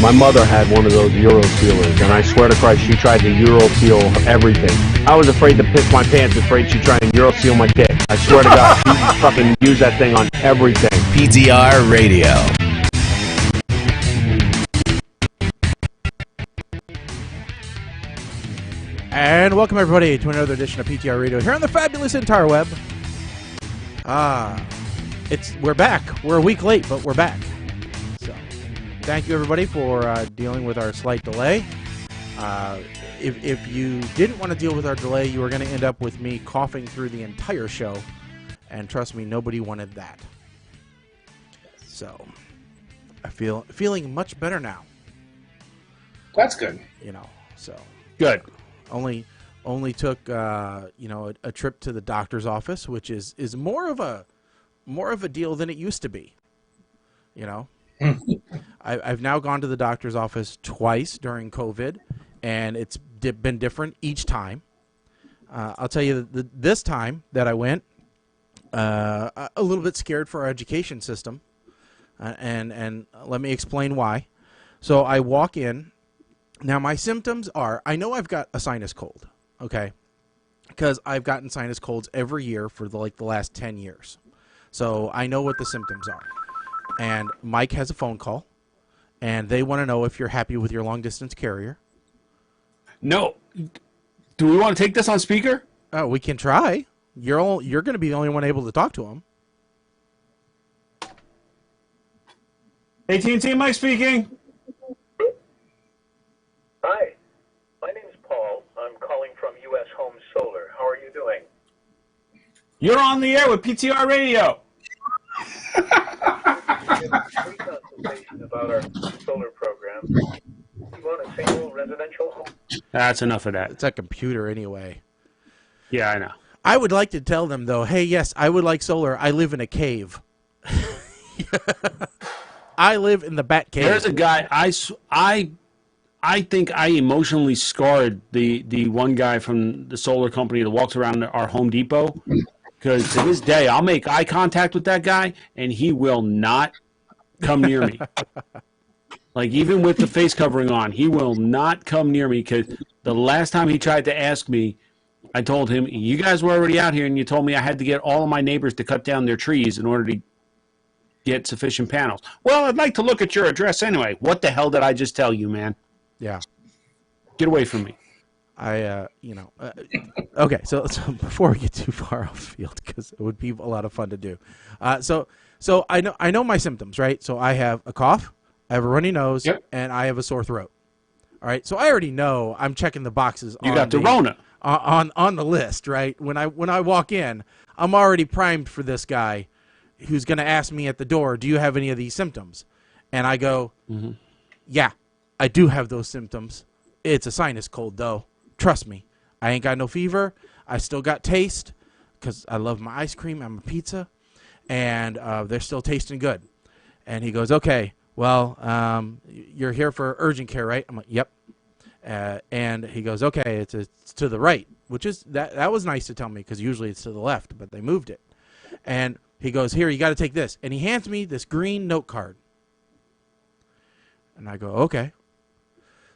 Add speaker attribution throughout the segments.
Speaker 1: My mother had one of those Euro sealers, and I swear to Christ, she tried to Euro seal everything. I was afraid to piss my pants, afraid she'd try and Euro seal my kit. I swear to God, she fucking used that thing on everything.
Speaker 2: PTR Radio.
Speaker 3: And welcome everybody to another edition of PTR Radio here on the fabulous interweb. We're back. We're a week late, but we're back. So, thank you everybody for dealing with our slight delay. If you didn't want to deal with our delay, you were going to end up with me coughing through the entire show, and trust me, nobody wanted that. So, I feeling much better now.
Speaker 4: That's good.
Speaker 3: You know, so
Speaker 4: good.
Speaker 3: Only took a trip to the doctor's office, which is more of a deal than it used to be. You know, I've now gone to the doctor's office twice during COVID, and it's been different each time. I'll tell you this time that I went, a little bit scared for our education system, and let me explain why. So I walk in. Now, my symptoms are, I know I've got a sinus cold, okay, because I've gotten sinus colds every year for the last 10 years. So I know what the symptoms are. And Mike has a phone call, and they want to know if you're happy with your long-distance carrier.
Speaker 4: No. Do we want to take this on speaker?
Speaker 3: We can try. You're going to be the only one able to talk to him.
Speaker 4: AT&T, Mike speaking.
Speaker 5: Hi, my name is Paul. I'm calling from U.S. Home Solar. How are you doing?
Speaker 4: You're on the air with PTR Radio.
Speaker 5: Free consultation about our solar program. You want a single residential home?
Speaker 4: That's enough of that.
Speaker 3: It's a computer anyway.
Speaker 4: Yeah, I know. I
Speaker 3: would like to tell them, though, hey, yes, I would like solar. I live in a cave. I live in the Bat Cave.
Speaker 4: There's a guy, I think I emotionally scarred the one guy from the solar company that walks around our Home Depot, because to this day I'll make eye contact with that guy and he will not come near me. Like, even with the face covering on, he will not come near me, because the last time he tried to ask me, I told him, you guys were already out here and you told me I had to get all of my neighbors to cut down their trees in order to get sufficient panels. Well, I'd like to look at your address anyway. What the hell did I just tell you, man?
Speaker 3: Yeah.
Speaker 4: Get away from me.
Speaker 3: Okay, so before we get too far off field, because it would be a lot of fun to do. So I know my symptoms, right? So I have a cough, I have a runny nose,
Speaker 4: yep,
Speaker 3: and I have a sore throat. All right, so I already know I'm checking the boxes.
Speaker 4: You got the Rona
Speaker 3: on the list, right? When I walk in, I'm already primed for this guy who's going to ask me at the door, do you have any of these symptoms? And I go, yeah, I do have those symptoms. It's a sinus cold, though. Trust me. I ain't got no fever. I still got taste, because I love my ice cream and my pizza, and they're still tasting good. And he goes, okay, well, you're here for urgent care, right? I'm like, yep. And he goes, okay, it's to the right, which is, that was nice to tell me, because usually it's to the left, but they moved it. And he goes, here, you got to take this. And he hands me this green note card. And I go, okay.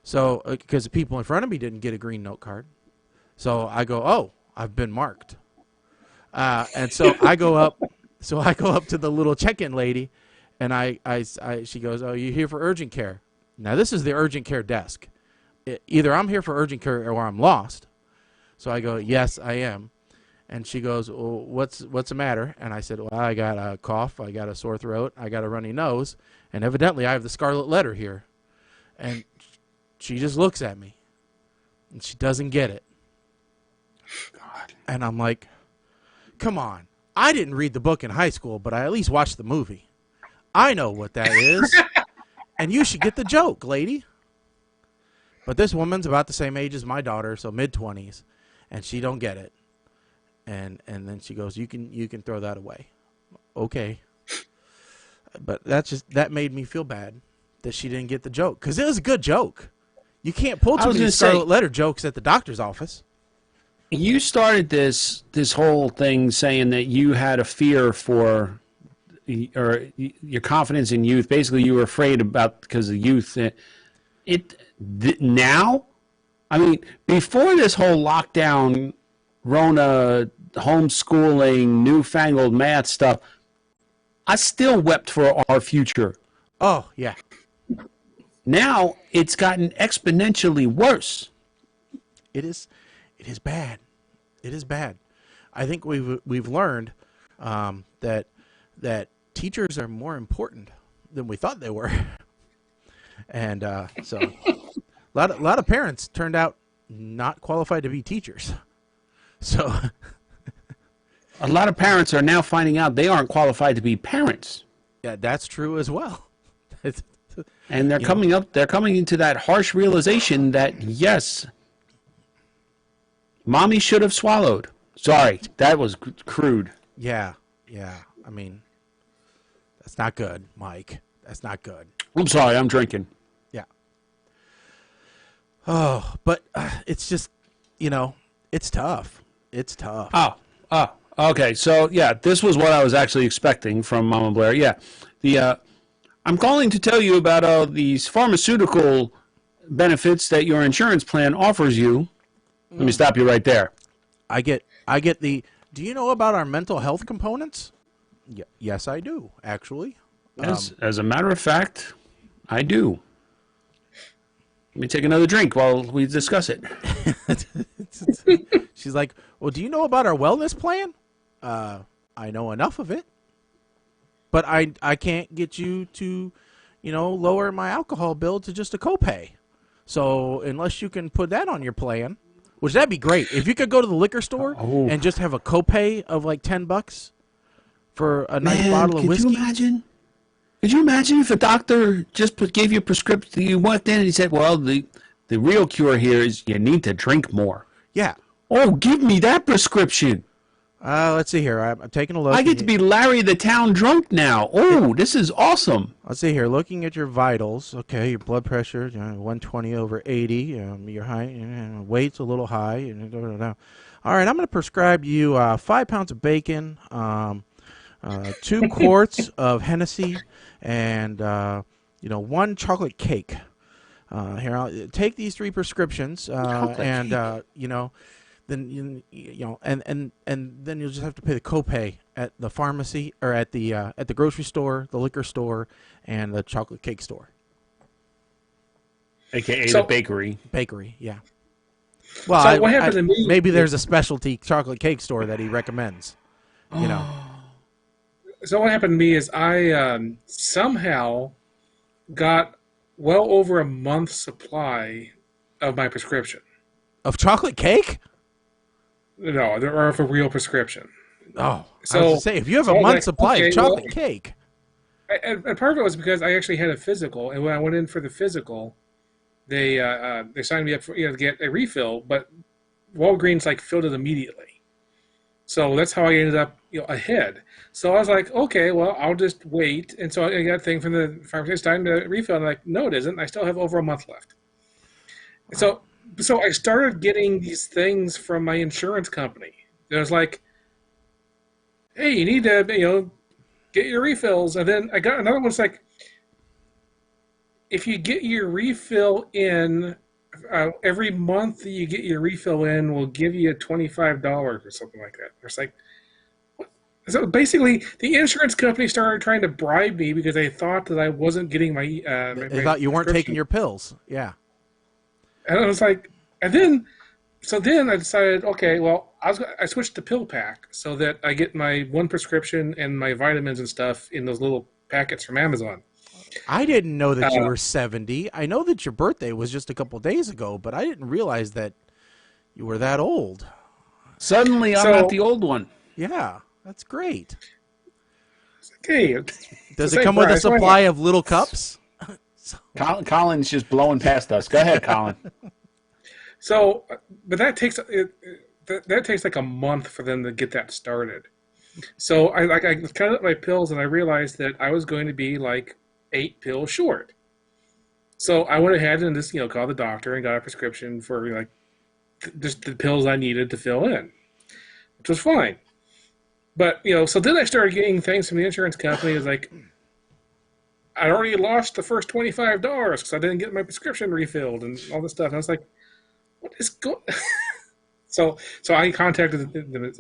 Speaker 3: So, because the people in front of me didn't get a green note card. So I go, oh, I've been marked. And so I go up to the little check-in lady, and she goes, oh, you here for urgent care? Now, this is the urgent care desk. Either I'm here for urgent care or I'm lost. So I go, yes, I am. And she goes, well, what's the matter? And I said, well, I got a cough, I got a sore throat, I got a runny nose, and evidently I have the scarlet letter here. And she just looks at me, and she doesn't get it.
Speaker 4: God.
Speaker 3: And I'm like, come on. I didn't read the book in high school, but I at least watched the movie. I know what that is, and you should get the joke, lady. But this woman's about the same age as my daughter, so mid-20s, and she don't get it. And then she goes, you can throw that away. Okay. But that made me feel bad that she didn't get the joke, because it was a good joke. You can't pull too many scarlet letter jokes at the doctor's office.
Speaker 4: You started this whole thing saying that you had a fear for, or your confidence in youth. Basically, you were afraid about because of youth. Now, I mean, before this whole lockdown, Rona, homeschooling, newfangled math stuff, I still wept for our future.
Speaker 3: Oh, yeah.
Speaker 4: Now it's gotten exponentially worse.
Speaker 3: It is bad. It is bad. I think we've learned that teachers are more important than we thought they were, and so a lot of parents turned out not qualified to be teachers. So
Speaker 4: a lot of parents are now finding out they aren't qualified to be parents.
Speaker 3: Yeah, that's true as well.
Speaker 4: And they're coming into that harsh realization that yes, mommy should have swallowed. Sorry, that was crude.
Speaker 3: Yeah. I mean, that's not good, Mike. That's not good.
Speaker 4: I'm sorry, I'm drinking.
Speaker 3: Yeah. Oh, but it's just, it's tough. It's tough.
Speaker 4: Oh, okay. So yeah, this was what I was actually expecting from Mama Blair. Yeah, I'm calling to tell you about these pharmaceutical benefits that your insurance plan offers you. Let me stop you right there.
Speaker 3: I get the. Do you know about our mental health components? Yes, I do, actually.
Speaker 4: As a matter of fact, I do. Let me take another drink while we discuss it.
Speaker 3: She's like, well, do you know about our wellness plan? I know enough of it. But I can't get you to, lower my alcohol bill to just a copay. So unless you can put that on your plan, which that'd be great. If you could go to the liquor store and just have a copay of like $10 for a nice bottle of whiskey.
Speaker 4: Could you imagine? Could you imagine if a doctor just gave you a prescription? You walked in and he said, well, the real cure here is you need to drink more.
Speaker 3: Yeah.
Speaker 4: Oh, give me that prescription.
Speaker 3: Let's see here. I'm taking a look.
Speaker 4: I get to be Larry the Town Drunk now. Oh, this is awesome.
Speaker 3: Let's see here. Looking at your vitals. Okay, your blood pressure, 120/80. Your height, weight's a little high. All right, I'm going to prescribe you 5 pounds of bacon, 2 quarts of Hennessy, and 1 chocolate cake. Here, I'll take these 3 prescriptions, and then and then you'll just have to pay the copay at the pharmacy or at the grocery store, the liquor store, and the chocolate cake store.
Speaker 4: AKA the bakery.
Speaker 3: Bakery, yeah. Well,
Speaker 2: so what happened to me?
Speaker 3: Maybe there's a specialty chocolate cake store that he recommends.
Speaker 2: So what happened to me is I somehow got well over a month's supply of my prescription.
Speaker 3: Of chocolate cake?
Speaker 2: No, or of a real prescription.
Speaker 3: Oh, so I was to say, if you have a month's supply of chocolate cake.
Speaker 2: And part of it was because I actually had a physical, and when I went in for the physical, they signed me up for to get a refill, but Walgreens filled it immediately. So that's how I ended up ahead. So I was like, okay, well, I'll just wait. And so I got a thing from the pharmacy, it's time to refill. And I'm like, no, it isn't. I still have over a month left. So I started getting these things from my insurance company. It was like, hey, you need to, get your refills. And then I got another one. It's like, if you get your refill in, every month that you get your refill in, we'll give you $25 or something like that. It's like, what? So basically, the insurance company started trying to bribe me because they thought that I wasn't getting my.
Speaker 3: They thought you weren't taking your pills. Yeah.
Speaker 2: And I was like, then I decided, okay, well, I switched to pill pack so that I get my one prescription and my vitamins and stuff in those little packets from Amazon.
Speaker 3: I didn't know that you were 70. I know that your birthday was just a couple days ago, but I didn't realize that you were that old.
Speaker 4: Suddenly, I'm not the old one.
Speaker 3: Yeah, that's great.
Speaker 2: Okay.
Speaker 3: Does it come with a supply of little cups?
Speaker 4: Colin's just blowing past us. Go ahead, Colin.
Speaker 2: So, but that takes like a month for them to get that started. So I counted up my pills and I realized that I was going to be 8 pills short. So I went ahead and just called the doctor and got a prescription for just the pills I needed to fill in, which was fine. But, so then I started getting things from the insurance company. It's like, I already lost the first $25 because I didn't get my prescription refilled and all this stuff. And I was like, what is going So I contacted them.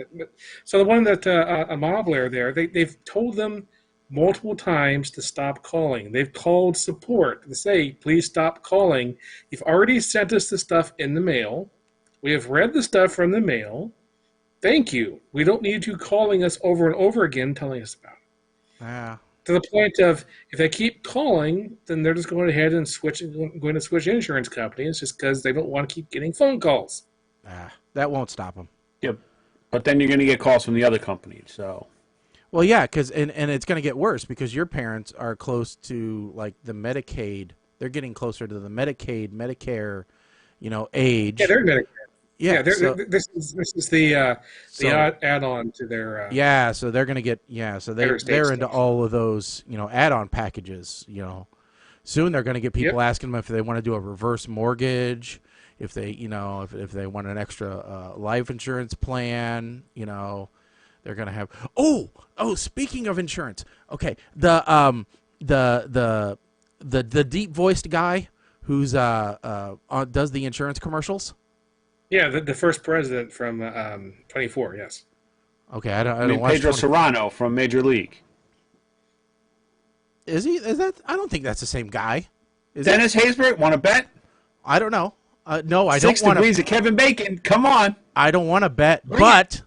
Speaker 2: So the one that a Mobler there, they've told them multiple times to stop calling. They've called support to say, please stop calling. You've already sent us the stuff in the mail. We have read the stuff from the mail. Thank you. We don't need you calling us over and over again telling us about it.
Speaker 3: Yeah.
Speaker 2: To the point of, if they keep calling, then they're just going ahead and going to switch insurance companies just because they don't want to keep getting phone calls.
Speaker 3: That won't stop them.
Speaker 4: Yep. But then you're going to get calls from the other company. So.
Speaker 3: Well, yeah, because and it's going to get worse because your parents are close to like the Medicaid. They're getting closer to the Medicaid, Medicare, age.
Speaker 2: Yeah, they're Medicare.
Speaker 3: Yeah,
Speaker 2: this is the add-on to their.
Speaker 3: Yeah, so they're going to get so they're into
Speaker 2: stuff.
Speaker 3: all of those add-on packages. Soon they're going to get people asking them if they want to do a reverse mortgage, if they if they want an extra life insurance plan. They're going to have speaking of insurance, okay, the deep voiced guy who's does the insurance commercials.
Speaker 2: Yeah, the first president from 24, yes.
Speaker 3: Okay, I don't watch
Speaker 4: Pedro Serrano from Major League.
Speaker 3: Is he? Is that? I don't think that's the same guy.
Speaker 4: Dennis Haysbert, want to bet?
Speaker 3: I don't know. No, I don't want to.
Speaker 4: 6 degrees of Kevin Bacon. Come on.
Speaker 3: I don't want to bet, but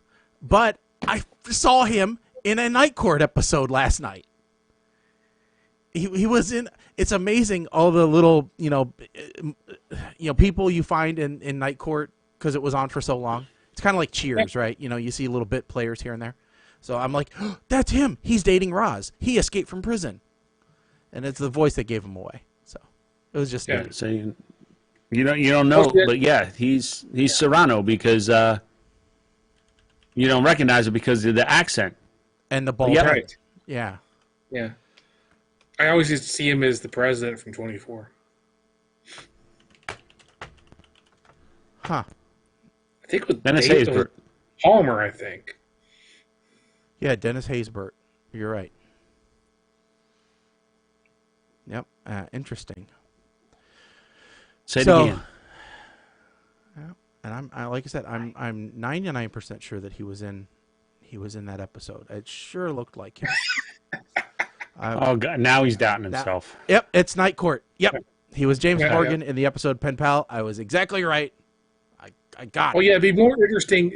Speaker 3: I saw him in a Night Court episode last night. He was in. It's amazing all the little people you find in Night Court because it was on for so long. It's kind of like Cheers, right? You see little bit players here and there. So I'm like, that's him. He's dating Roz. He escaped from prison, and it's the voice that gave him away. So it was just neat.
Speaker 4: So you don't know, but yeah, he's Serrano because you don't recognize it because of the accent
Speaker 3: and the bald
Speaker 4: Yeah.
Speaker 3: head.
Speaker 2: Right.
Speaker 3: Yeah.
Speaker 2: Yeah. I always used to see him as the president from 24.
Speaker 3: Huh.
Speaker 2: I think it was
Speaker 4: Dennis
Speaker 2: Dave
Speaker 4: Haysbert.
Speaker 2: Palmer, I think.
Speaker 3: Yeah, Dennis Haysbert. You're right. Yep. Interesting.
Speaker 4: Say it again.
Speaker 3: Yeah, and like I said, I'm 99% sure that he was in that episode. It sure looked like him.
Speaker 4: Oh God! Now he's doubting himself.
Speaker 3: Yep, it's Night Court. Yep, he was James Morgan in the episode Pen Pal. I was exactly right. I got it.
Speaker 2: Well, yeah, it'd be more interesting.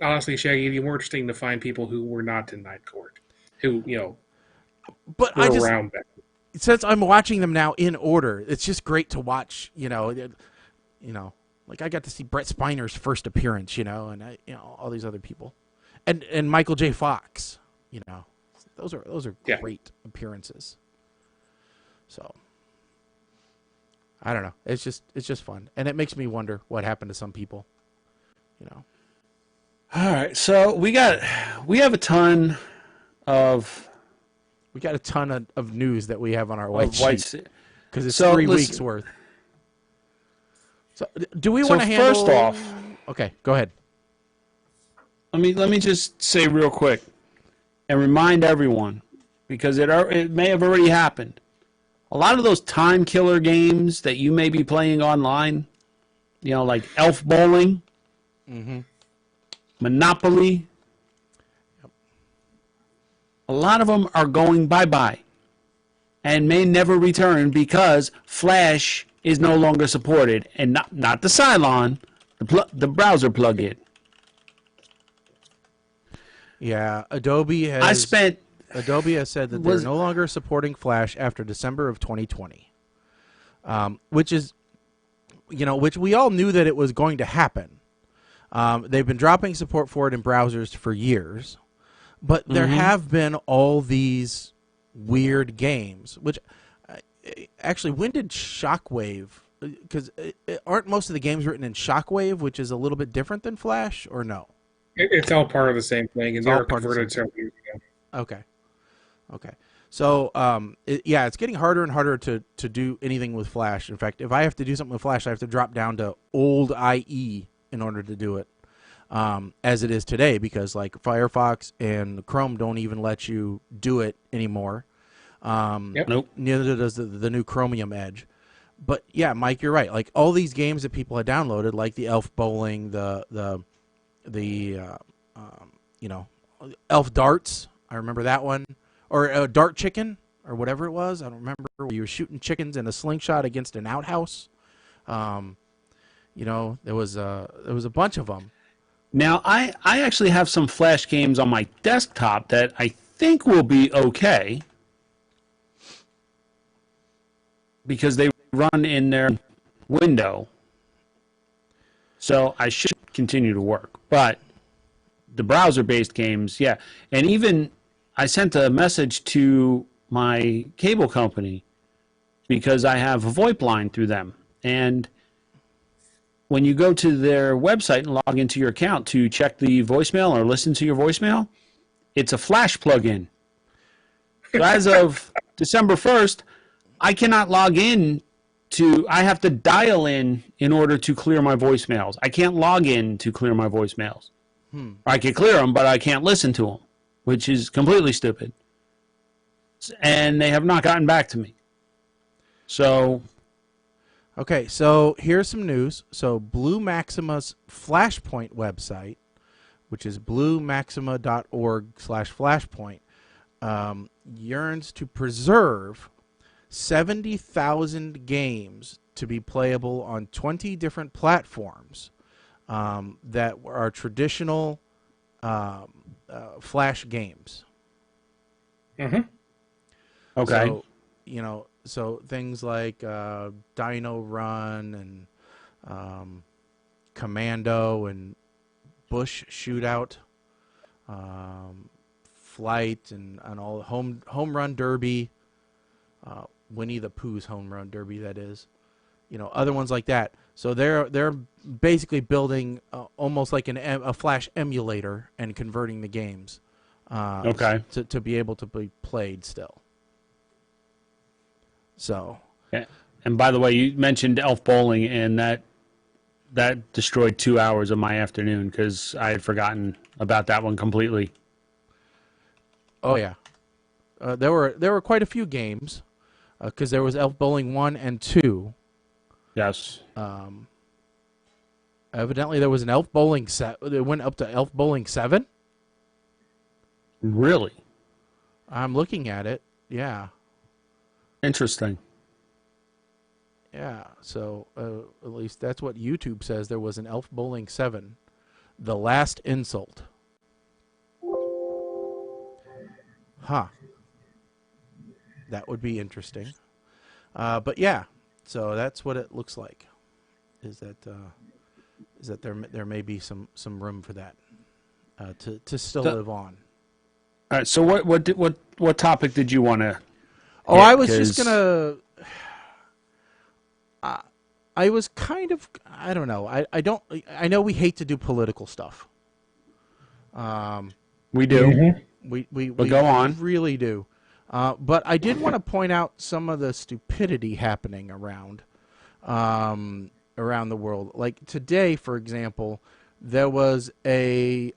Speaker 2: Honestly, Shaggy, it'd be more interesting to find people who were not in Night Court, who
Speaker 3: but
Speaker 2: were
Speaker 3: I just
Speaker 2: around back.
Speaker 3: since I'm watching them now in order, it's just great to watch. Like I got to see Brett Spiner's first appearance. And all these other people, and Michael J. Fox. Those are great appearances. So I don't know. It's just fun, and it makes me wonder what happened to some people.
Speaker 4: All right, so we have a ton of
Speaker 3: news that we have on our white sheet because it's
Speaker 4: so
Speaker 3: 3 weeks worth. So do we want to handle?
Speaker 4: First off,
Speaker 3: okay, go ahead.
Speaker 4: let me just say real quick and remind everyone, because it may have already happened. A lot of those time killer games that you may be playing online, like Elf Bowling, Monopoly, a lot of them are going bye-bye and may never return because Flash is no longer supported, and not the Cylon, the browser plugin.
Speaker 3: Yeah, Adobe has said that they're no longer supporting Flash after December of 2020, which we all knew that it was going to happen. They've been dropping support for it in browsers for years, but there have been all these weird games. Which actually, when did Shockwave? Because aren't most of the games written in Shockwave, which is a little bit different than Flash, or no?
Speaker 2: It's all part of the same thing, and they were converted several years ago.
Speaker 3: Okay. So, it's getting harder and harder to do anything with Flash. In fact, if I have to do something with Flash, I have to drop down to old IE in order to do it. as it is today, because like Firefox and Chrome don't even let you do it anymore.
Speaker 2: Yep.
Speaker 4: Nope.
Speaker 3: Neither does the new Chromium Edge. But yeah, Mike, you're right. Like all these games that people had downloaded, like the Elf Bowling, the Elf Darts. I remember that one, or Dart Chicken, or whatever it was. I don't remember. Where you were shooting chickens in a slingshot against an outhouse. There was a bunch of them.
Speaker 4: Now, I actually have some Flash games on my desktop that I think will be okay because they run in their window. So I should continue to work. But the browser-based games, yeah. And even I sent a message to my cable company because I have a VoIP line through them. And when you go to their website and log into your account to check the voicemail or listen to your voicemail, it's a Flash plugin. So as of December 1st, I cannot log in I have to dial in order to clear my voicemails. I can't log in to clear my voicemails. I can clear them, but I can't listen to them, which is completely stupid. And they have not gotten back to me. So...
Speaker 3: Okay, so here's some news. So Blue Maxima's Flashpoint website, which is bluemaxima.org/flashpoint, yearns to preserve 70,000 games to be playable on 20 different platforms that are traditional Flash games.
Speaker 2: Mm-hmm.
Speaker 4: Okay.
Speaker 3: So things like Dino Run and Commando and Bush Shootout, Flight and all Home Run Derby, Winnie the Pooh's Home Run Derby, that is, other ones like that. So they're basically building almost like a Flash emulator and converting the games to be able to be played still. So,
Speaker 4: and by the way, you mentioned Elf Bowling, and that destroyed 2 hours of my afternoon because I had forgotten about that one completely.
Speaker 3: Oh yeah, there were quite a few games because there was Elf Bowling 1 and 2.
Speaker 4: Yes.
Speaker 3: Evidently, there was an Elf Bowling set. It went up to Elf Bowling 7.
Speaker 4: Really?
Speaker 3: I'm looking at it. Yeah.
Speaker 4: Interesting.
Speaker 3: Yeah, so at least that's what YouTube says. There was an Elf Bowling 7, The Last Insult. Huh. That would be interesting. But yeah, so that's what it looks like. Is that there may be some room for that to still live on.
Speaker 4: All right. So what topic did you want to?
Speaker 3: Oh, I was just gonna. I was kind of. I don't know. I don't. I know we hate to do political stuff.
Speaker 4: We do.
Speaker 2: Mm-hmm.
Speaker 3: We
Speaker 4: go on.
Speaker 3: Really do. But I did want to point out some of the stupidity happening around the world. Like today, for example, there was there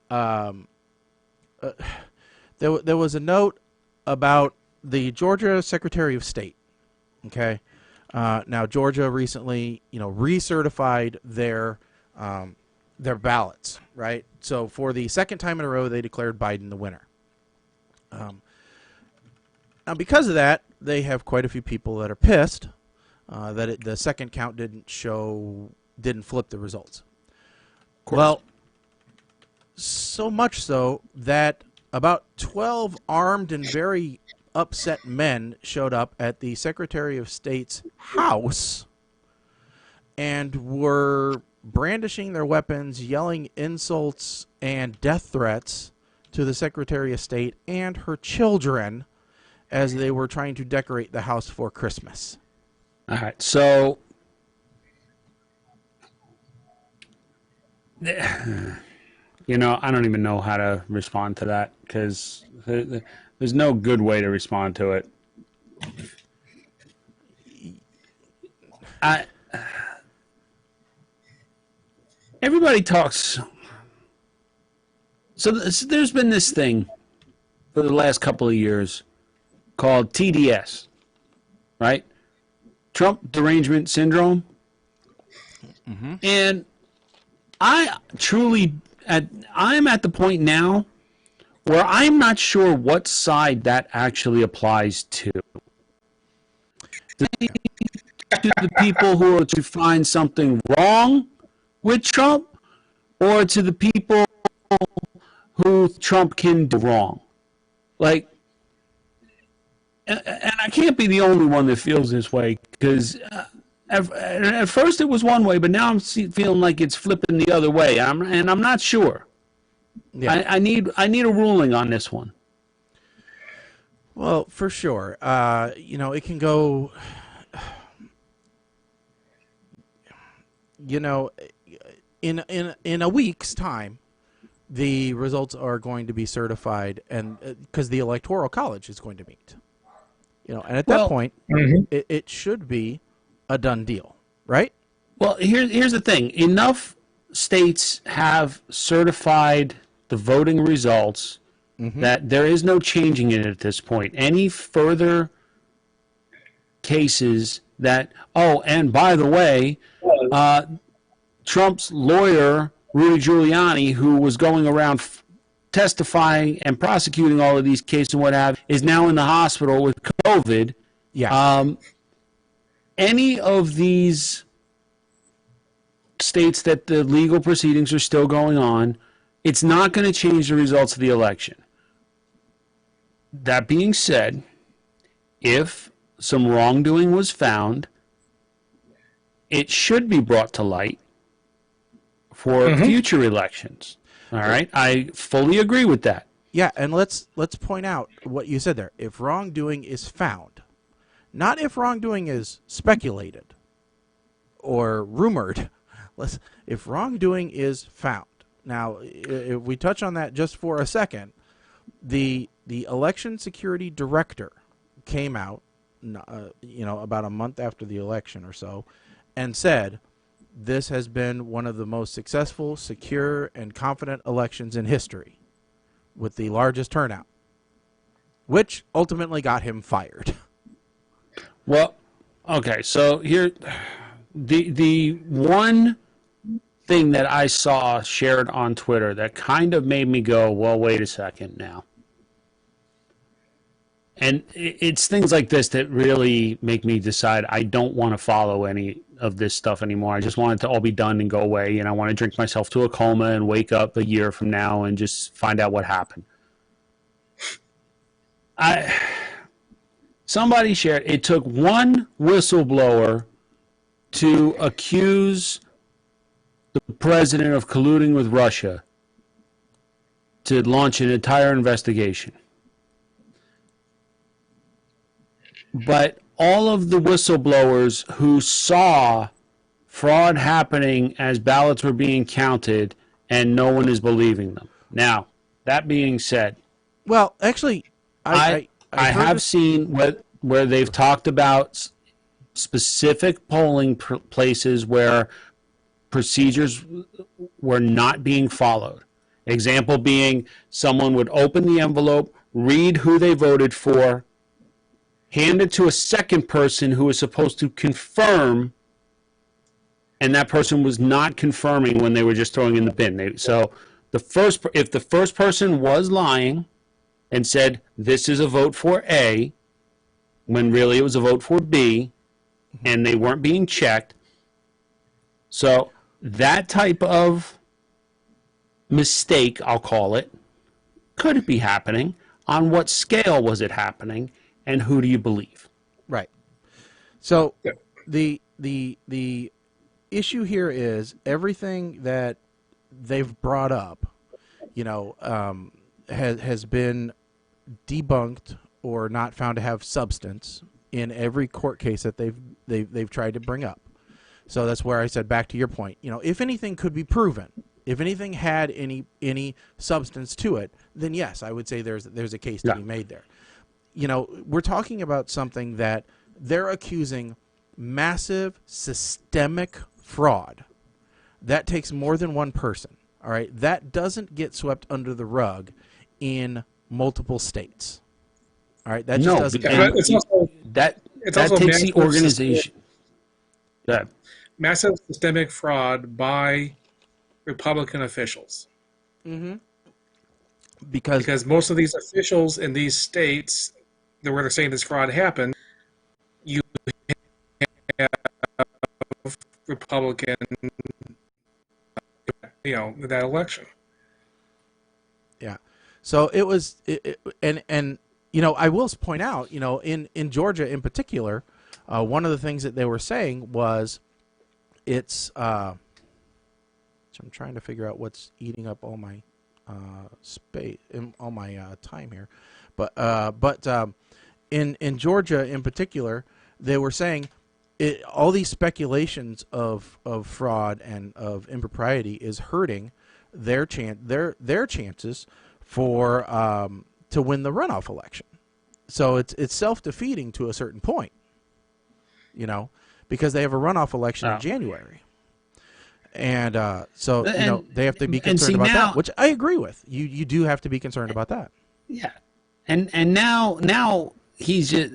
Speaker 3: was a note about the Georgia Secretary of State. Okay, now Georgia recently, recertified their ballots, right? So for the second time in a row, they declared Biden the winner. Now because of that, they have quite a few people that are pissed that the second count didn't flip the results. Well, so much so that about 12 armed and very upset men showed up at the Secretary of State's house and were brandishing their weapons, yelling insults and death threats to the Secretary of State and her children as they were trying to decorate the house for Christmas.
Speaker 4: All right, so I don't even know how to respond to that because there's no good way to respond to it. Everybody talks So there's been this thing for the last couple of years called TDS, right? Trump Derangement Syndrome. Mm-hmm. And I'm at the point now where I'm not sure what side that actually applies to. To the people who are to find something wrong with Trump, or to the people who Trump can do wrong. Like, and I can't be the only one that feels this way, because at first it was one way, but now I'm feeling like it's flipping the other way, and I'm not sure. Yeah. I need a ruling on this one.
Speaker 3: Well, for sure. It can go. In a week's time, the results are going to be certified, and because the Electoral College is going to meet, and at that point, mm-hmm. it should be a done deal, right?
Speaker 4: Well, here's the thing: enough states have certified the voting results mm-hmm. that there is no changing it at this point. Any further cases that, and by the way, Trump's lawyer, Rudy Giuliani, who was going around testifying and prosecuting all of these cases and what have, is now in the hospital with COVID.
Speaker 3: Yeah.
Speaker 4: Any of these states that the legal proceedings are still going on, it's not going to change the results of the election. That being said, if some wrongdoing was found, it should be brought to light for mm-hmm. future elections. All right? I fully agree with that.
Speaker 3: Yeah, and let's point out what you said there. If wrongdoing is found, not if wrongdoing is speculated or rumored. If wrongdoing is found. Now, if we touch on that just for a second, the election security director came out, about a month after the election or so, and said, this has been one of the most successful, secure, and confident elections in history, with the largest turnout, which ultimately got him fired.
Speaker 4: Well, okay, so here, the one thing that I saw shared on Twitter that kind of made me go, well, wait a second now. And it's things like this that really make me decide I don't want to follow any of this stuff anymore. I just want it to all be done and go away, and I want to drink myself to a coma and wake up a year from now and just find out what happened. Somebody shared, it took one whistleblower to accuse the president of colluding with Russia to launch an entire investigation. But all of the whistleblowers who saw fraud happening as ballots were being counted, and no one is believing them. Now, that being said,
Speaker 3: well, actually,
Speaker 4: I have seen where they've talked about specific polling places where procedures were not being followed. Example being, someone would open the envelope, read who they voted for, hand it to a second person who was supposed to confirm, and that person was not confirming when they were just throwing in the bin. So if the first person was lying and said, this is a vote for A, when really it was a vote for B, and they weren't being checked. So that type of mistake, I'll call it, could be happening. On what scale was it happening, and who do you believe?
Speaker 3: Right. So the issue here is everything that they've brought up, has been debunked or not found to have substance in every court case that they've tried to bring up. So that's where I said, back to your point, if anything could be proven, if anything had any substance to it, then yes, I would say there's a case to be made there. We're talking about something that they're accusing massive systemic fraud. That takes more than one person. All right, that doesn't get swept under the rug in multiple states. All right, that just doesn't.
Speaker 2: But it's also,
Speaker 4: that
Speaker 2: also
Speaker 4: takes the organization.
Speaker 2: Massive systemic fraud by Republican officials.
Speaker 3: Mm-hmm.
Speaker 2: Because most of these officials in these states, where they're saying this fraud happened, you have Republican, that election.
Speaker 3: Yeah. So it was, and I will point out, in Georgia in particular, one of the things that they were saying was, it's. So I'm trying to figure out what's eating up all my space, all my time here, but in Georgia in particular, they were saying all these speculations of fraud and of impropriety is hurting their chances for to win the runoff election. So it's self-defeating to a certain point, because they have a runoff election in January. And so they have to be concerned about that, which I agree with. You do have to be concerned about that.
Speaker 4: Yeah, and now he's just,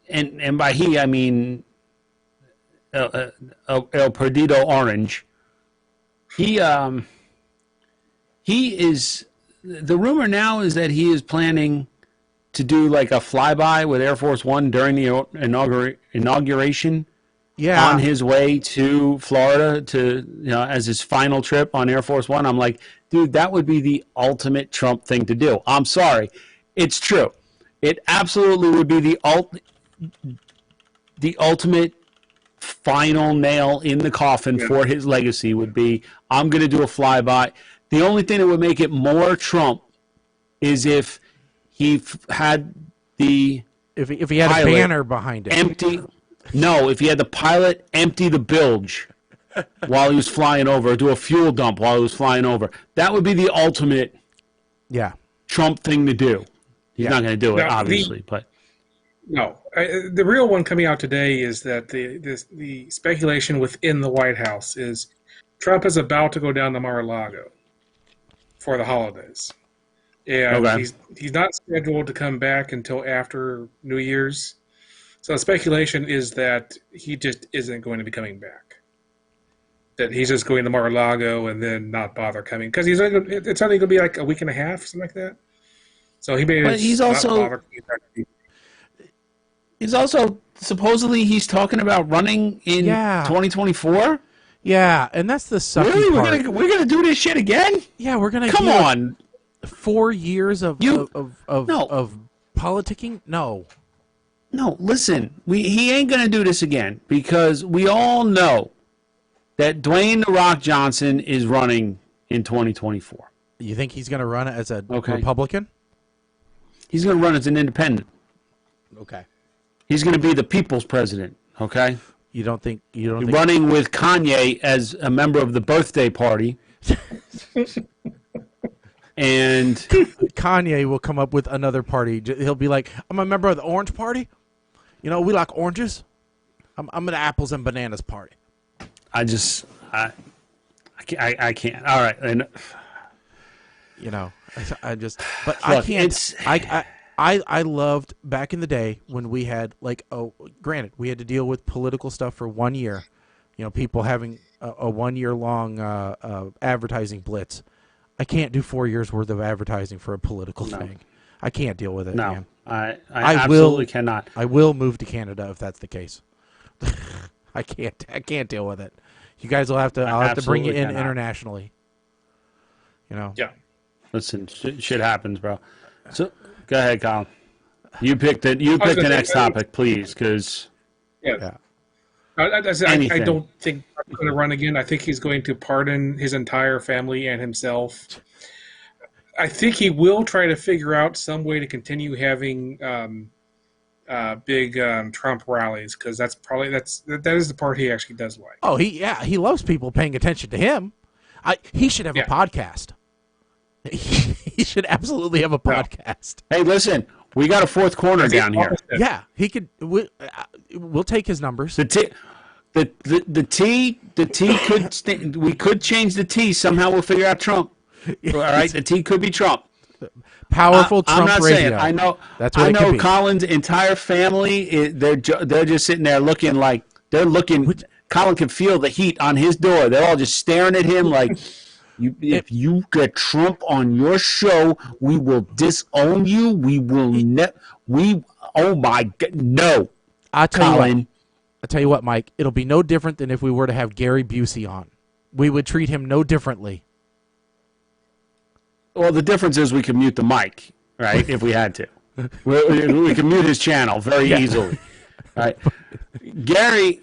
Speaker 4: and by he I mean El Perdido Orange. He is, the rumor now is that he is planning to do like a flyby with Air Force One during the inauguration.
Speaker 3: Yeah.
Speaker 4: On his way to Florida to, as his final trip on Air Force One. I'm like, dude, that would be the ultimate Trump thing to do. I'm sorry. It's true. It absolutely would be the ultimate final nail in the coffin for his legacy would be, I'm going to do a flyby. The only thing that would make it more Trump is if he had the
Speaker 3: if he had a banner behind it.
Speaker 4: Empty. No, if he had the pilot empty the bilge while he was flying over, do a fuel dump while he was flying over, that would be the ultimate Trump thing to do. He's not going to do it, obviously.
Speaker 2: The real one coming out today is that the speculation within the White House is Trump is about to go down to Mar-a-Lago for the holidays. And he's not scheduled to come back until after New Year's. So the speculation is that he just isn't going to be coming back. That he's just going to Mar-a-Lago and then not bother coming. Because it's only going to be like a week and a half, something like that. So he may not bother coming back.
Speaker 4: He's also, supposedly, he's talking about running in 2024?
Speaker 3: Yeah, and that's the sucky part.
Speaker 4: We're gonna do this shit again?
Speaker 3: Yeah, we're going to
Speaker 4: Come on.
Speaker 3: 4 years of politicking? No.
Speaker 4: No, listen, he ain't going to do this again because we all know that Dwayne "The Rock" Johnson is running in 2024.
Speaker 3: You think he's going to run as a Republican?
Speaker 4: He's going to run as an independent.
Speaker 3: Okay.
Speaker 4: He's going to be the people's president, okay?
Speaker 3: You don't think
Speaker 4: running with Kanye as a member of the birthday party. And
Speaker 3: Kanye will come up with another party. He'll be like, I'm a member of the Orange Party. We like oranges. I'm an apples and bananas party.
Speaker 4: I can't. All right. And
Speaker 3: I just, but
Speaker 4: look,
Speaker 3: I can't. I loved back in the day when we had granted, we had to deal with political stuff for 1 year. People having a 1 year long advertising blitz. I can't do 4 years worth of advertising for a political thing. I can't deal with it, man.
Speaker 4: I absolutely cannot.
Speaker 3: I will move to Canada if that's the case. I can't deal with it. You guys will have to. I'll have to bring you in internationally.
Speaker 2: Yeah.
Speaker 4: Listen, shit happens, bro. So go ahead, Colin. You pick the next topic, please, because
Speaker 2: I don't think he's going to run again. I think he's going to pardon his entire family and himself. I think he will try to figure out some way to continue having big Trump rallies because that is the part he actually does like.
Speaker 3: Oh, he loves people paying attention to him. He should have a podcast. He should absolutely have a podcast.
Speaker 4: Hey, listen, we got a fourth corner down here.
Speaker 3: Yeah, he could. We'll take his numbers.
Speaker 4: The T could we could change the T somehow. We'll figure out Trump. All right, the T could be Trump.
Speaker 3: Powerful Trump
Speaker 4: I'm not
Speaker 3: radio.
Speaker 4: saying. I know.
Speaker 3: That's what
Speaker 4: I
Speaker 3: it could
Speaker 4: know.
Speaker 3: be.
Speaker 4: Colin's entire family. They're just sitting there looking like they're looking. Colin can feel the heat on his door. They're all just staring at him like, if you get Trump on your show, we will disown you. We will oh my God, no.
Speaker 3: I'll
Speaker 4: Colin.
Speaker 3: tell you what, Mike. It'll be no different than if we were to have Gary Busey on. We would treat him no differently.
Speaker 4: Well, the difference is we can mute the mic, right? If we had to, we can mute his channel very easily, right? Gary.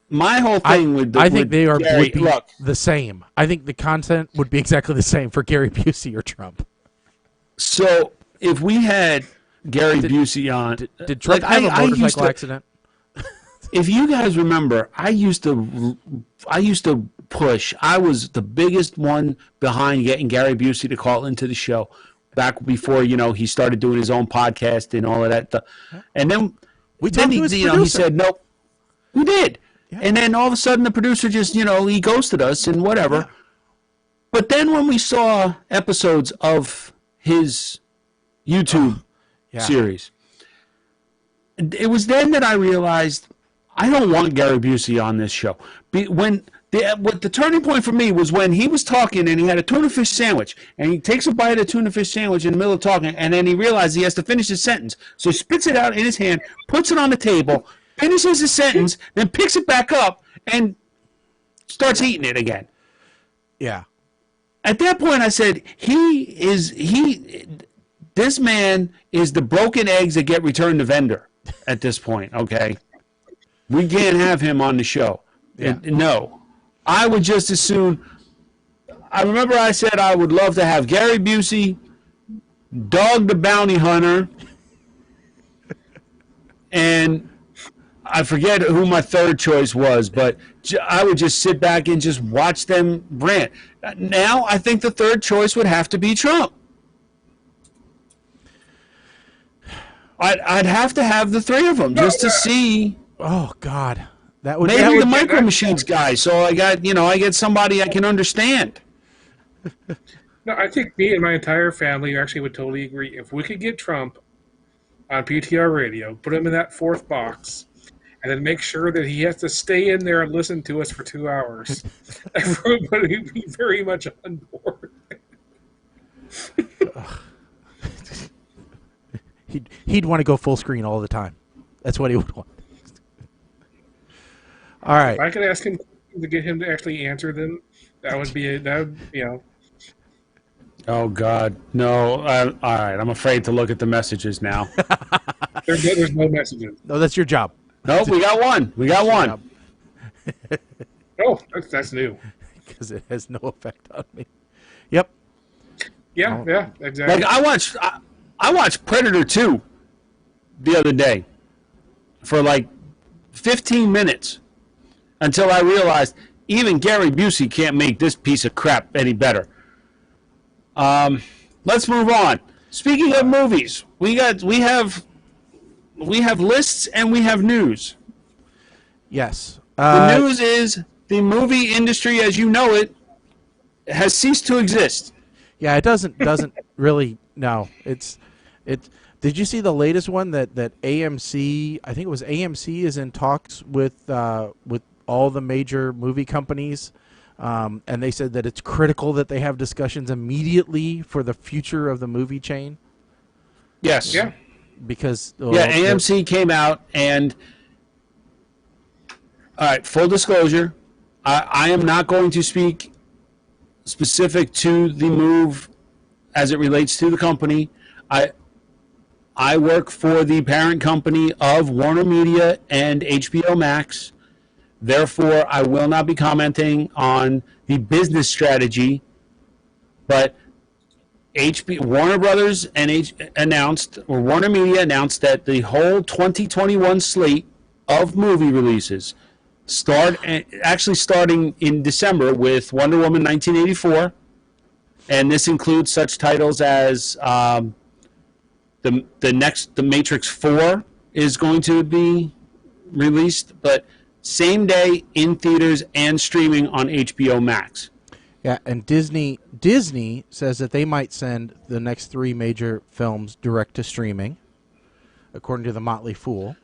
Speaker 4: My whole thing would
Speaker 3: think they would be
Speaker 4: look,
Speaker 3: the same. I think the content would be exactly the same for Gary Busey or Trump.
Speaker 4: So if we had Gary Busey on,
Speaker 3: did Trump have a motorcycle accident?
Speaker 4: If you guys remember, I used to push. I was the biggest one behind getting Gary Busey to call into the show back before he started doing his own podcast and all of that. And then he said nope. We did. Yeah. And then all of a sudden the producer just, he ghosted us and whatever. Yeah. But then when we saw episodes of his YouTube series, it was then that I realized I don't want Gary Busey on this show. What the turning point for me was when he was talking and he had a tuna fish sandwich and he takes a bite of the tuna fish sandwich in the middle of talking and then he realizes he has to finish his sentence. So he spits it out in his hand, puts it on the table, finishes his sentence, then picks it back up and starts eating it again.
Speaker 3: Yeah.
Speaker 4: At that point, I said, this man is the broken eggs that get returned to vendor at this point, okay? We can't have him on the show. Yeah. No. I would just as soon, I remember I said I would love to have Gary Busey, Dog the Bounty Hunter, and I forget who my third choice was, but I would just sit back and just watch them rant. Now, I think the third choice would have to be Trump. I'd have to have the three of them just to see.
Speaker 3: Oh God,
Speaker 4: maybe the Micro Machines guy. So I get somebody I can understand.
Speaker 2: No, I think me and my entire family actually would totally agree. If we could get Trump on PTR Radio, put him in that fourth box, and then make sure that he has to stay in there and listen to us for 2 hours, everybody would be very much on board.
Speaker 3: He'd want to go full screen all the time. That's what he would want. All right.
Speaker 2: If I could ask him to get him to actually answer them, that would be.
Speaker 4: Oh God, no! All right, I'm afraid to look at the messages now.
Speaker 2: There's no messages.
Speaker 3: No, that's your job.
Speaker 4: Nope, we got one.
Speaker 2: Oh, that's new.
Speaker 3: Because it has no effect on me. Yep.
Speaker 2: Yeah, exactly.
Speaker 4: Like I watched Predator 2 the other day for like 15 minutes until I realized even Gary Busey can't make this piece of crap any better. Let's move on. Speaking of movies, we have lists and we have news.
Speaker 3: Yes.
Speaker 4: The news is the movie industry, as you know it, has ceased to exist.
Speaker 3: Yeah, it doesn't really. No, it. Did you see the latest one that AMC? I think it was AMC is in talks with all the major movie companies, and they said that it's critical that they have discussions immediately for the future of the movie chain.
Speaker 4: Yes.
Speaker 2: Yeah.
Speaker 3: Because
Speaker 4: AMC came out and all right, full disclosure, I am not going to speak specific to the move as it relates to the company. I work for the parent company of Warner Media and HBO Max. Therefore, I will not be commenting on the business strategy, but Warner Brothers and Warner Media announced that the whole 2021 slate of movie releases starting in December with Wonder Woman 1984, and this includes such titles as the Matrix 4 is going to be released, but same day in theaters and streaming on HBO Max.
Speaker 3: Yeah, and Disney says that they might send the next 3 major films direct to streaming, according to the Motley Fool.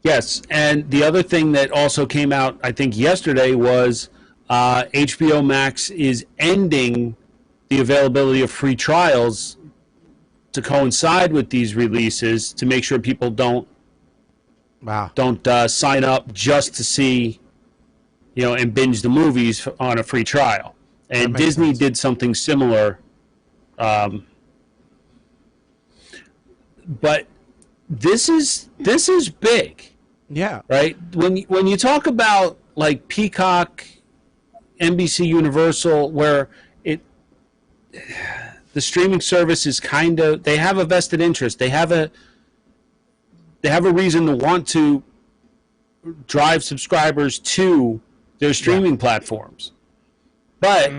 Speaker 4: Yes, and the other thing that also came out, I think, yesterday was HBO Max is ending the availability of free trials to coincide with these releases to make sure people don't sign up just to see, and binge the movies on a free trial. And Disney did something similar. But this is big.
Speaker 3: Yeah.
Speaker 4: Right? When you talk about like Peacock, NBC Universal, where the streaming service is they have a vested interest. They have a reason to want to drive subscribers to their streaming platforms. But,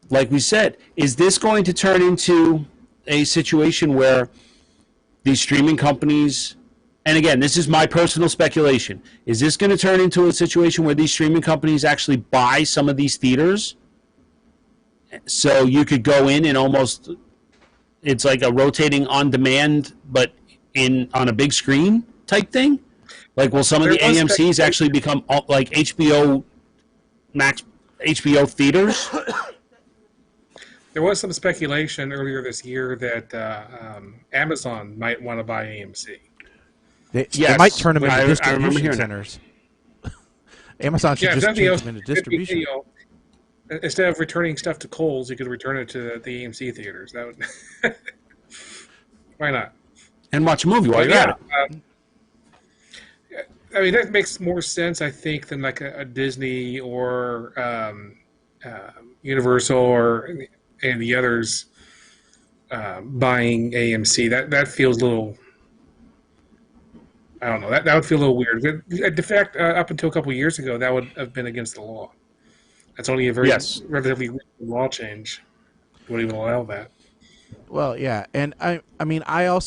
Speaker 4: like we said, is this going to turn into a situation where these streaming companies, and again, this is my personal speculation, is this going to turn into a situation where these streaming companies actually buy some of these theaters? So you could go in and almost, it's like a rotating on demand, but on a big screen type thing? Like, will some of the AMCs actually become like HBO Max, HBO theaters?
Speaker 2: There was some speculation earlier this year that Amazon might want to buy AMC.
Speaker 3: They might turn them into distribution centers. Amazon should just turn them into distribution.
Speaker 2: Instead of returning stuff to Kohl's, you could return it to the AMC theaters. That would why not?
Speaker 4: And watch a movie while you're at it.
Speaker 2: I mean, that makes more sense, I think, than like a Disney or Universal or any of the others buying AMC. That feels a little. I don't know. That would feel a little weird. In fact, up until a couple of years ago, that would have been against the law. That's only a very relatively recent law change. Wouldn't even allow that.
Speaker 3: Well, yeah, and I mean, I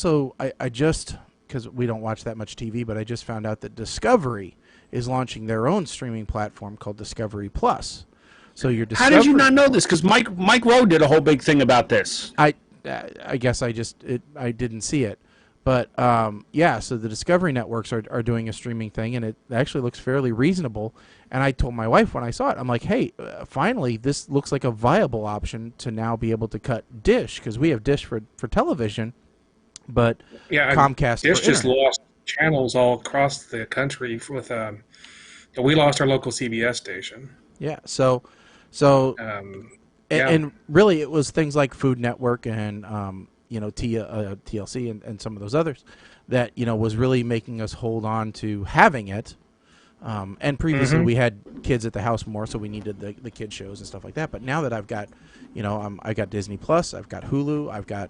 Speaker 3: just, because we don't watch that much TV, but I just found out that Discovery is launching their own streaming platform called Discovery Plus. So your Discovery.
Speaker 4: How did you not know this? Because Mike Rowe did a whole big thing about this.
Speaker 3: I guess I didn't see it. But, so the Discovery networks are doing a streaming thing, and it actually looks fairly reasonable. And I told my wife when I saw it, I'm like, hey, finally, this looks like a viable option to now be able to cut Dish, because we have Dish for television, but Comcast
Speaker 2: Dish
Speaker 3: for
Speaker 2: just
Speaker 3: internet.
Speaker 2: lost channels all across the country with we lost our local CBS station.
Speaker 3: Yeah, and really it was things like Food Network and TLC and some of those others that was really making us hold on to having it. And previously we had kids at the house more, so we needed the kid shows and stuff like that. But now that I've got, I got Disney Plus, I've got Hulu, I've got,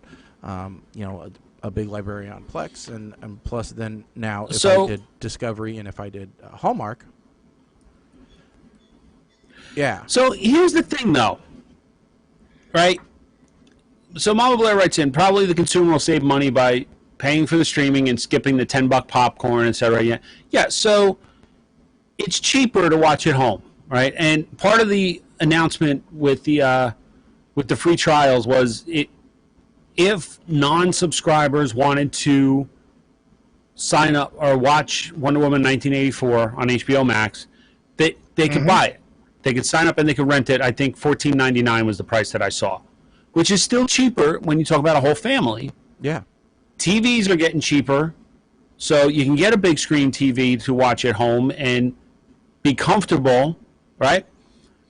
Speaker 3: a big library on Plex, and plus then now if I did Discovery and if I did Hallmark. Yeah.
Speaker 4: So here's the thing, though, right? So Mama Blair writes in, probably the consumer will save money by paying for the streaming and skipping the $10 popcorn, etc. Yeah. So it's cheaper to watch at home, right? And part of the announcement with the free trials was if non-subscribers wanted to sign up or watch Wonder Woman 1984 on HBO Max, they could buy it. They could sign up and they could rent it. I think $14.99 was the price that I saw, which is still cheaper when you talk about a whole family.
Speaker 3: Yeah.
Speaker 4: TVs are getting cheaper, so you can get a big screen TV to watch at home and be comfortable, right?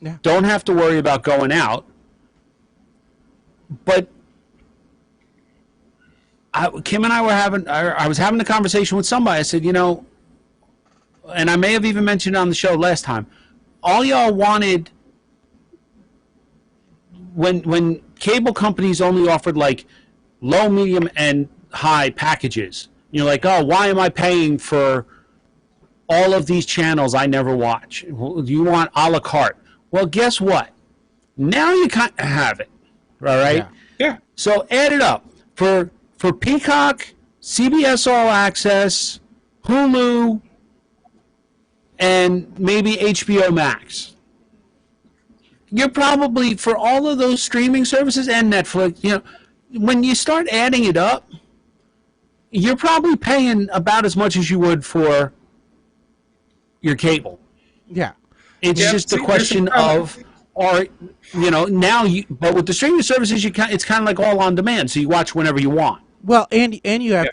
Speaker 3: Yeah.
Speaker 4: Don't have to worry about going out. But Kim and I was having a conversation with somebody. I said, and I may have even mentioned it on the show last time, all y'all wanted when cable companies only offered like low, medium, and high packages, you're like, oh, why am I paying for all of these channels I never watch? Do you want a la carte? Well, guess what? Now you kind of have it, all right?
Speaker 2: Yeah.
Speaker 4: So add it up. For Peacock, CBS All Access, Hulu, and maybe HBO Max. you're probably, for all of those streaming services and Netflix, when you start adding it up, you're probably paying about as much as you would for your cable.
Speaker 3: Yeah.
Speaker 4: It's just a question of, but with the streaming services, it's kind of like all on demand, so you watch whenever you want.
Speaker 3: Well, and you have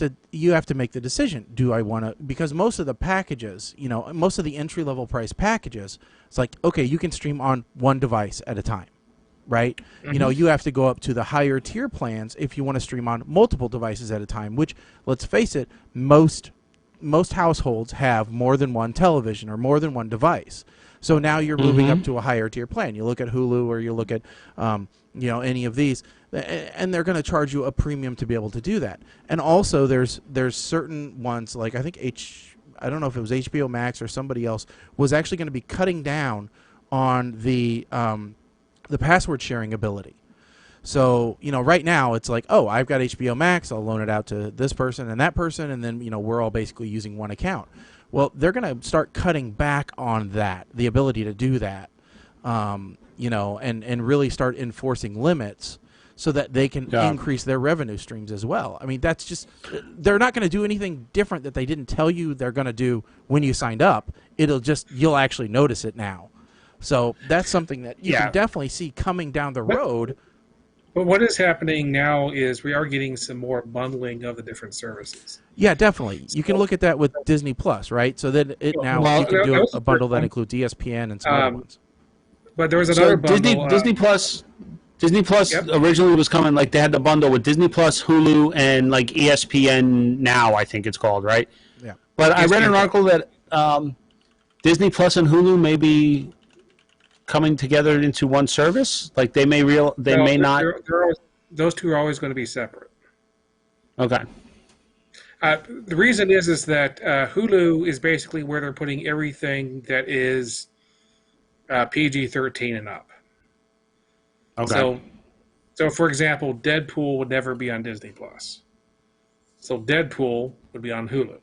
Speaker 3: to make the decision. Do I want to? Because most of the packages, most of the entry level price packages, it's like, okay, you can stream on one device at a time, right? Mm-hmm. You have to go up to the higher tier plans if you want to stream on multiple devices at a time. Which, let's face it, most households have more than one television or more than one device. So now you're moving up to a higher tier plan. You look at Hulu or you look at any of these, and they're going to charge you a premium to be able to do that. And also there's certain ones, like I think I don't know if it was HBO Max or somebody else, was actually going to be cutting down on the password sharing ability. So, right now it's like, oh, I've got HBO Max, I'll loan it out to this person and that person, and then, we're all basically using one account. Well, they're going to start cutting back on that, the ability to do that, and really start enforcing limits so that they can increase their revenue streams as well. I mean, that's just, they're not going to do anything different that they didn't tell you they're going to do when you signed up. You'll actually notice it now. So that's something that you can definitely see coming down the road.
Speaker 2: But what is happening now is we are getting some more bundling of the different services.
Speaker 3: Yeah, definitely. You can look at that with Disney Plus, right? So then you can do a bundle that includes ESPN and some other ones.
Speaker 2: But there was another bundle.
Speaker 4: Disney Plus originally was coming, like they had the bundle with Disney Plus, Hulu, and like ESPN Now, I think it's called, right?
Speaker 3: Yeah.
Speaker 4: But I read an article that Disney Plus and Hulu may be coming together into one service. Like they may not.
Speaker 2: Those two are always going to be separate.
Speaker 4: Okay.
Speaker 2: The reason is that Hulu is basically where they're putting everything that is PG-13 and up.
Speaker 4: Okay.
Speaker 2: So for example, Deadpool would never be on Disney Plus. So Deadpool would be on Hulu.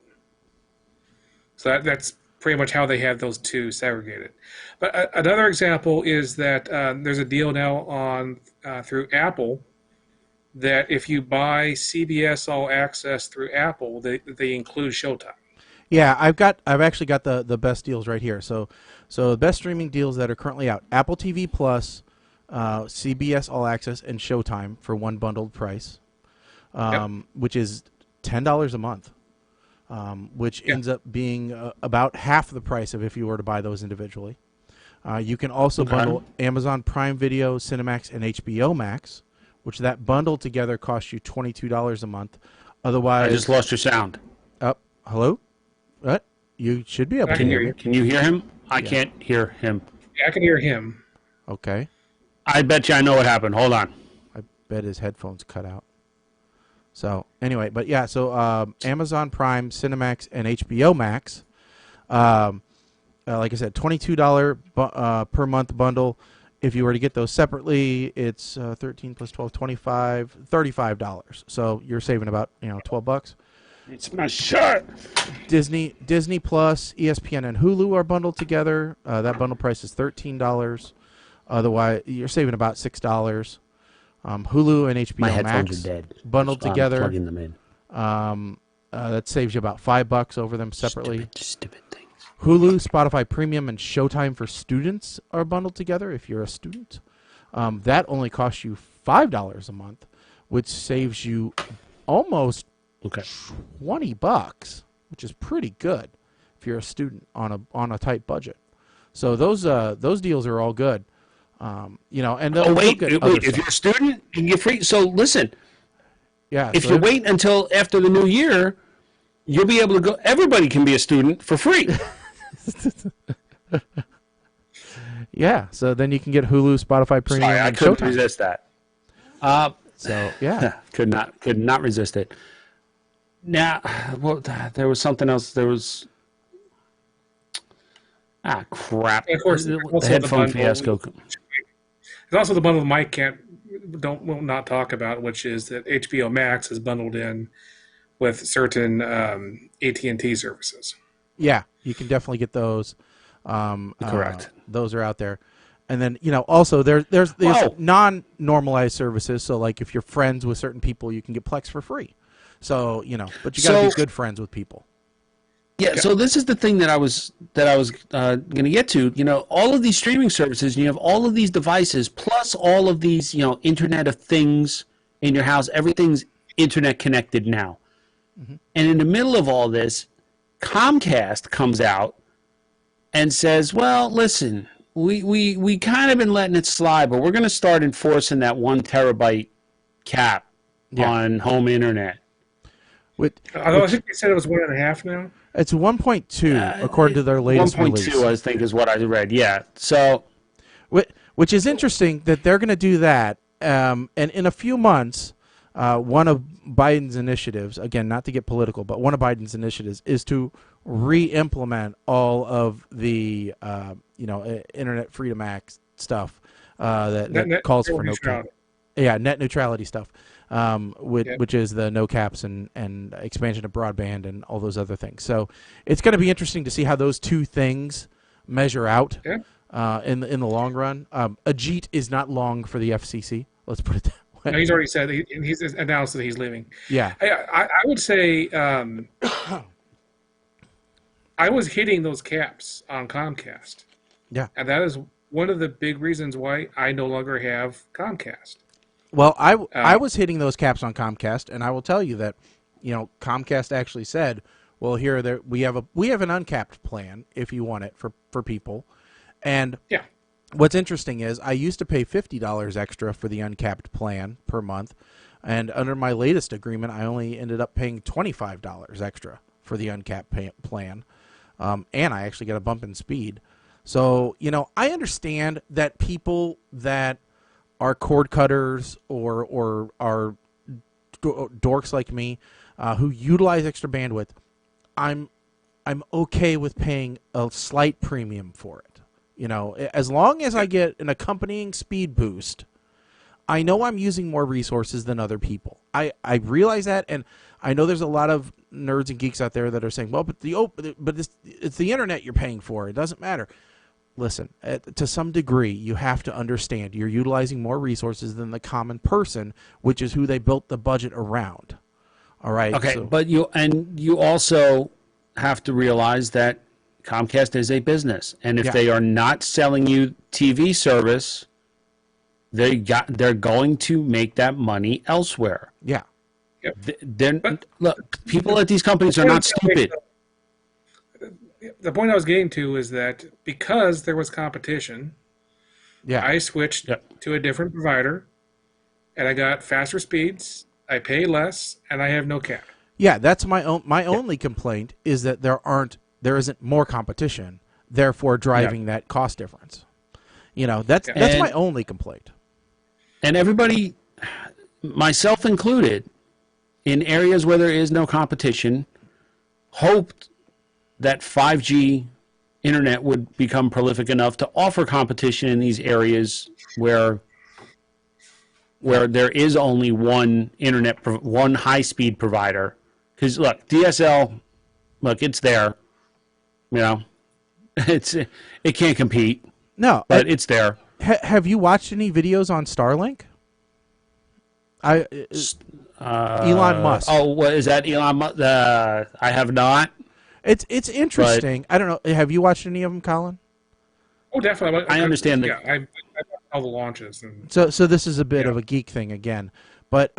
Speaker 2: So that's pretty much how they have those two segregated. But another example is that there's a deal now on through Apple that if you buy CBS All Access through Apple, they include Showtime.
Speaker 3: Yeah, I've actually got the best deals right here. So the best streaming deals that are currently out: Apple TV Plus, CBS All Access, and Showtime for one bundled price, which is $10 a month. Which ends up being about half the price of if you were to buy those individually. You can also bundle Amazon Prime Video, Cinemax, and HBO Max, which that bundle together costs you $22 a month. Otherwise,
Speaker 4: I just lost your sound.
Speaker 3: Hello? What? You should be able to hear me.
Speaker 4: Can you hear him? I can't hear him.
Speaker 2: Yeah, I can hear him.
Speaker 3: Okay.
Speaker 4: I bet you I know what happened. Hold on.
Speaker 3: I bet his headphones cut out. So anyway, but yeah, so Amazon Prime, Cinemax, and HBO Max, like I said, $22 per month bundle. If you were to get those separately, it's 13 plus 12, 25, $35. So you're saving about $12.
Speaker 4: It's my shirt.
Speaker 3: Disney Plus, ESPN, and Hulu are bundled together. That bundle price is $13. Otherwise, you're saving about $6. Hulu and HBO Max bundled together.
Speaker 4: Plugging them in.
Speaker 3: That saves you about $5 over them separately.
Speaker 4: Stupid things.
Speaker 3: Hulu, Spotify Premium, and Showtime for students are bundled together if you're a student. That only costs you $5 a month, which saves you almost $20, which is pretty good if you're a student on a tight budget. So those deals are all good. And
Speaker 4: wait! If you're a student, you get free. So listen, if you wait until after the new year, you'll be able to go. Everybody can be a student for free.
Speaker 3: Yeah. So then you can get Hulu, Spotify Premium.
Speaker 4: Sorry, I couldn't resist that.
Speaker 3: So yeah,
Speaker 4: could not resist it. Now, there was something else. There was. Crap!
Speaker 2: And of course,
Speaker 4: the headphone fiasco.
Speaker 2: There's also the bundle Mike will not talk about, which is that HBO Max is bundled in with certain AT&T services.
Speaker 3: Yeah, you can definitely get those.
Speaker 4: Correct.
Speaker 3: Those are out there. And then, also there's
Speaker 4: Whoa.
Speaker 3: non-normalized services. So like if you're friends with certain people, you can get Plex for free. So, but you got to be good friends with people.
Speaker 4: Yeah, so this is the thing that I was going to get to. All of these streaming services, and you have all of these devices, plus all of these, Internet of Things in your house. Everything's internet connected now. Mm-hmm. And in the middle of all this, Comcast comes out and says, well, listen, we kind of been letting it slide, but we're going to start enforcing that 1 terabyte cap on home internet.
Speaker 2: Although I think they said it was 1.5 now.
Speaker 3: It's 1.2 according to their latest
Speaker 4: 1.2,
Speaker 3: release.
Speaker 4: 1.2, I think, is what I read. Yeah. So,
Speaker 3: which is interesting that they're going to do that. And in a few months, one of Biden's initiatives, again, not to get political, but one of Biden's initiatives is to re-implement all of the Internet Freedom Act stuff that calls for no cap. Yeah, net neutrality stuff. Which is the no caps and expansion of broadband and all those other things. So it's going to be interesting to see how those two things measure out in the long run. Ajit is not long for the FCC. Let's put it that way.
Speaker 2: No, he's already said he's announced that he's leaving.
Speaker 3: Yeah,
Speaker 2: I would say I was hitting those caps on Comcast.
Speaker 3: Yeah,
Speaker 2: and that is one of the big reasons why I no longer have Comcast.
Speaker 3: Well, I was hitting those caps on Comcast, and I will tell you that, Comcast actually said, well, we have an uncapped plan if you want it for people, and what's interesting is I used to pay $50 extra for the uncapped plan per month, and under my latest agreement, I only ended up paying $25 extra for the uncapped plan, and I actually got a bump in speed. So I understand that people that are cord cutters or are dorks like me who utilize extra bandwidth, I'm okay with paying a slight premium for it. As long as I get an accompanying speed boost, I know I'm using more resources than other people. I realize that, and I know there's a lot of nerds and geeks out there that are saying, well, but it's the internet you're paying for. It doesn't matter. Listen, to some degree, you have to understand you're utilizing more resources than the common person, which is who they built the budget around. All right.
Speaker 4: Okay, but you also have to realize that Comcast is a business, and if they are not selling you TV service, they're going to make that money elsewhere.
Speaker 3: Yeah.
Speaker 4: Look, people at these companies are not stupid.
Speaker 2: The point I was getting to is that because there was competition, I switched to a different provider, and I got faster speeds. I pay less, and I have no cap.
Speaker 3: Yeah, that's my only complaint is that there isn't more competition, therefore driving that cost difference. That's my only complaint.
Speaker 4: And everybody, myself included, in areas where there is no competition, hoped that 5G internet would become prolific enough to offer competition in these areas where there is only one high-speed provider. Because look, DSL, it's there. It can't compete.
Speaker 3: No,
Speaker 4: but it's there.
Speaker 3: Have you watched any videos on Starlink? Elon Musk.
Speaker 4: Oh, what is that, Elon Musk? I have not.
Speaker 3: It's interesting. I don't know. Have you watched any of them, Colin?
Speaker 2: Oh, definitely.
Speaker 4: I understand that.
Speaker 2: Yeah, I all the launches.
Speaker 3: So this is a bit of a geek thing again, but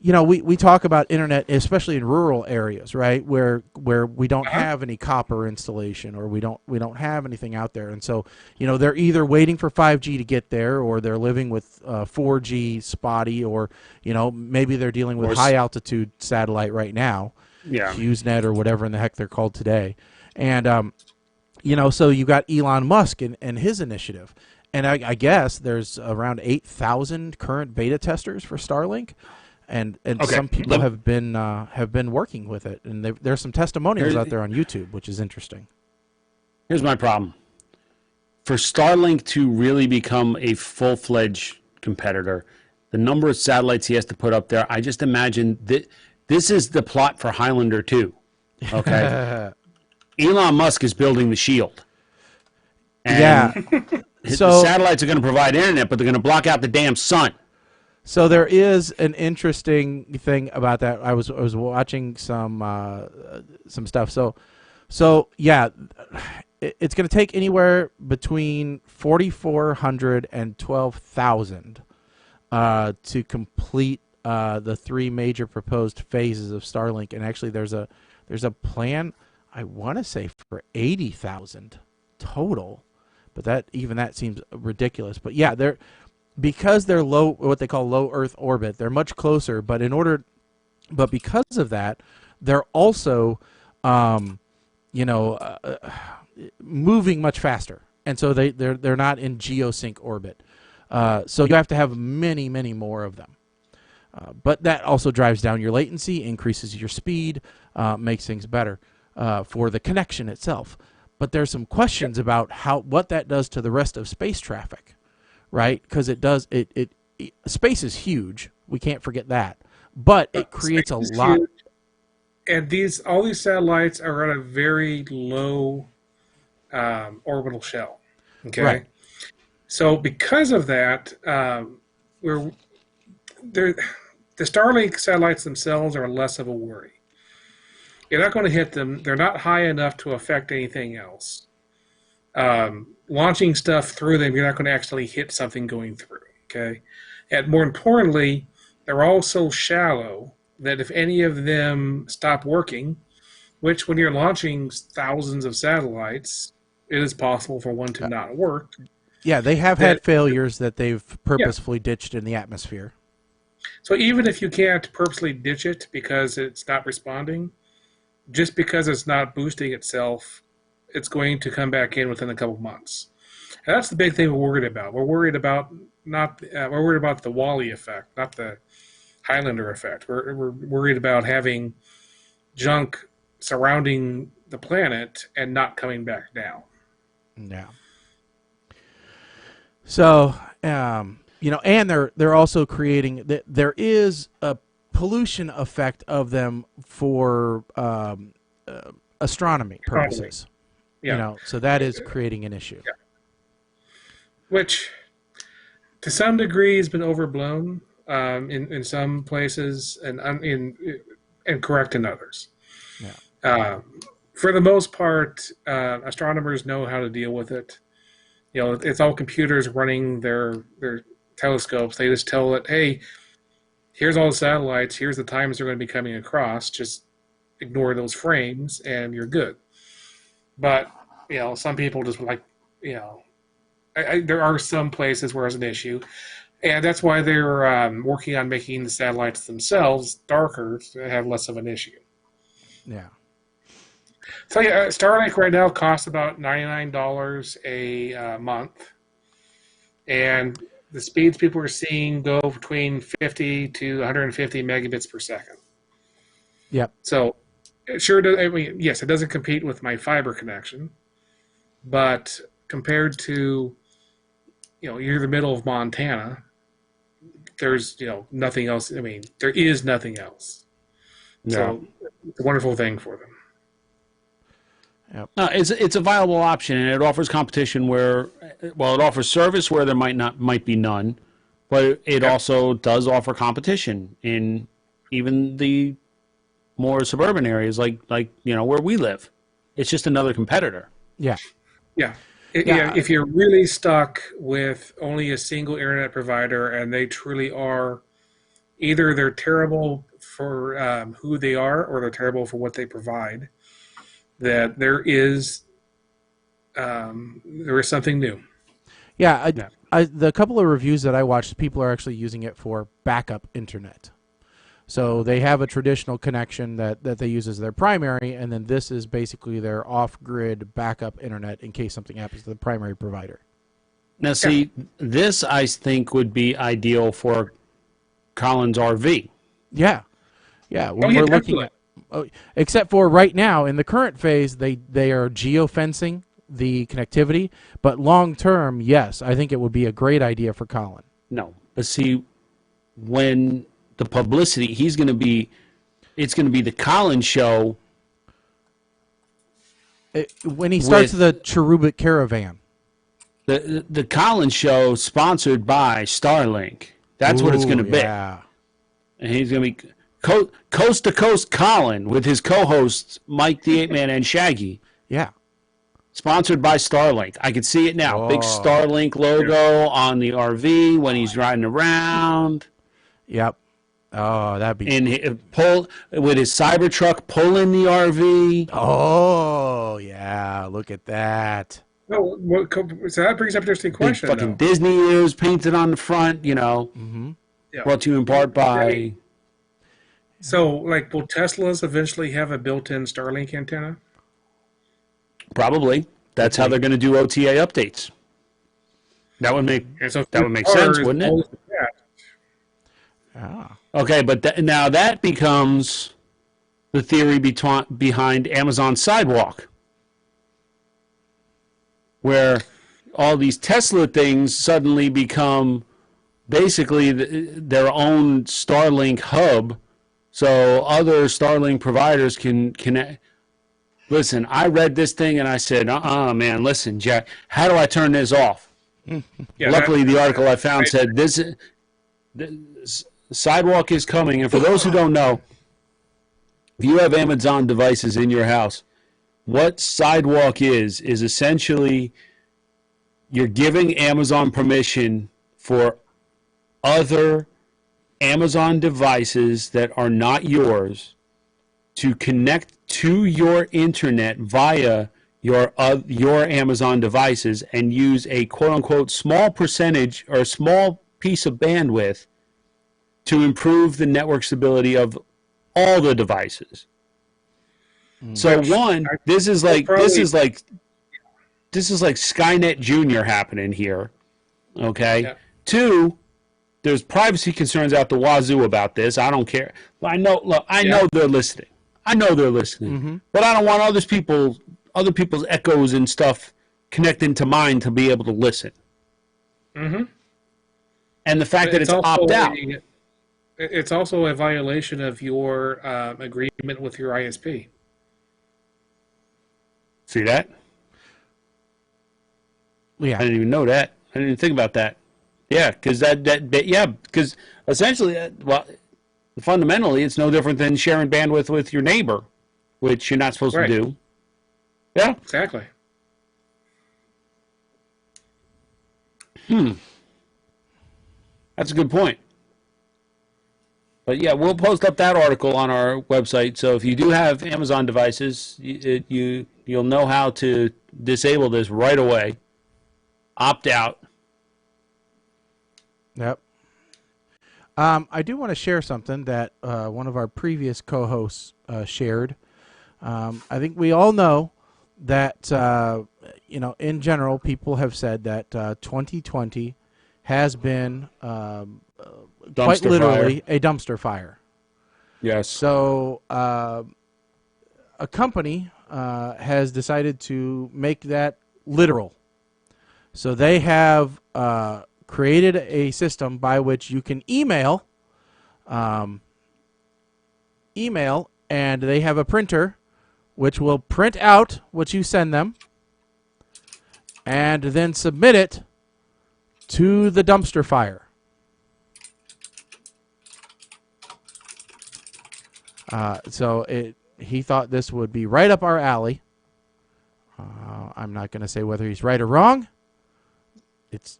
Speaker 3: we talk about internet, especially in rural areas, right, where we don't have any copper installation or we don't have anything out there, and so they're either waiting for 5G to get there, or they're living with 4G spotty, or maybe they're dealing with high altitude satellite right now. Yeah, HughesNet or whatever in the heck they're called today, and so you got Elon Musk and his initiative, and I guess there's around 8,000 current beta testers for Starlink, and some people have been working with it, and there's some testimonials out there on YouTube, which is interesting.
Speaker 4: Here's my problem: for Starlink to really become a full-fledged competitor, the number of satellites he has to put up there, I just imagine that. This is the plot for Highlander 2, okay? Elon Musk is building the shield. And the
Speaker 3: So
Speaker 4: satellites are going to provide internet, but they're going to block out the damn sun.
Speaker 3: So there is an interesting thing about that. I was watching some stuff. So yeah, it's going to take anywhere between 4,400 and 12,000 to complete the three major proposed phases of Starlink. And actually, there's a plan, I want to say, for 80,000 total, but that seems ridiculous. But yeah, because they're low, what they call low Earth orbit, they're much closer. But because of that, they're also, moving much faster, and so they're not in geosync orbit. So you have to have many, many more of them. But that also drives down your latency, increases your speed, makes things better for the connection itself. But there's some questions about what that does to the rest of space traffic. Right, because space is huge. We can't forget that, but it creates a lot.
Speaker 2: Huge. And all these satellites are on a very low orbital shell. Okay,
Speaker 3: right.
Speaker 2: So because of that, the Starlink satellites themselves are less of a worry. You're not going to hit them. They're not high enough to affect anything else. Launching stuff through them, you're not going to actually hit something going through, okay? And more importantly, they're all so shallow that if any of them stop working, which when you're launching thousands of satellites, it is possible for one to not work.
Speaker 3: Yeah, they have had failures that they've purposefully ditched in the atmosphere.
Speaker 2: So even if you can't purposely ditch it because it's not responding, just because it's not boosting itself, it's going to come back in within a couple months. And that's the big thing we're worried about. We're worried about the Wall-E effect, not the Highlander effect. We're worried about having junk surrounding the planet and not coming back down.
Speaker 3: Yeah. So, and they're also creating there is a pollution effect of them for astronomy purposes.
Speaker 2: Yeah.
Speaker 3: So that is creating an issue.
Speaker 2: Yeah. Which, to some degree, has been overblown in some places and correct in others.
Speaker 3: Yeah.
Speaker 2: For the most part, astronomers know how to deal with it. It's all computers running their telescopes. They just tell it, hey, here's all the satellites. Here's the times they're going to be coming across. Just ignore those frames, and you're good. But, some people just there are some places where it's an issue. And that's why they're working on making the satellites themselves darker to have less of an issue.
Speaker 3: Yeah.
Speaker 2: So, Starlink right now costs about $99 a month. And the speeds people are seeing go between 50 to 150 megabits per second.
Speaker 3: Yep.
Speaker 2: So, it sure does. I mean, yes, it doesn't compete with my fiber connection, but compared to, you're the middle of Montana, there's, nothing else. I mean, there is nothing else. Yeah. So, it's a wonderful thing for them.
Speaker 3: Yep.
Speaker 4: No, it's a viable option, and it offers competition where, it offers service where there might be none, but it also does offer competition in even the more suburban areas like where we live. It's just another competitor.
Speaker 3: Yeah.
Speaker 2: Yeah. If you're really stuck with only a single internet provider and they truly are, either they're terrible for who they are or they're terrible for what they provide, that there is something new.
Speaker 3: Yeah. The couple of reviews that I watched, people are actually using it for backup internet. So they have a traditional connection that they use as their primary, and then this is basically their off-grid backup internet in case something happens to the primary provider.
Speaker 4: Now, see, this I think would be ideal for Collins RV.
Speaker 3: Yeah. When we're looking at, except for right now in the current phase, they are geofencing the connectivity, but long term, yes, I think it would be a great idea for Colin.
Speaker 4: No, but see, when the publicity, it's going to be the Collins show.
Speaker 3: When he starts the cherubic caravan.
Speaker 4: the Collins show sponsored by Starlink. That's what it's going to be.
Speaker 3: Yeah.
Speaker 4: And he's going to be coast to coast Colin with his co-hosts Mike the 8-Man and Shaggy.
Speaker 3: Yeah.
Speaker 4: Sponsored by Starlink. I can see it now. Big Starlink logo on the RV when he's riding around.
Speaker 3: Yep. Oh, that'd be.
Speaker 4: And pull with his Cybertruck pulling the RV.
Speaker 3: Oh, yeah. Look at that.
Speaker 2: No, so that brings up an interesting
Speaker 4: Big
Speaker 2: question.
Speaker 4: fucking Disney ears painted on the front.
Speaker 3: Mm-hmm.
Speaker 2: Yeah.
Speaker 4: Brought to you in part by.
Speaker 2: So, like, will Teslas eventually have a built-in Starlink antenna?
Speaker 4: Probably. That's how they're going to do OTA updates. That would make
Speaker 2: So
Speaker 4: that would make sense, wouldn't it?
Speaker 3: Ah.
Speaker 4: Okay, but now that becomes the theory behind Amazon Sidewalk, where all these Tesla things suddenly become basically their own Starlink hub, so other Starlink providers can connect. Listen, I read this thing and I said, man, listen, Jack, how do I turn this off?
Speaker 2: Yeah,
Speaker 4: Luckily, the article I found said this Sidewalk is coming. And for those who don't know, if you have Amazon devices in your house, what Sidewalk is essentially you're giving Amazon permission for other Amazon devices that are not yours to connect to your internet via your Amazon devices and use a quote-unquote small percentage or a small piece of bandwidth to improve the network stability of all the devices. So one, this is like Skynet Junior happening here. Okay.
Speaker 2: Yeah.
Speaker 4: Two, there's privacy concerns out the wazoo about this. I don't care. I know they're listening.
Speaker 3: Mm-hmm.
Speaker 4: But I don't want other people's echoes and stuff connecting to mine to be able to listen.
Speaker 2: Mm-hmm.
Speaker 4: And the fact that it's opt out.
Speaker 2: It's also a violation of your agreement with your ISP.
Speaker 4: See that?
Speaker 3: Yeah.
Speaker 4: I didn't even know that. I didn't even think about that. Yeah, because because essentially, fundamentally, it's no different than sharing bandwidth with your neighbor, which you're not supposed to do. Yeah.
Speaker 2: Exactly.
Speaker 4: That's a good point. But yeah, we'll post up that article on our website. So if you do have Amazon devices, you'll know how to disable this right away. Opt out.
Speaker 3: Yep. I do want to share something that one of our previous co-hosts shared. I think we all know that, in general, people have said that 2020 has been quite literally a dumpster fire.
Speaker 4: Yes.
Speaker 3: So a company has decided to make that literal. So they have created a system by which you can email, and they have a printer which will print out what you send them and then submit it to the dumpster fire. He thought this would be right up our alley. I'm not going to say whether he's right or wrong.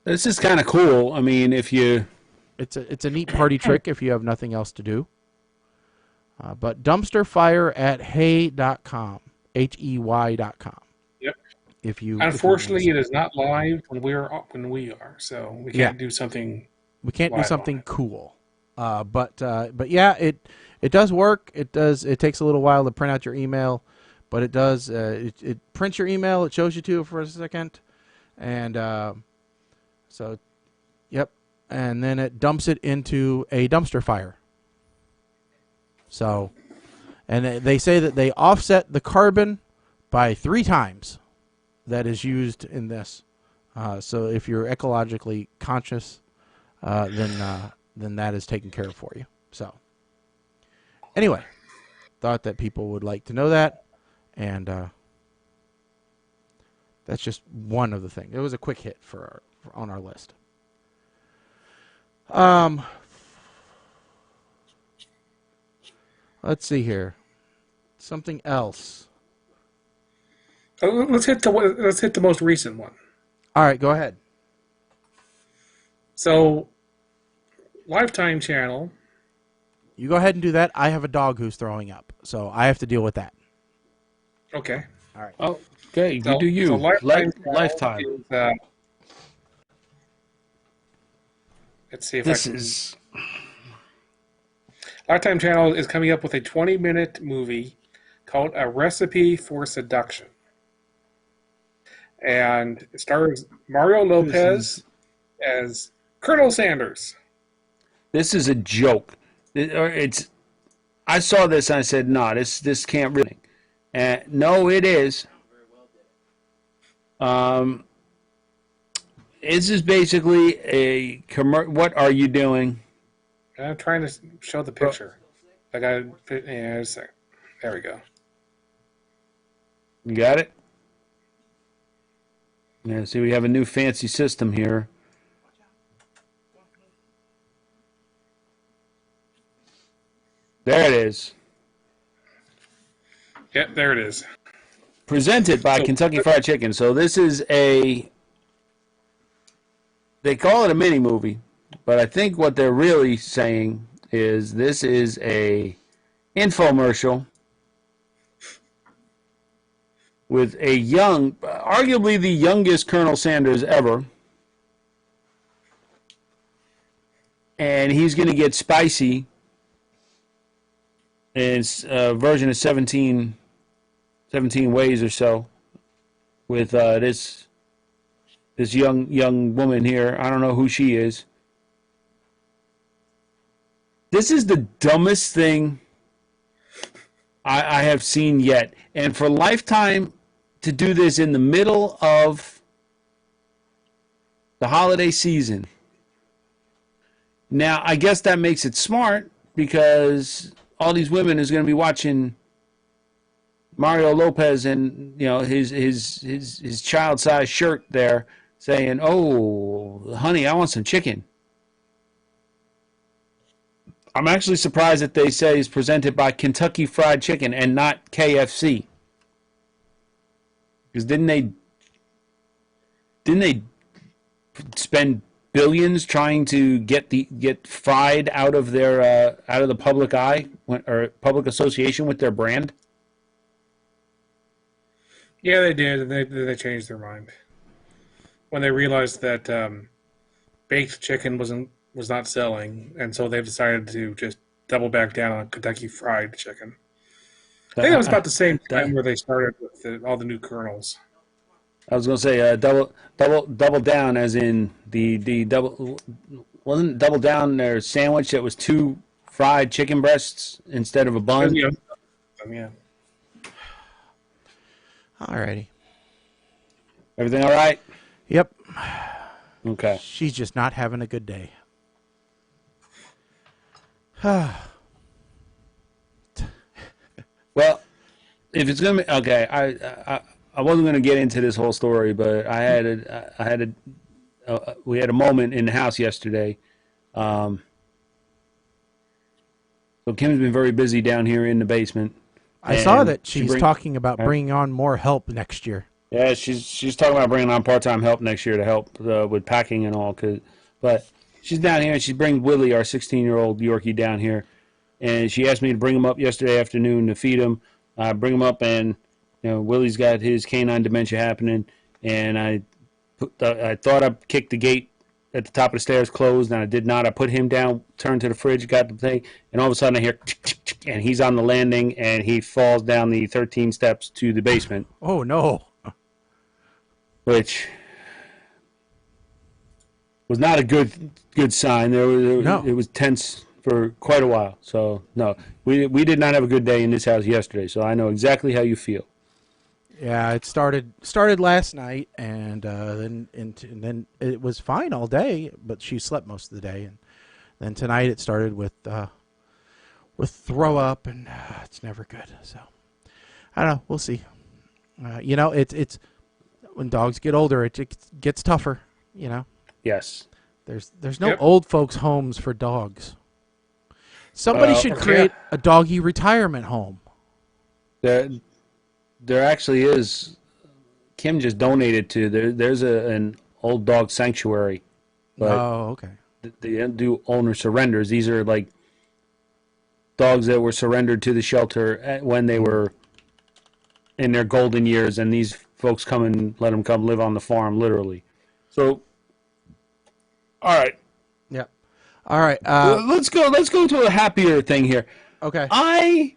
Speaker 4: This is kind of cool. I mean, it's
Speaker 3: a neat party trick if you have nothing else to do. But dumpsterfire at hey.com, HEY.com.
Speaker 2: Yep.
Speaker 3: Unfortunately,
Speaker 2: it is not live when we are, so we can't do something.
Speaker 3: We can't do something cool. But yeah, it does work. It takes a little while to print out your email, but it does. It prints your email. It shows you to it for a second, and so, yep, and then it dumps it into a dumpster fire. So, and they say that they offset the carbon by 3 times that is used in this. So if you're ecologically conscious, then that is taken care of for you. So, anyway, thought that people would like to know that, and That's just one of the things. It was a quick hit on our list. Let's see here. Something else.
Speaker 2: Let's hit the most recent one.
Speaker 3: All right, go ahead.
Speaker 2: So, Lifetime Channel.
Speaker 3: You go ahead and do that. I have a dog who's throwing up, so I have to deal with that.
Speaker 2: Okay.
Speaker 3: All right.
Speaker 4: Oh, okay. You do you.
Speaker 2: So
Speaker 4: Lifetime.
Speaker 2: Is, let's see if
Speaker 4: This is.
Speaker 2: Lifetime Channel is coming up with a 20-minute movie called A Recipe for Seduction. And it stars Mario Lopez as Colonel Sanders.
Speaker 4: This is a joke. I saw this and I said, no, this can't really. And no, it is. This is basically a What are you doing?
Speaker 2: I'm trying to show the picture. There we go.
Speaker 4: You got it? Yeah, see, we have a new fancy system here. There it is.
Speaker 2: Yep, there it is.
Speaker 4: Presented by Kentucky Fried Chicken. So this is they call it a mini movie, but I think what they're really saying is this is a infomercial with a arguably the youngest Colonel Sanders ever. And he's going to get spicy. And it's a version of 17 ways or so with this young woman here. I don't know who she is. This is the dumbest thing I have seen yet. And for Lifetime to do this in the middle of the holiday season. Now, I guess that makes it smart because all these women is going to be watching Mario Lopez and his child-sized shirt there saying, "Oh, honey, I want some chicken." I'm actually surprised that they say it's presented by Kentucky Fried Chicken and not KFC. Because didn't they spend billions trying to get fried out of the public eye or public association with their brand?
Speaker 2: Yeah, they did. They changed their mind when they realized that baked chicken was not selling, and so they've decided to just double back down on Kentucky Fried Chicken. I think it was about the same time where they started with all the new kernels.
Speaker 4: I was going to say double down, as in the double. Wasn't double down their sandwich that was 2 fried chicken breasts instead of a bun?
Speaker 2: Yeah.
Speaker 3: Alrighty.
Speaker 4: Everything all right?
Speaker 3: Yep.
Speaker 4: Okay.
Speaker 3: She's just not having a good day.
Speaker 4: Well, if it's gonna be okay, I wasn't gonna get into this whole story, but we had a moment in the house yesterday. So Kim's been very busy down here in the basement.
Speaker 3: I saw that she's talking about bringing on more help next year.
Speaker 4: Yeah, she's talking about bringing on part-time help next year to help with packing and all. But she's down here and she brings Willie, our 16-year-old Yorkie, down here. And she asked me to bring him up yesterday afternoon to feed him. I bring him up, and Willie's got his canine dementia happening. And I thought I kicked the gate at the top of the stairs closed, and I did not. I put him down, turned to the fridge, got the thing, and all of a sudden I hear, and he's on the landing, and he falls down the 13 steps to the basement.
Speaker 3: Oh no!
Speaker 4: Which was not a good sign. It was tense for quite a while. So no, we did not have a good day in this house yesterday. So I know exactly how you feel.
Speaker 3: Yeah, it started last night, and then it was fine all day, but she slept most of the day, and then tonight it started with throw up, and it's never good. So I don't know. We'll see. It's when dogs get older, it gets tougher. You know.
Speaker 4: Yes.
Speaker 3: There's no old folks' homes for dogs. Somebody should
Speaker 2: okay.
Speaker 3: create a doggy retirement home.
Speaker 4: There actually is. Kim just donated to there's an old dog sanctuary. But
Speaker 3: oh, okay.
Speaker 4: They do owner surrenders. These are like dogs that were surrendered to the shelter when they were in their golden years, and these folks come and let them come live on the farm, literally. So, all right.
Speaker 3: Yeah. All right.
Speaker 4: Let's go to a happier thing here.
Speaker 3: Okay.
Speaker 4: Can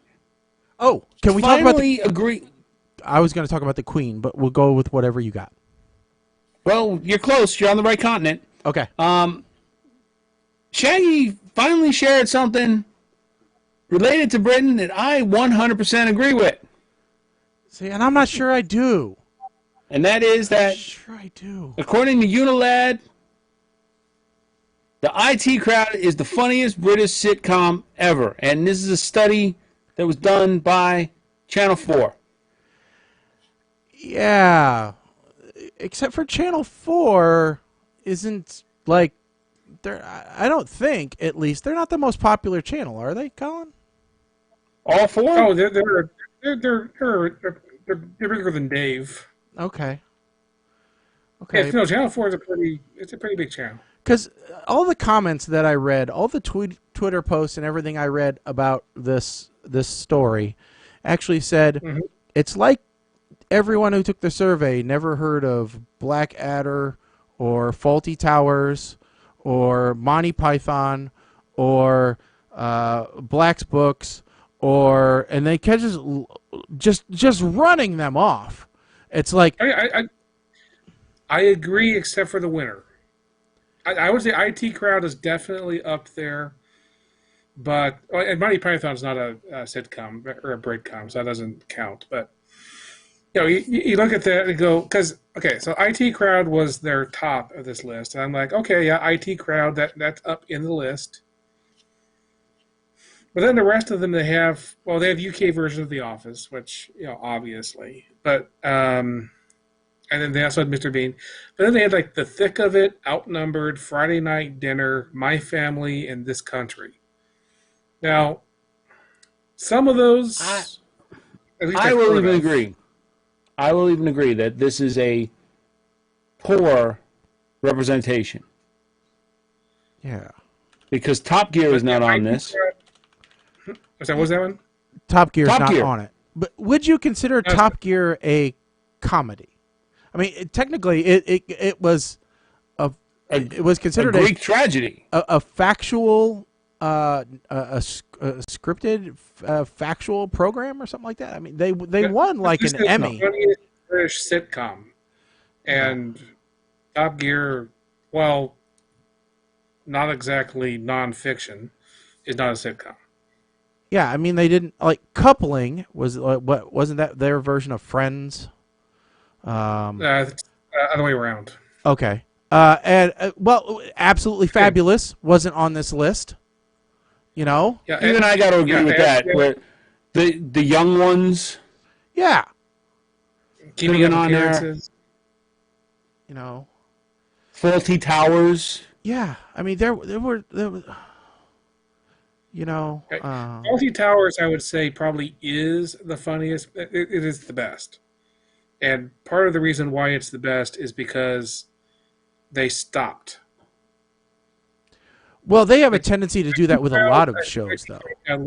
Speaker 3: we talk about
Speaker 4: agree?
Speaker 3: I was going to talk about the Queen, but we'll go with whatever you got.
Speaker 4: Well, you're close. You're on the right continent.
Speaker 3: Okay.
Speaker 4: Shaggy finally shared something related to Britain that I 100% agree with.
Speaker 3: See, and I'm not sure I do.
Speaker 4: And that is that,
Speaker 3: sure I do.
Speaker 4: According to Unilad, the IT Crowd is the funniest British sitcom ever. And this is a study that was done by Channel 4.
Speaker 3: Yeah. Except for Channel 4 isn't like I don't think, at least, they're not the most popular channel, are they, Colin?
Speaker 4: All four?
Speaker 2: Oh, they're bigger than Dave.
Speaker 3: Okay.
Speaker 2: Yeah, no, Channel 4 is a pretty big channel.
Speaker 3: Because all the comments that I read, all the Twitter posts and everything I read about this story actually said it's like everyone who took the survey never heard of Blackadder or Faulty Towers or Monty Python or Black's Books, and they catch just running them off. It's like
Speaker 2: I agree, except for the winner. I would say IT Crowd is definitely up there, but and Monty Python's not a sitcom or a breakcom, so that doesn't count. But you look at that and go, because so IT Crowd was their top of this list, and I'm like, okay, yeah, IT Crowd, that's up in the list. But then the rest of them, they have UK versions of The Office, which obviously, but and then they also had Mr. Bean, but then they had like The Thick of It, Outnumbered, Friday Night Dinner, My Family, and This Country. Now, some of those,
Speaker 4: I will even agree. I will even agree that this is a poor representation.
Speaker 3: Yeah.
Speaker 4: Because Top Gear is not on this.
Speaker 2: What was that one?
Speaker 3: Top Gear is not on it. But would you consider Top Gear a comedy? I mean, technically, it was considered
Speaker 4: a Greek tragedy,
Speaker 3: a factual, a scripted factual program or something like that. I mean, they won like an Emmy.
Speaker 2: Funniest British sitcom, and Top Gear, well, not exactly nonfiction, is not a sitcom.
Speaker 3: Yeah, I mean, they didn't like Coupling was wasn't that their version of Friends?
Speaker 2: Other way around.
Speaker 3: Okay. And Absolutely Fabulous wasn't on this list. Yeah,
Speaker 4: even I got to agree with that. Where the young ones,
Speaker 2: keeping on appearances.
Speaker 4: Faulty Towers.
Speaker 3: Yeah, I mean there were.
Speaker 2: Faulty Towers, I would say, probably is the funniest. It is the best. And part of the reason why it's the best is because they stopped.
Speaker 3: Well, they have a tendency to do that with a lot of shows, though.
Speaker 2: I'm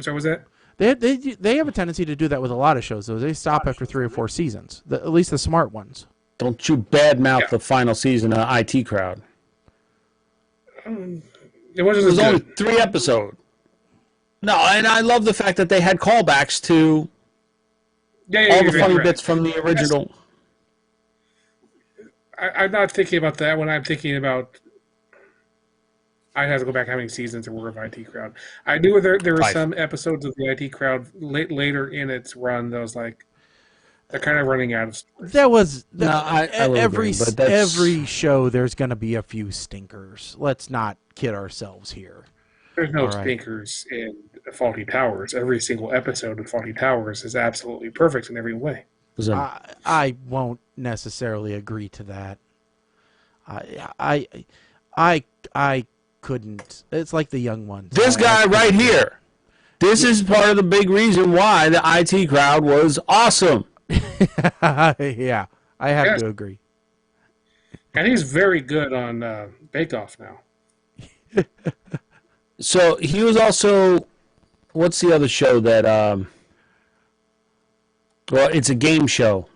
Speaker 2: sorry, was that?
Speaker 3: They have a tendency to do that with a lot of shows, though. They stop after 3 or 4 seasons, at least the smart ones.
Speaker 4: Don't you badmouth the final season of IT Crowd.
Speaker 2: It was
Speaker 4: only 3 episodes. No, and I love the fact that they had callbacks to all the funny bits from the original.
Speaker 2: I'm not thinking about that when I'm thinking about. I have to go back how many seasons there were of IT Crowd. I knew there were some episodes of the IT Crowd later in its run that was like they're kind of running out of stories.
Speaker 3: There was
Speaker 4: every
Speaker 3: show. There's going to be a few stinkers. Let's not kid ourselves here.
Speaker 2: There's no stinkers in Faulty Towers. Every single episode of Faulty Towers is absolutely perfect in every way.
Speaker 3: I won't necessarily agree to that. I couldn't. It's like the young ones.
Speaker 4: This guy right here. This is part of the big reason why the IT crowd was awesome.
Speaker 3: Yeah, I have to agree.
Speaker 2: And he's very good on Bake Off now.
Speaker 4: So he was also, what's the other show that, well, it's a game show.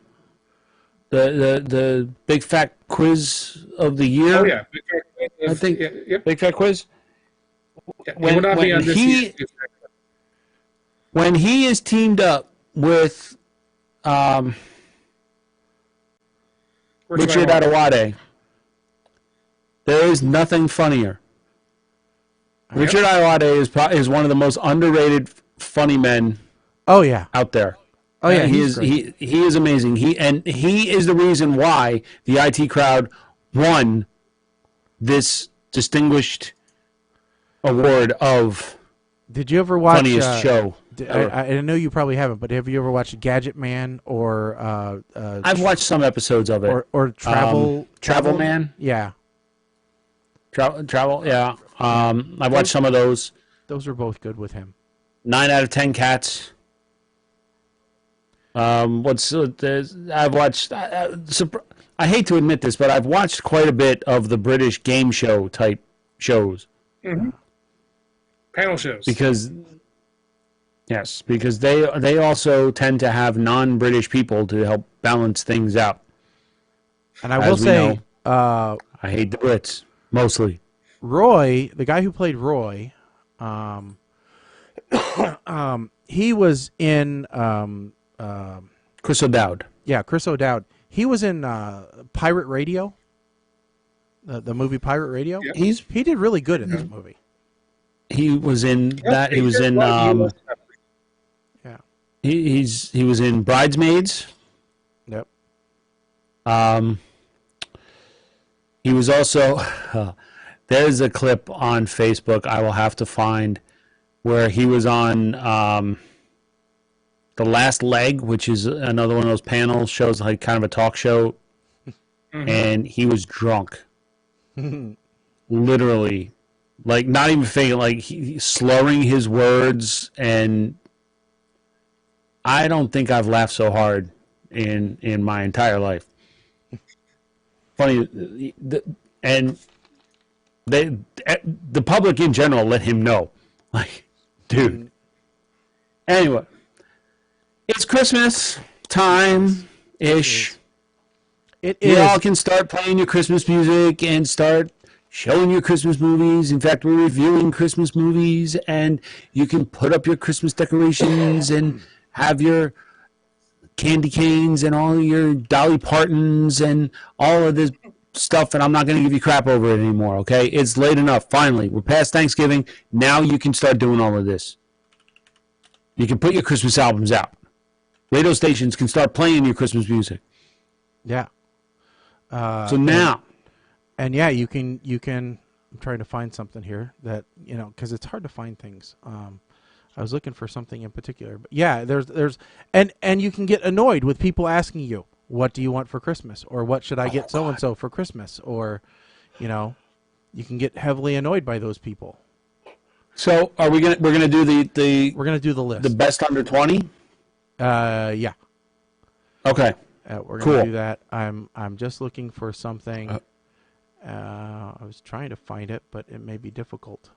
Speaker 4: The Big Fat Quiz of the Year.
Speaker 2: Oh, yeah.
Speaker 4: I think.
Speaker 2: Yep.
Speaker 4: Big Fat Quiz?
Speaker 2: He will not be on this year's.
Speaker 4: When he is teamed up with Richard Adewale, there is nothing funnier. Richard Adewale is one of the most underrated funny men.
Speaker 3: Oh yeah,
Speaker 4: out there.
Speaker 3: Oh yeah,
Speaker 4: he is amazing. He is the reason why the IT crowd won this distinguished award of.
Speaker 3: Did you ever watch
Speaker 4: funniest show?
Speaker 3: I know you probably haven't, but have you ever watched Gadget Man or?
Speaker 4: I've watched some episodes of it.
Speaker 3: Or Travel
Speaker 4: Man.
Speaker 3: Yeah.
Speaker 4: Travel. Yeah. I've watched some of those.
Speaker 3: Those are both good with him.
Speaker 4: 9 out of 10 cats. I've watched. I hate to admit this, but I've watched quite a bit of the British game show type shows.
Speaker 2: Mm-hmm. Panel shows.
Speaker 4: Because they also tend to have non-British people to help balance things out.
Speaker 3: And I will say,
Speaker 4: I hate the Brits mostly.
Speaker 3: Roy, the guy who played Roy, he was in
Speaker 4: Chris O'Dowd.
Speaker 3: Yeah, Chris O'Dowd. He was in Pirate Radio, the movie Pirate Radio.
Speaker 2: Yeah.
Speaker 3: He did really good in this movie.
Speaker 4: He was in that. He was in. He was in Bridesmaids.
Speaker 3: Yep.
Speaker 4: He was also. There's a clip on Facebook I will have to find where he was on The Last Leg, which is another one of those panel shows, like kind of a talk show, and he was drunk, literally, like not even faking, like slurring his words, and I don't think I've laughed so hard in my entire life. Funny, and the public in general let him know, like, dude. Anyway, it's Christmas time-ish.
Speaker 3: It is.
Speaker 4: You all can start playing your Christmas music and start showing your Christmas movies. In fact, we're reviewing Christmas movies, and you can put up your Christmas decorations and have your candy canes and all your Dolly Partons and all of this stuff, and I'm not going to give you crap over it anymore, okay? It's late enough. Finally, we're past Thanksgiving. Now you can start doing all of this. You can put your Christmas albums out. Radio stations can start playing your Christmas music.
Speaker 3: Yeah.
Speaker 4: So now.
Speaker 3: And yeah, you can, I'm trying to find something here that, because it's hard to find things. I was looking for something in particular, but yeah, there's, and you can get annoyed with people asking you, what do you want for Christmas? Or what should I get so-and-so for Christmas? Or, you can get heavily annoyed by those people.
Speaker 4: So we're gonna do the
Speaker 3: we're gonna do the list.
Speaker 4: The best under 20?
Speaker 3: Yeah.
Speaker 4: Okay.
Speaker 3: We're gonna do that. I'm just looking for something. I was trying to find it, but it may be difficult.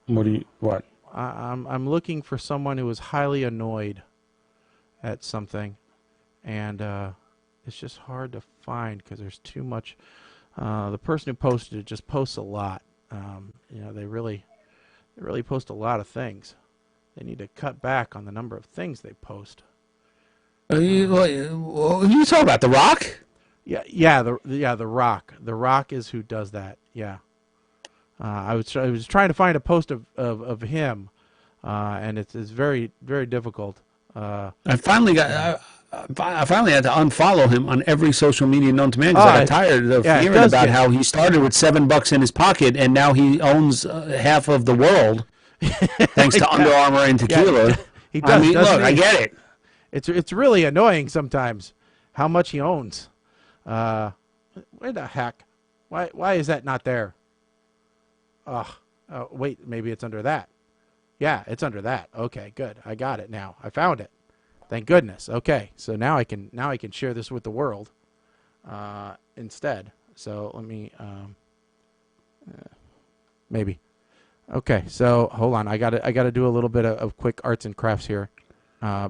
Speaker 4: What?
Speaker 3: I'm looking for someone who was highly annoyed at something, and it's just hard to find because there's too much. The person who posted it just posts a lot. They really post a lot of things. They need to cut back on the number of things they post.
Speaker 4: You talking about The Rock?
Speaker 3: Yeah, The Rock. The Rock is who does that. Yeah. I was trying to find a post of him, and it's very, very difficult. I finally had
Speaker 4: to unfollow him on every social media known to man because I got tired of hearing about how he started with $7 in his pocket and now he owns half of the world thanks to Under Armour and tequila.
Speaker 3: He does.
Speaker 4: Look, I get it.
Speaker 3: It's really annoying sometimes how much he owns. Where the heck? Why is that not there? Oh, wait, maybe it's under that. Yeah, it's under that. Okay, good. I got it now. I found it. Thank goodness. Okay, so now I can share this with the world instead. So let me maybe. Okay, so hold on. I got to do a little bit of quick arts and crafts here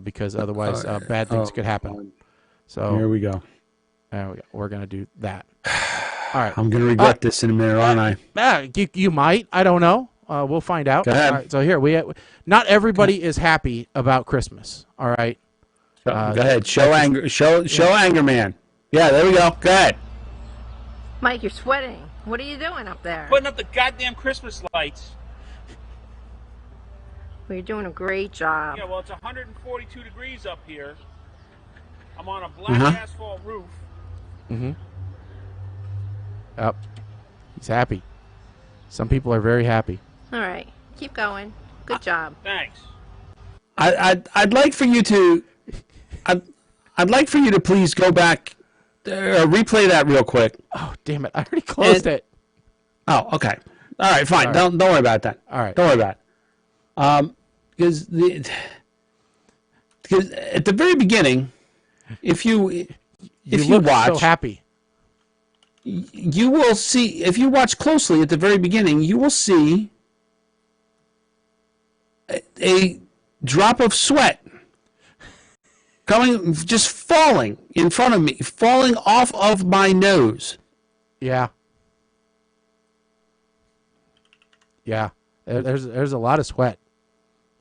Speaker 3: because otherwise bad things could happen. So
Speaker 4: here we go.
Speaker 3: There we go. We're gonna do that. All right.
Speaker 4: I'm gonna regret this in a minute, aren't I?
Speaker 3: You might. I don't know. We'll find out.
Speaker 4: Go ahead.
Speaker 3: All right, so here not everybody is happy about Christmas. All right.
Speaker 4: Go ahead. Show anger. Show anger, man. Yeah, there we go. Go ahead.
Speaker 6: Mike, you're sweating. What are you doing up there?
Speaker 7: Putting up the goddamn Christmas lights.
Speaker 6: Well, you're doing a great job.
Speaker 7: Yeah, well, it's 142 degrees up here. I'm on a black asphalt roof.
Speaker 3: Mm-hmm. Yep. He's happy. Some people are very happy.
Speaker 6: All right, keep going. Good job.
Speaker 7: Thanks.
Speaker 4: I'd like for you to I'd like for you to please go back replay that real quick.
Speaker 3: Oh, damn it. I already closed it.
Speaker 4: Oh, okay. All right, fine.
Speaker 3: All right.
Speaker 4: Don't worry about that.
Speaker 3: All right.
Speaker 4: Don't worry about it. Because at the very beginning, if you watch,
Speaker 3: so happy.
Speaker 4: You will see, if you watch closely at the very beginning, you will see a drop of sweat coming, just falling in front of me, falling off of my nose.
Speaker 3: Yeah. Yeah. There's a lot of sweat.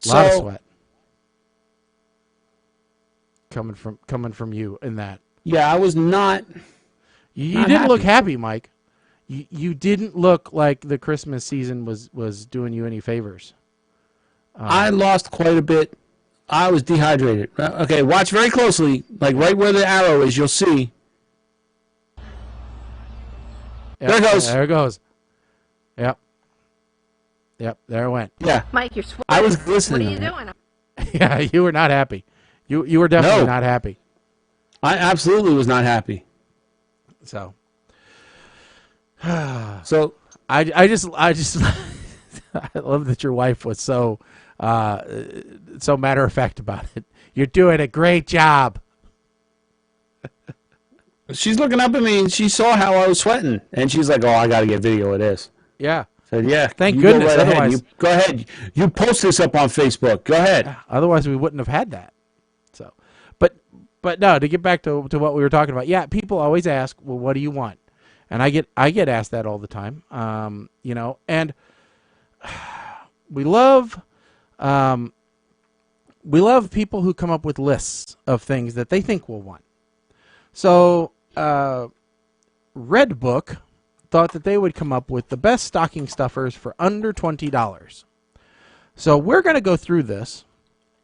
Speaker 3: A lot of sweat coming from you in that.
Speaker 4: Yeah, I was not.
Speaker 3: You didn't look happy, Mike. You didn't look like the Christmas season was doing you any favors.
Speaker 4: I lost quite a bit. I was dehydrated. Okay, watch very closely. Like right where the arrow is, you'll see.
Speaker 3: Yep,
Speaker 4: there it goes.
Speaker 3: There it goes. Yep. Yep, there it went.
Speaker 4: Yeah.
Speaker 6: Mike, you're sweating.
Speaker 4: I was listening.
Speaker 6: What are you doing?
Speaker 3: Yeah, you were not happy. You were definitely not happy.
Speaker 4: I absolutely was not happy.
Speaker 3: So I just I love that your wife was so matter of fact about it. You're doing a great job.
Speaker 4: She's looking up at me and she saw how I was sweating and she's like, "Oh, I got to get video of this."
Speaker 3: Yeah.
Speaker 4: I said, "Yeah,
Speaker 3: thank goodness.
Speaker 4: Go right
Speaker 3: otherwise,
Speaker 4: ahead. Go ahead. You post this up on Facebook. Go ahead."
Speaker 3: Otherwise, we wouldn't have had that. So, but no. To get back to what we were talking about, yeah, people always ask, "Well, what do you want?" And I get asked that all the time. And we love people who come up with lists of things that they think we'll want. So, Red Book thought that they would come up with the best stocking stuffers for under $20. So we're going to go through this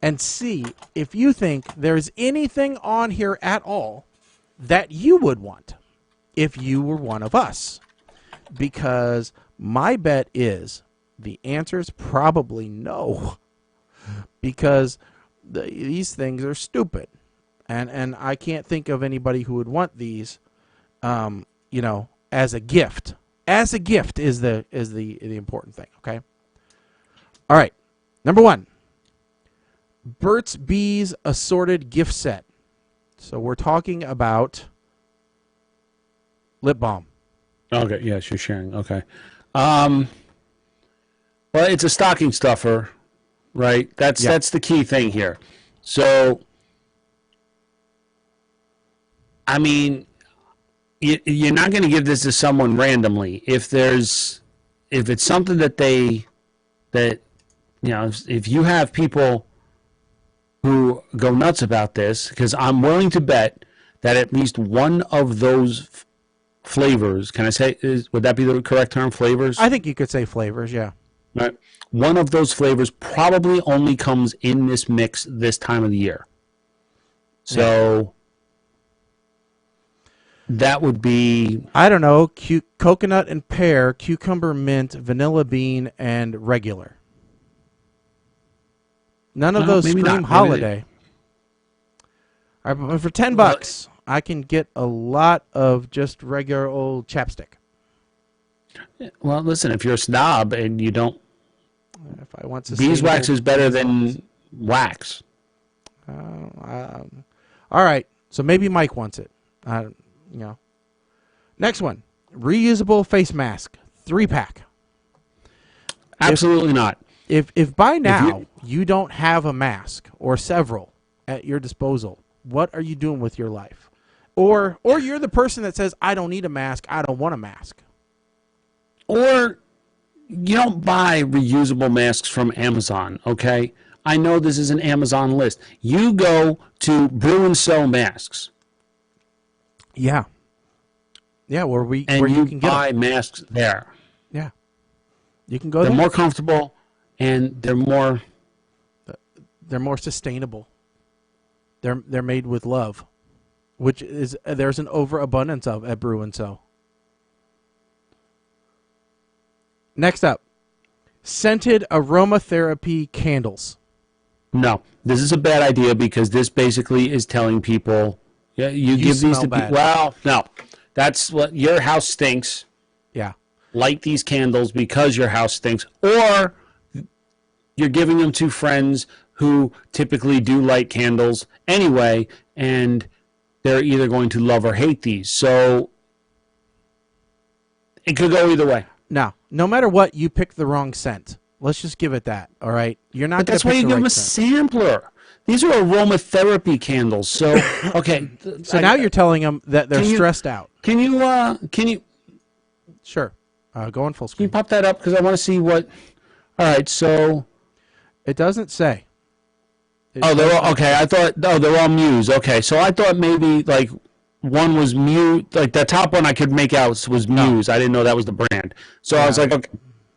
Speaker 3: and see if you think there's anything on here at all that you would want if you were one of us. Because my bet is the answer is probably no. Because these things are stupid. And I can't think of anybody who would want these, as a gift. As a gift is the important thing, okay? All right. Number 1. Burt's Bees assorted gift set. So we're talking about lip balm.
Speaker 4: Okay, yes, you're sharing. Okay. Well, it's a stocking stuffer, right? That's the key thing here. So, I mean, you're not going to give this to someone randomly. If it's something if you have people who go nuts about this, because I'm willing to bet that at least one of those flavors, can I say, would that be the correct term, flavors?
Speaker 3: I think you could say flavors, yeah.
Speaker 4: Right. One of those flavors probably only comes in this mix this time of the year. So that would be,
Speaker 3: I don't know, coconut and pear, cucumber mint, vanilla bean, and regular. None of those scream holiday. All right, but for $10, I can get a lot of just regular old chapstick.
Speaker 4: Well, listen, if you're a snob and you don't,
Speaker 3: If I want
Speaker 4: beeswax is better than wax.
Speaker 3: all right, so maybe Mike wants it. Next one, reusable face mask, 3-pack.
Speaker 4: Absolutely not.
Speaker 3: If by now you don't have a mask or several at your disposal, what are you doing with your life? Or you're the person that says, I don't need a mask, I don't want a mask.
Speaker 4: Or you don't buy reusable masks from Amazon, okay? I know this is an Amazon list. You go to Brew and Sew Masks.
Speaker 3: Yeah. Yeah, where you can
Speaker 4: buy
Speaker 3: get
Speaker 4: masks there.
Speaker 3: Yeah. You can go
Speaker 4: They're
Speaker 3: there.
Speaker 4: more comfortable and they're more
Speaker 3: sustainable. They're made with love, which is there's an overabundance of at Brew and Sew. Next up, scented aromatherapy candles.
Speaker 4: No, this is a bad idea because this basically is telling people you give these to people. Well, no, that's what your house stinks.
Speaker 3: Yeah.
Speaker 4: Light these candles because your house stinks, or you're giving them to friends who typically do light candles anyway, and they're either going to love or hate these. So it could go either way.
Speaker 3: No matter what, you pick the wrong scent. Let's just give it that. All right, you're not.
Speaker 4: But that's why you give them a sampler. These are aromatherapy candles. So okay.
Speaker 3: So now you're telling them that they're stressed out.
Speaker 4: Can you?
Speaker 3: Sure. Go on full
Speaker 4: Can
Speaker 3: screen.
Speaker 4: you pop that up because I want to see what? All right. So
Speaker 3: it doesn't say.
Speaker 4: They're all okay. I thought they're all Muse. Okay, so I thought maybe like one was Muse, like the top one I could make out was Muse. I didn't know that was the brand. So I was like,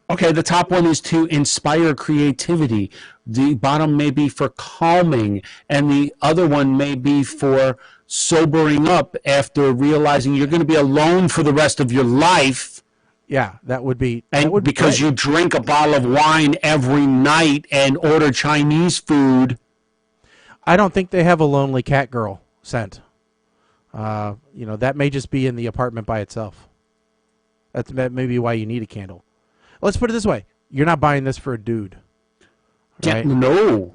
Speaker 4: okay, the top one is to inspire creativity. The bottom may be for calming, and the other one may be for sobering up after realizing you're going to be alone for the rest of your life.
Speaker 3: Yeah, that would be.
Speaker 4: Because you drink a bottle of wine every night and order Chinese food.
Speaker 3: I don't think they have a lonely cat girl scent. That may just be in the apartment by itself. That may be why you need a candle. Let's put it this way. You're not buying this for a dude. Right?
Speaker 4: No,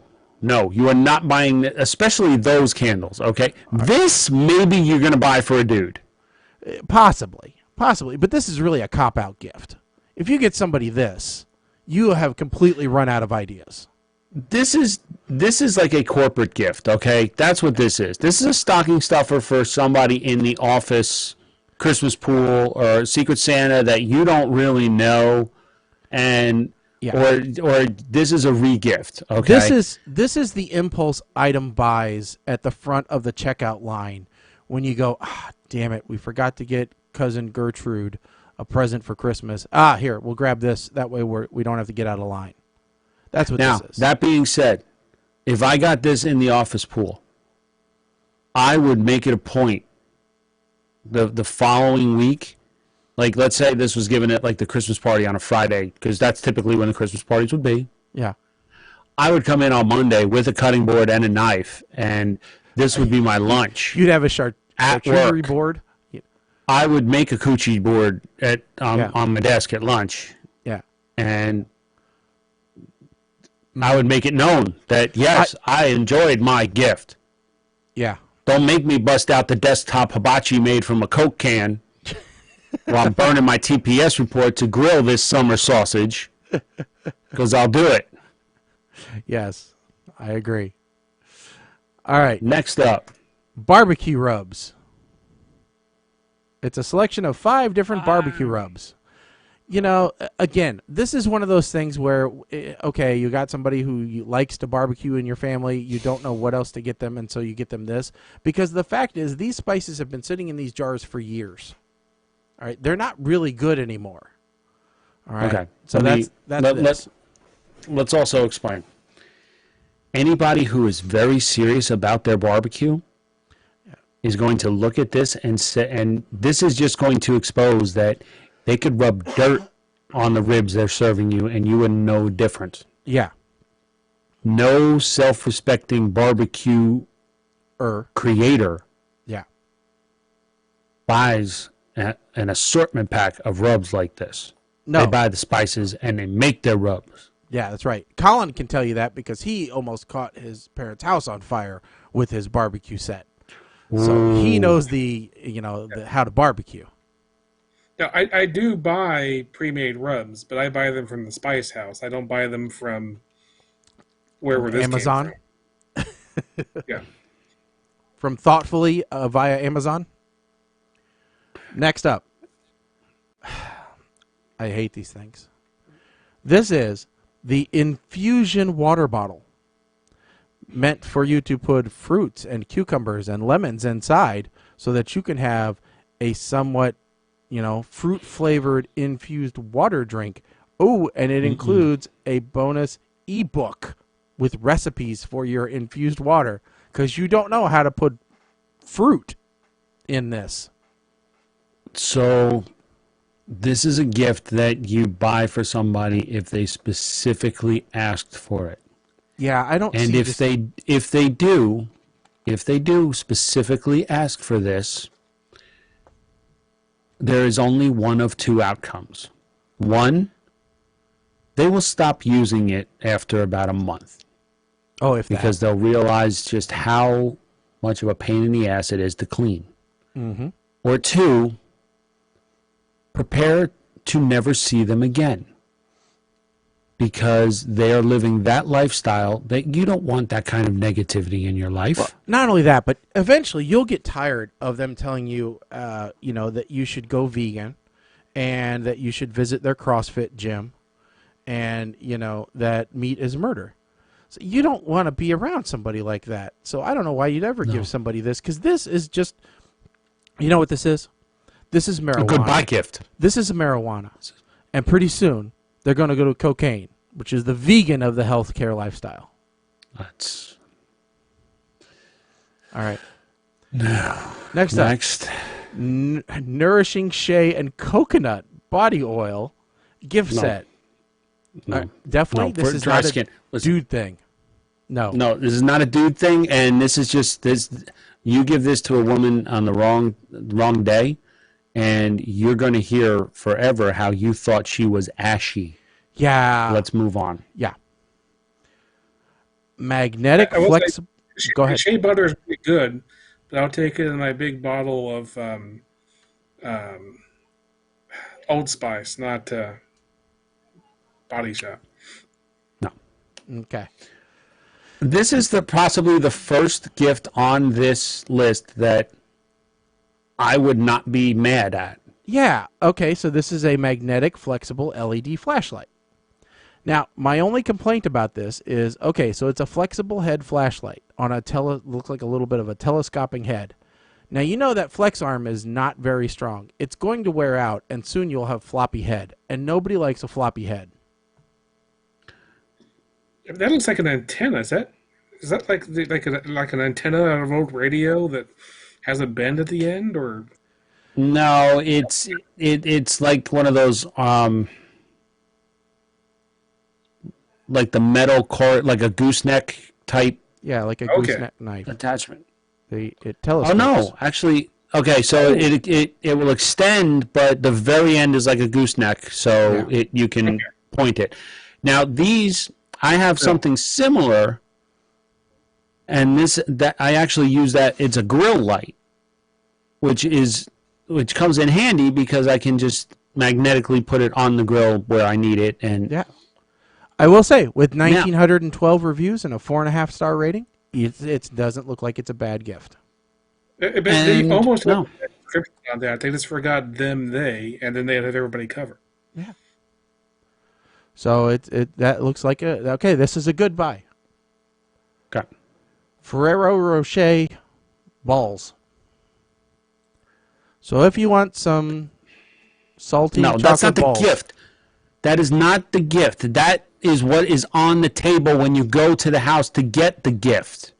Speaker 4: you are not buying it, especially those candles, okay? Right. This maybe you're going to buy for a dude.
Speaker 3: Possibly. But this is really a cop-out gift. If you get somebody this, you have completely run out of ideas.
Speaker 4: This is like a corporate gift, okay? That's what this is. This is a stocking stuffer for somebody in the office, Christmas pool, or Secret Santa that you don't really know, and or this is a re-gift, okay?
Speaker 3: This is the impulse item buys at the front of the checkout line when you go, damn it, we forgot to get cousin Gertrude a present for Christmas. Here, we'll grab this. That way we don't have to get out of line. That's what this is.
Speaker 4: That being said, if I got this in the office pool, I would make it a point the following week. Like, let's say this was given at like the Christmas party on a Friday, because that's typically when the Christmas parties would be.
Speaker 3: Yeah.
Speaker 4: I would come in on Monday with a cutting board and a knife, and this would be my lunch.
Speaker 3: You'd have a charcuterie board?
Speaker 4: Yeah. I would make a coochie board on my desk at lunch.
Speaker 3: Yeah.
Speaker 4: And I would make it known that, yes, I enjoyed my gift.
Speaker 3: Yeah.
Speaker 4: Don't make me bust out the desktop hibachi made from a Coke can while I'm burning my TPS report to grill this summer sausage, because I'll do it.
Speaker 3: Yes, I agree. All right.
Speaker 4: Next up.
Speaker 3: Barbecue rubs. It's a selection of 5 different barbecue rubs. Again, this is one of those things where, okay, you got somebody who likes to barbecue in your family. You don't know what else to get them, and so you get them this. Because the fact is, these spices have been sitting in these jars for years. All right? They're not really good anymore. All right?
Speaker 4: Okay.
Speaker 3: So
Speaker 4: let's also explain. Anybody who is very serious about their barbecue is going to look at this and this is just going to expose that they could rub dirt on the ribs they're serving you, and you wouldn't know different.
Speaker 3: Yeah.
Speaker 4: No self-respecting barbecue creator buys an assortment pack of rubs like this.
Speaker 3: No.
Speaker 4: They buy the spices and they make their rubs.
Speaker 3: Yeah, that's right. Colin can tell you that because he almost caught his parents' house on fire with his barbecue set. So he knows how to barbecue.
Speaker 2: Now, I do buy pre-made rubs, but I buy them from the Spice House. I don't buy them from wherever this
Speaker 3: Amazon.
Speaker 2: came from. Yeah.
Speaker 3: From Thoughtfully via Amazon. Next up. I hate these things. This is the infusion water bottle. Meant for you to put fruits and cucumbers and lemons inside so that you can have a somewhat, fruit-flavored infused water drink. Oh, and it includes a bonus ebook with recipes for your infused water because you don't know how to put fruit in this.
Speaker 4: So this is a gift that you buy for somebody if they specifically asked for it.
Speaker 3: Yeah, I don't.
Speaker 4: And if they do specifically ask for this, there is only one of two outcomes. One, they will stop using it after about a month.
Speaker 3: Oh,
Speaker 4: because they'll realize just how much of a pain in the ass it is to clean.
Speaker 3: Mm-hmm.
Speaker 4: Or two, prepare to never see them again. Because they are living that lifestyle that you don't want that kind of negativity in your life.
Speaker 3: Well, not only that, but eventually you'll get tired of them telling you, that you should go vegan and that you should visit their CrossFit gym and, that meat is murder. So you don't want to be around somebody like that. So I don't know why you'd ever give somebody this because this is just, you know what this is? This is marijuana.
Speaker 4: A goodbye gift.
Speaker 3: This is a marijuana. And pretty soon, they're going to go to cocaine, which is the vegan of the healthcare lifestyle.
Speaker 4: That's
Speaker 3: all right. Next up, Nourishing Shea and Coconut Body Oil gift set.
Speaker 4: No.
Speaker 3: Definitely, this is not a dude thing. No,
Speaker 4: this is not a dude thing, and this is just this. You give this to a woman on the wrong day, and you're going to hear forever how you thought she was ashy.
Speaker 3: Yeah.
Speaker 4: Let's move on.
Speaker 3: Yeah. Magnetic flexible. Go ahead.
Speaker 2: Shea butter is pretty good, but I'll take it in my big bottle of Old Spice, not Body Shop.
Speaker 4: No.
Speaker 3: Okay.
Speaker 4: This is possibly the first gift on this list that I would not be mad at.
Speaker 3: Yeah. Okay. So this is a magnetic flexible LED flashlight. Now, my only complaint about this is, okay, so it's a flexible head flashlight on looks like a little bit of a telescoping head. Now, you know that flex arm is not very strong. It's going to wear out, and soon you'll have floppy head, and nobody likes a floppy head.
Speaker 2: That looks like an antenna. Is that like an antenna on an old radio that has a bend at the end, or?
Speaker 4: No, it's like one of those like the metal cord, like a gooseneck type.
Speaker 3: Yeah, like a gooseneck knife
Speaker 4: attachment.
Speaker 3: It telescopes.
Speaker 4: Oh no, actually, okay. So it will extend, but the very end is like a gooseneck, so you can point it. Now these, I have something similar, and that I actually use that. It's a grill light, which comes in handy because I can just magnetically put it on the grill where I need it, and
Speaker 3: yeah. I will say, with 1,912 reviews and a 4.5-star rating, it doesn't look like it's a bad gift.
Speaker 2: But they almost have a description on that. They just forgot they, and then they had everybody covered.
Speaker 3: Yeah. So that looks like okay. This is a good buy.
Speaker 4: Okay.
Speaker 3: Ferrero Rocher balls. So if you want some salty chocolate balls.
Speaker 4: No, that's not the gift. That is not the gift. That is what is on the table when you go to the house to get the gift.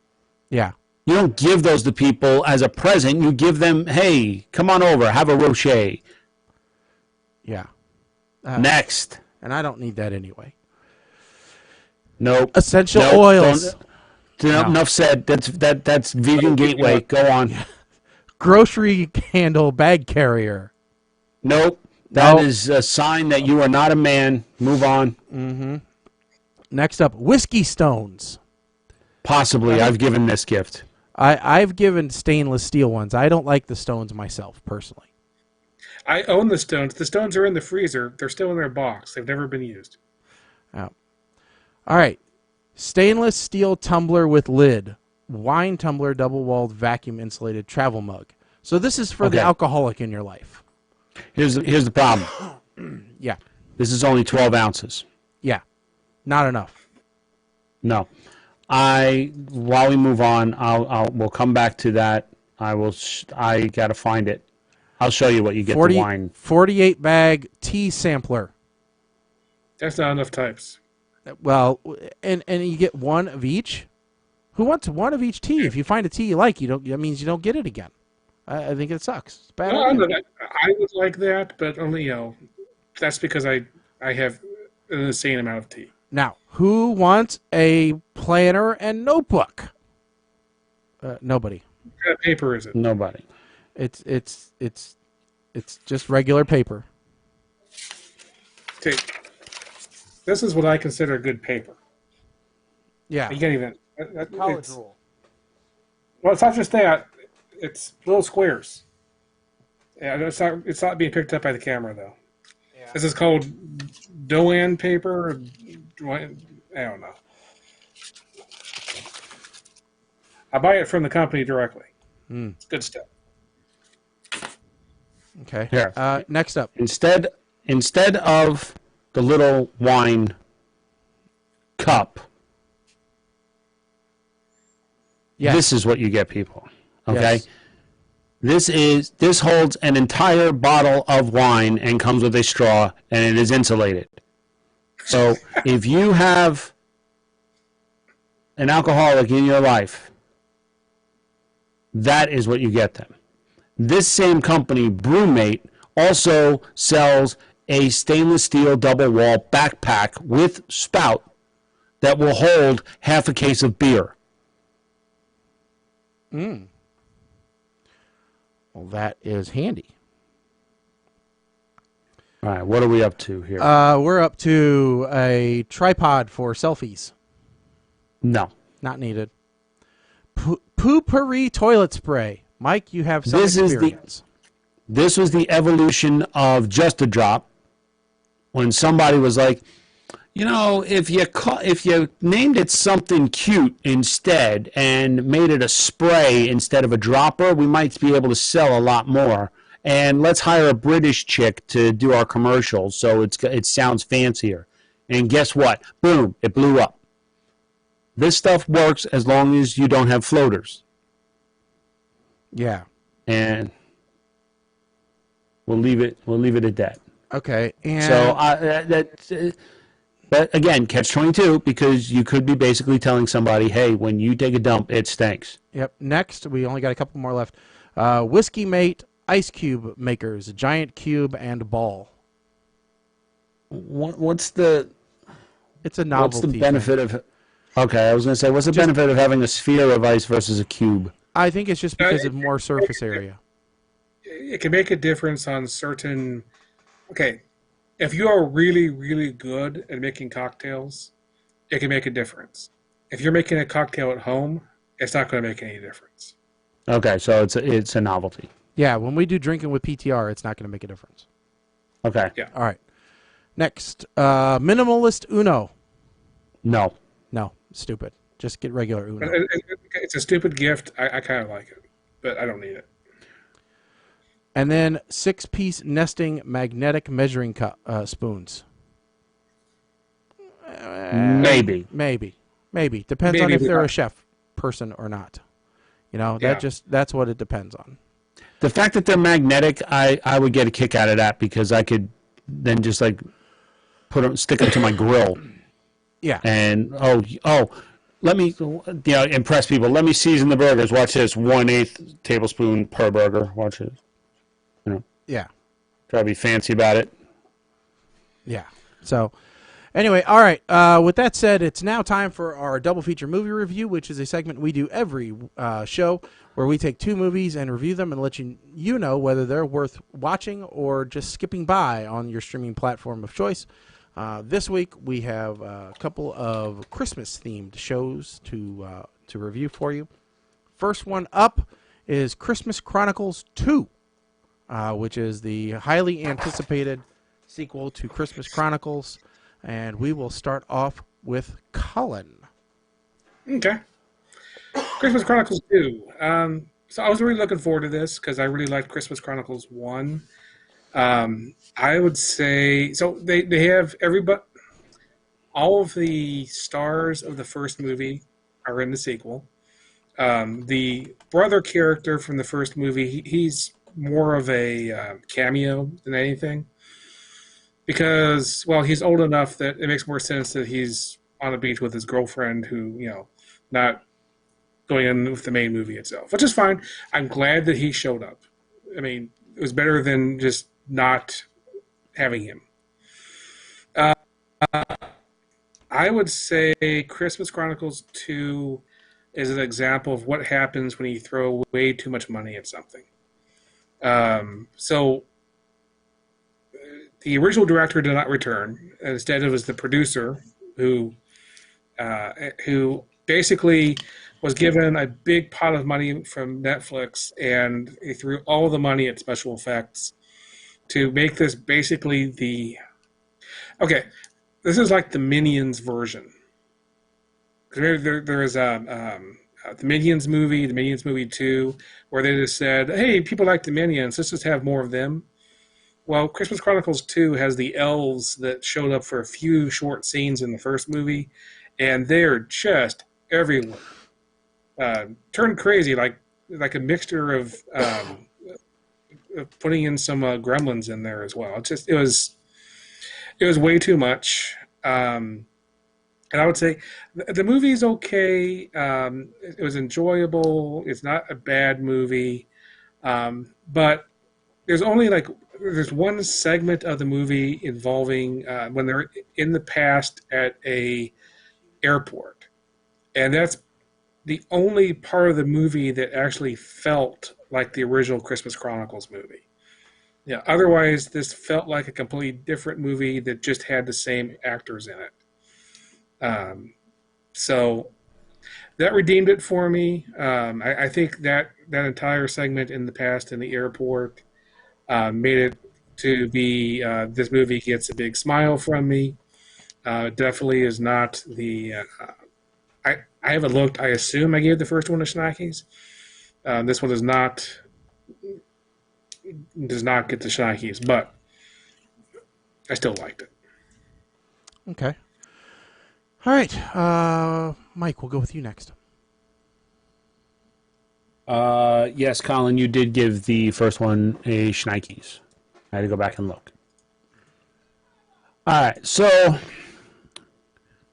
Speaker 3: Yeah.
Speaker 4: You don't give those to people as a present. You give them, hey, come on over, have a Rocher.
Speaker 3: Yeah.
Speaker 4: Next.
Speaker 3: And I don't need that anyway.
Speaker 4: Nope.
Speaker 3: Essential oils.
Speaker 4: Enough said. That's Vegan Gateway. Go on.
Speaker 3: grocery handle bag carrier.
Speaker 4: Nope. That
Speaker 3: Nope.
Speaker 4: is a sign that you are not a man. Move on.
Speaker 3: Mm-hmm. Next up, whiskey stones.
Speaker 4: Possibly. I've given this gift.
Speaker 3: I've given stainless steel ones. I don't like the stones myself, personally.
Speaker 2: I own the stones. The stones are in the freezer. They're still in their box. They've never been used.
Speaker 3: Oh. All right. Stainless steel tumbler with lid. Wine tumbler, double-walled, vacuum-insulated travel mug. So this is for the alcoholic in your life.
Speaker 4: Here's the problem.
Speaker 3: Yeah.
Speaker 4: This is only 12 ounces.
Speaker 3: Yeah. Not enough.
Speaker 4: No. While we move on, we'll come back to that. I got to find it. I'll show you what you get the wine.
Speaker 3: 48 bag tea sampler.
Speaker 2: That's not enough types.
Speaker 3: Well, and you get one of each. Who wants one of each tea? If you find a tea you like, that means you don't get it again. I think it sucks. It's bad.
Speaker 2: No, I would like that, but only that's because I have an insane amount of tea.
Speaker 3: Now, who wants a planner and notebook? Nobody.
Speaker 2: What kind of paper is it?
Speaker 4: Nobody.
Speaker 3: It's just regular paper.
Speaker 2: Okay. This is what I consider good paper.
Speaker 3: Yeah.
Speaker 2: You can't even.
Speaker 3: College rule.
Speaker 2: Well, it's not just that. It's little squares. Yeah, it's not being picked up by the camera though. Yeah. This is called Doan paper. I don't know. I buy it from the company directly. It's good stuff.
Speaker 3: Okay.
Speaker 4: Here.
Speaker 3: Next up.
Speaker 4: Instead of the little wine cup, this is what you get, people. Okay. Yes. This holds an entire bottle of wine and comes with a straw, and it is insulated. So if you have an alcoholic in your life, that is what you get them. This same company, Brewmate, also sells a stainless steel double wall backpack with spout that will hold half a case of beer.
Speaker 3: Well, that is handy.
Speaker 4: All right, what are we up to here?
Speaker 3: We're up to a tripod for selfies.
Speaker 4: No.
Speaker 3: Not needed. Poopery toilet spray. Mike, you have some experience.
Speaker 4: This was the evolution of Just a Drop, when somebody was like, if you named it something cute instead and made it a spray instead of a dropper, we might be able to sell a lot more. And let's hire a British chick to do our commercials so it sounds fancier. And guess what? Boom, it blew up. This stuff works as long as you don't have floaters.
Speaker 3: Yeah.
Speaker 4: And we'll leave it at that.
Speaker 3: Okay. And
Speaker 4: so but again, catch-22, because you could be basically telling somebody, hey, when you take a dump, it stinks.
Speaker 3: Yep. Next, we only got a couple more left. Whiskey Mate ice cube makers, a giant cube and ball.
Speaker 4: What's the?
Speaker 3: It's a novelty.
Speaker 4: What's the benefit of? Okay, I was going to say, what's the benefit of having a sphere of ice versus a cube?
Speaker 3: I think it's just because of more surface area.
Speaker 2: It can make a difference on certain. Okay, if you are really, really good at making cocktails, it can make a difference. If you're making a cocktail at home, it's not going to make any difference.
Speaker 4: Okay, so it's a novelty.
Speaker 3: Yeah, when we do drinking with PTR, it's not going to make a difference.
Speaker 4: Okay.
Speaker 2: Yeah.
Speaker 3: All right. Next, minimalist Uno.
Speaker 4: No.
Speaker 3: No, stupid. Just get regular Uno.
Speaker 2: It's a stupid gift. I kind of like it, but I don't need it.
Speaker 3: And then 6-piece nesting magnetic measuring cup spoons.
Speaker 4: Maybe.
Speaker 3: Depends on if they're a chef person or not. That's what it depends on.
Speaker 4: The fact that they're magnetic, I would get a kick out of that, because I could then just like stick them to my grill.
Speaker 3: Yeah.
Speaker 4: And let me impress people. Let me season the burgers. Watch this: 1/8 tablespoon per burger. Watch it.
Speaker 3: Yeah.
Speaker 4: Try to be fancy about it.
Speaker 3: Yeah. So, Anyway, all right. With that said, it's now time for our double feature movie review, which is a segment we do every show where we take 2 movies and review them and let you know whether they're worth watching or just skipping by on your streaming platform of choice. This week we have a couple of Christmas-themed shows to review for you. First one up is Christmas Chronicles 2, which is the highly anticipated sequel to Christmas Chronicles. And we will start off with Colin.
Speaker 2: Okay. Christmas Chronicles 2. So I was really looking forward to this because I really liked Christmas Chronicles 1. I would say, so they have everybody, all of the stars of the first movie are in the sequel. The brother character from the first movie, he's more of a cameo than anything. Because, well, he's old enough that it makes more sense that he's on the beach with his girlfriend who, not going in with the main movie itself, which is fine. I'm glad that he showed up. I mean, it was better than just not having him. I would say Christmas Chronicles 2 is an example of what happens when you throw way too much money at something. So the original director did not return. Instead, it was the producer who basically was given a big pot of money from Netflix, and he threw all the money at special effects to make this basically this is like the Minions version. There is the Minions movie 2, where they just said, hey, people like the Minions, let's just have more of them. Well, Christmas Chronicles 2 has the elves that showed up for a few short scenes in the first movie, and they're just everywhere. Turned crazy, like a mixture of putting in some gremlins in there as well. It was way too much. And I would say the movie's okay. It was enjoyable. It's not a bad movie. But there's one segment of the movie involving when they're in the past at a airport. And that's the only part of the movie that actually felt like the original Christmas Chronicles movie. Yeah, otherwise, this felt like a completely different movie that just had the same actors in it. So that redeemed it for me. I think that entire segment in the past in the airport made it to be this movie gets a big smile from me. Definitely is not the... I haven't looked. I assume I gave the first one to Schneikes. This one does not get the Schneikes, but I still liked it.
Speaker 3: Okay. All right. Mike, we'll go with you next.
Speaker 4: Yes, Colin, you did give the first one a Schneikes. I had to go back and look. All right, so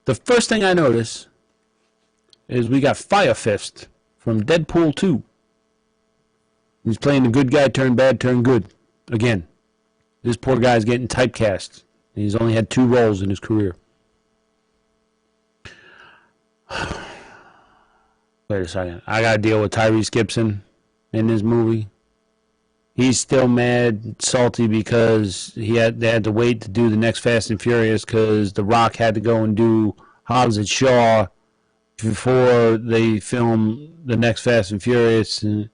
Speaker 4: the first thing I noticed is we got Fire Fist from Deadpool 2. He's playing the good guy turned bad, turned good. Again, this poor guy's getting typecast. He's only had 2 roles in his career. Wait a second. I got to deal with Tyrese Gibson in this movie. He's still mad, salty because they had to wait to do the next Fast and Furious because The Rock had to go and do Hobbs and Shaw before they film the next Fast and Furious, and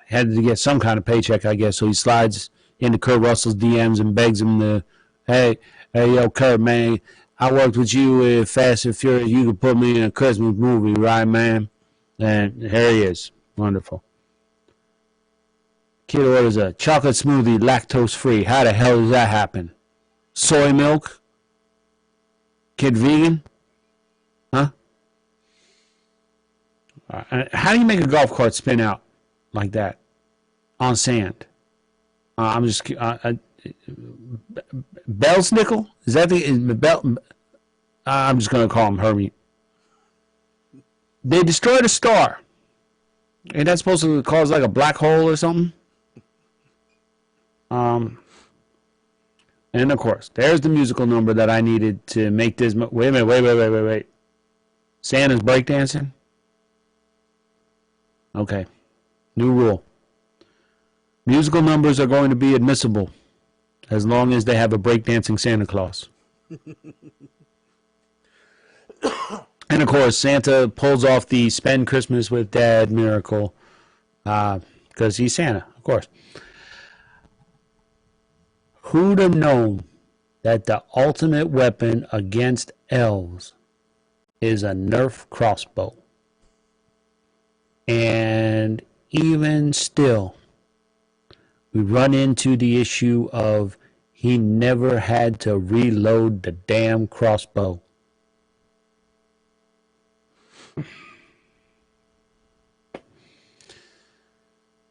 Speaker 4: had to get some kind of paycheck, I guess. So he slides into Kurt Russell's DMs and begs him to, hey, yo, Kurt, man, I worked with you in Fast and Furious. You could put me in a Christmas movie, right, man? And here he is. Wonderful. Kid orders a chocolate smoothie, lactose-free. How the hell does that happen? Soy milk? Kid vegan? Huh? How do you make a golf cart spin out like that on sand? I'm just Belsnickel? Is that the I'm just going to call him Hermie. They destroyed a star. Ain't that supposed to cause like a black hole or something? And of course, there's the musical number that I needed to make this. Wait a minute, wait. Santa's breakdancing? Okay. New rule. Musical numbers are going to be admissible as long as they have a breakdancing Santa Claus. And of course, Santa pulls off the spend Christmas with Dad miracle because he's Santa, of course. Who'd have known that the ultimate weapon against elves is a Nerf crossbow? And even still, we run into the issue of he never had to reload the damn crossbow.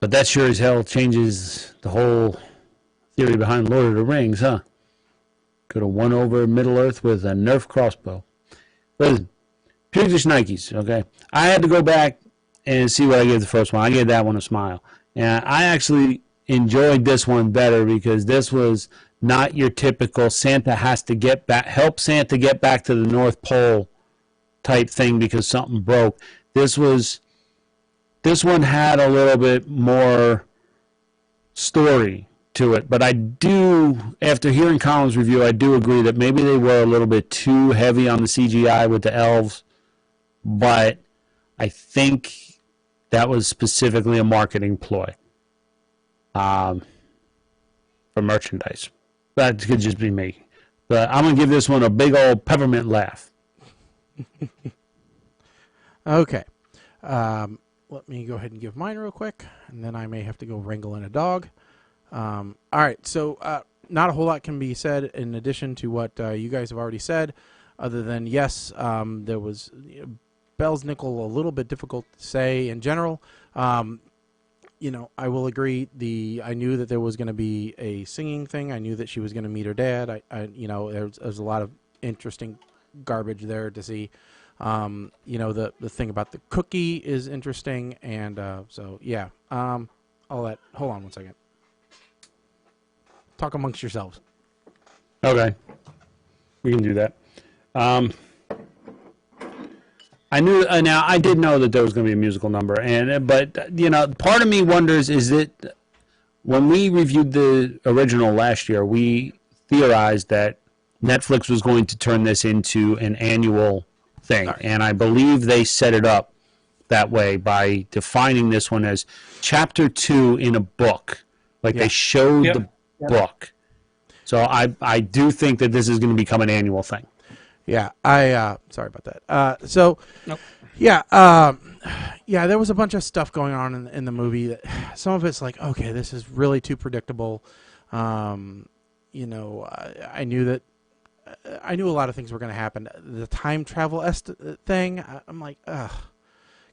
Speaker 4: But that sure as hell changes the whole theory behind Lord of the Rings, huh? Could have won over Middle-earth with a Nerf crossbow. Listen, Pugilish Nikes, okay? I had to go back and see what I gave the first one. I gave that one a smile. And I actually enjoyed this one better because this was not your typical Santa has to get back, help Santa get back to the North Pole type thing because something broke. This one had a little bit more story to it, but I do, after hearing Colin's review, I do agree that maybe they were a little bit too heavy on the CGI with the elves, but I think that was specifically a marketing ploy for merchandise. That could just be me. But I'm going to give this one a big old peppermint laugh.
Speaker 3: Okay. Let me go ahead and give mine real quick, and then I may have to go wrangle in a dog. All right, so not a whole lot can be said in addition to what you guys have already said, other than, yes, there was Bell's nickel a little bit difficult to say in general. You know, I will agree. I knew that there was going to be a singing thing. I knew that she was going to meet her dad. You know, there's a lot of interesting garbage there to see. You know, the thing about the cookie is interesting, and so yeah. All that. Hold on one second. Talk amongst yourselves.
Speaker 4: Okay, we can do that. I knew. Now I did know that there was going to be a musical number, but you know, part of me wonders is that when we reviewed the original last year, we theorized that Netflix was going to turn this into an annual thing, and I believe they set it up that way by defining this one as chapter 2 in a book, like they showed the book. So I do think that this is going to become an annual thing.
Speaker 3: Yeah, sorry about that. So,
Speaker 2: Nope.
Speaker 3: Yeah, yeah, there was a bunch of stuff going on in the movie that some of it's like, okay, this is really too predictable. You know, I knew a lot of things were going to happen. The time travel thing, I'm like, ugh,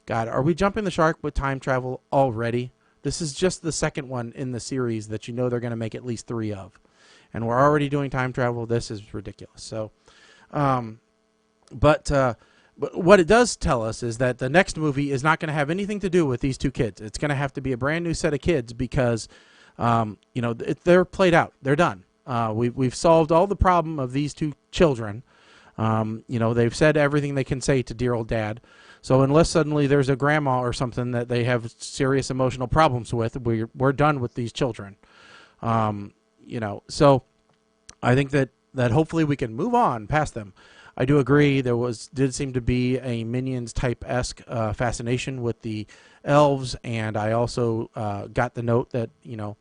Speaker 3: God, are we jumping the shark with time travel already? This is just the second one in the series that you know they're going to make at least 3 of. And we're already doing time travel. This is ridiculous. So, but what it does tell us is that the next movie is not going to have anything to do with these 2 kids. It's going to have to be a brand new set of kids because, you know, they're played out. They're done. We've solved all the problem of these 2 children. You know, they've said everything they can say to dear old dad. So unless suddenly there's a grandma or something that they have serious emotional problems with, we're done with these children. You know, so I think that hopefully we can move on past them. I do agree there did seem to be a Minions type-esque fascination with the elves, and I also got the note that, you know,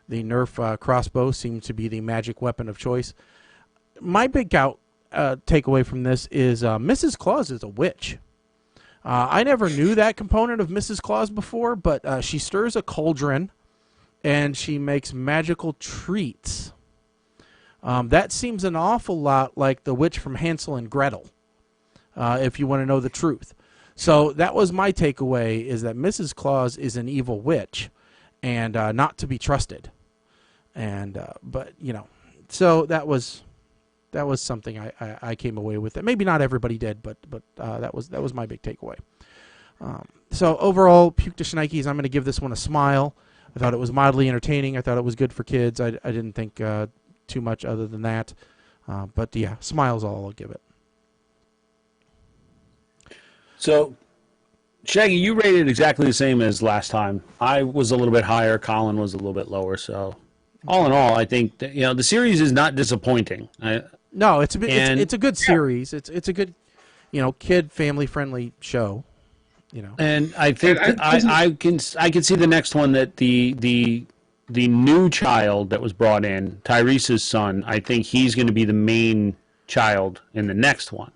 Speaker 3: the Nerf crossbow seems to be the magic weapon of choice. My big takeaway from this is Mrs. Claus is a witch. I never knew that component of Mrs. Claus before, but she stirs a cauldron and she makes magical treats. That seems an awful lot like the witch from Hansel and Gretel, if you want to know the truth. So that was my takeaway, is that Mrs. Claus is an evil witch and not to be trusted. And but, you know, so that was something I came away with. Maybe not everybody did, but that was my big takeaway. So overall, Puke to Schnikes, I'm going to give this one a smile. I thought it was mildly entertaining. I thought it was good for kids. I didn't think too much other than that. But yeah, Smile's all I'll give it.
Speaker 4: So, Shaggy, you rated exactly the same as last time. I was a little bit higher. Colin was a little bit lower. So, all in all, I think that, the series is not disappointing.
Speaker 3: No, it's a good series. It's a good, kid family friendly show.
Speaker 4: And I think I can see the next one that the new child that was brought in, Tyrese's son. I think he's going to be the main child in the next one.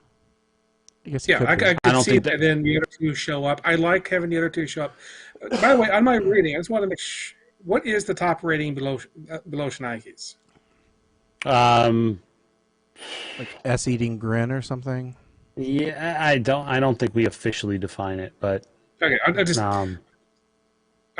Speaker 3: I guess
Speaker 2: I could see that then the other two show up. I like having the other two show up. By the way, on my rating, I just want to make sure, what is the top rating below Shnikes?
Speaker 3: Like S-eating grin or something.
Speaker 4: Yeah, I don't think we officially define it, but
Speaker 2: okay, I'm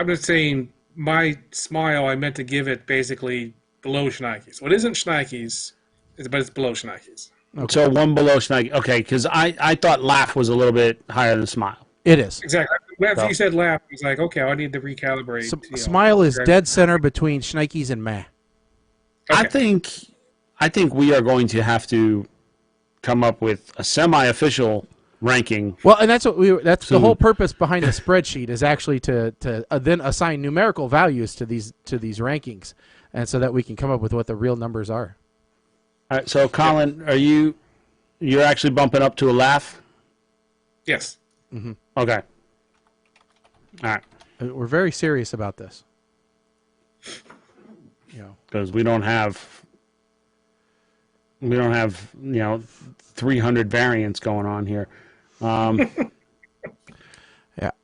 Speaker 2: just saying my Smile. I meant to give it basically below Shnikes. What isn't Shnikes, but it's below Shnikes.
Speaker 4: Okay. So one below Shnikes. Okay, because I thought Laugh was a little bit higher than Smile.
Speaker 3: It is
Speaker 2: exactly. After you said Laugh, I was like, okay, I need to recalibrate.
Speaker 3: Smile is dead center between Shnikes and Meh.
Speaker 2: Okay.
Speaker 4: I think we are going to have to come up with a semi-official ranking.
Speaker 3: Well, and that's the whole purpose behind the spreadsheet is actually to then assign numerical values to these rankings, and so that we can come up with what the real numbers are.
Speaker 4: All right, so Colin, you're actually bumping up to a Laugh?
Speaker 2: Yes.
Speaker 3: Mm-hmm.
Speaker 4: Okay. All right.
Speaker 3: We're very serious about this.
Speaker 4: Because we don't have 300 variants going on here.
Speaker 3: Yeah.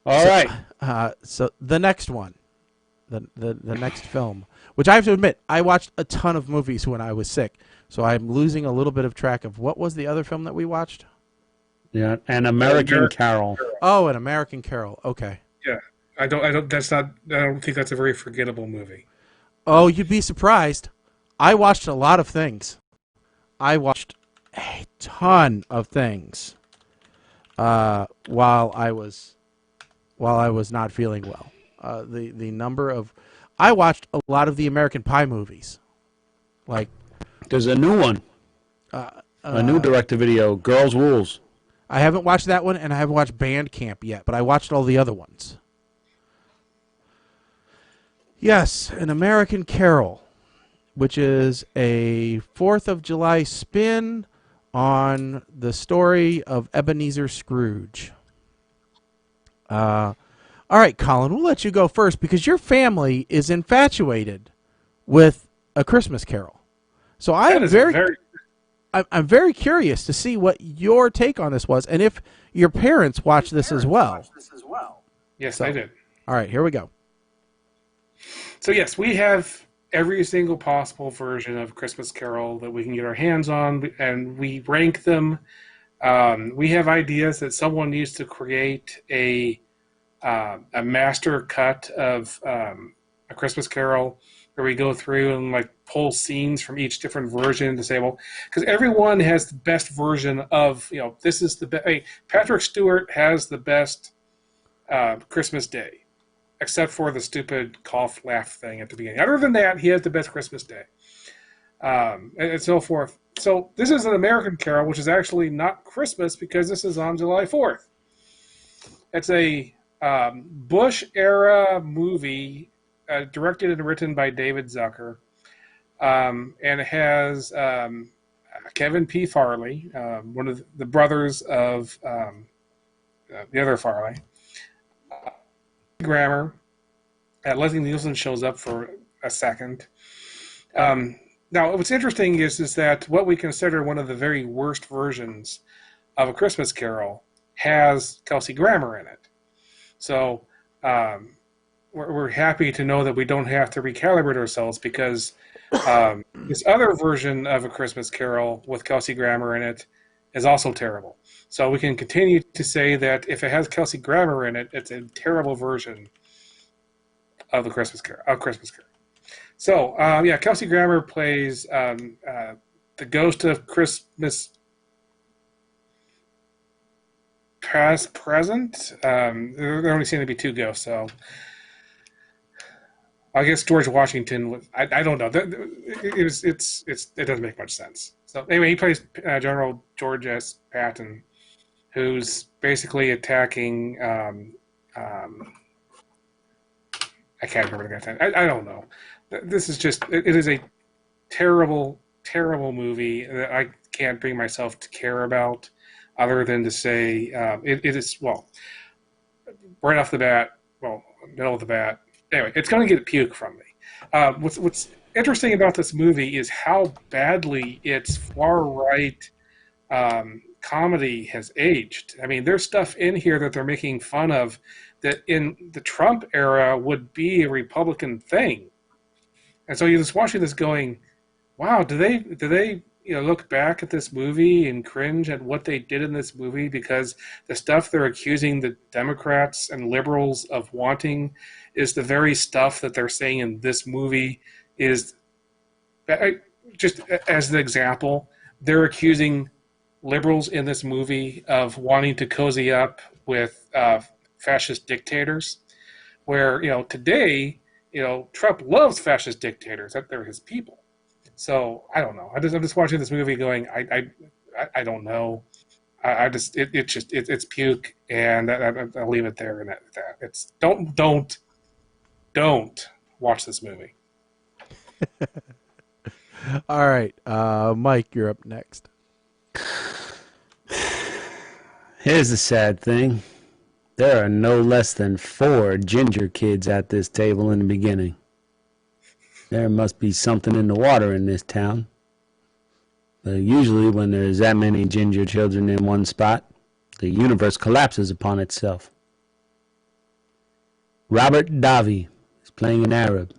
Speaker 4: All right.
Speaker 3: So the next one, the next film, which I have to admit, I watched a ton of movies when I was sick, so I'm losing a little bit of track of what was the other film that we watched.
Speaker 4: Yeah, An American Carol.
Speaker 3: Oh, An American Carol. Okay.
Speaker 2: Yeah, I don't think that's a very forgettable movie.
Speaker 3: Oh, you'd be surprised. I watched a lot of things. I watched a ton of things while I was not feeling well. The number of I watched a lot of the American Pie movies. Like
Speaker 4: there's a new one, a new direct-to-video, Girls Rules.
Speaker 3: I haven't watched that one, and I haven't watched Band Camp yet, but I watched all the other ones. Yes, An American Carol, which is a 4th of July spin on the story of Ebenezer Scrooge. All right, Colin, we'll let you go first because your family is infatuated with A Christmas Carol. So I'm very curious to see what your take on this was and if your parents watched this as well.
Speaker 2: Yes, I did.
Speaker 3: All right, here we go.
Speaker 2: So yes, we have every single possible version of Christmas Carol that we can get our hands on, and we rank them. We have ideas that someone needs to create a master cut of A Christmas Carol, where we go through and like pull scenes from each different version to say, well, because everyone has the best version of, this is the best. Hey, Patrick Stewart has the best Christmas Day, except for the stupid cough laugh thing at the beginning. Other than that, he has the best Christmas Day, and so forth. So this is An American Carol, which is actually not Christmas because this is on July 4th. It's a Bush-era movie directed and written by David Zucker, and it has Kevin P. Farley, one of the brothers of the other Farley. Grammer. Leslie Nielsen shows up for a second. Now, what's interesting is that what we consider one of the very worst versions of A Christmas Carol has Kelsey Grammer in it. So we're happy to know that we don't have to recalibrate ourselves because this other version of A Christmas Carol with Kelsey Grammer in it is also terrible. So we can continue to say that if it has Kelsey Grammer in it, it's a terrible version of the Christmas Carol. So Kelsey Grammer plays the ghost of Christmas past, present. There only seem to be two ghosts, so I guess George Washington was. I don't know. It doesn't make much sense. So anyway, he plays General George S. Patton, who's basically attacking. I can't remember the guy's name. I don't know. This is just. It is a terrible, terrible movie that I can't bring myself to care about, other than to say it is, well, right off the bat, well, middle of the bat. Anyway, it's going to get puke from me. What's interesting about this movie is how badly its far-right comedy has aged. I mean, there's stuff in here that they're making fun of that in the Trump era would be a Republican thing. And so you're just watching this going, wow, do they look back at this movie and cringe at what they did in this movie, because the stuff they're accusing the Democrats and liberals of wanting is the very stuff that they're saying in this movie is, just as an example, they're accusing liberals in this movie of wanting to cozy up with fascist dictators, where, today, Trump loves fascist dictators, that they're his people. So I don't know. I'm just watching this movie going, I don't know. It's puke, and I'll leave it there. And that it's don't watch this movie.
Speaker 3: All right, Mike, you're up next.
Speaker 4: Here's the sad thing. There are no less than 4 ginger kids at this table in the beginning. There must be something in the water in this town. But usually when there's that many ginger children in one spot, the universe collapses upon itself. Robert Davi is playing an Arab.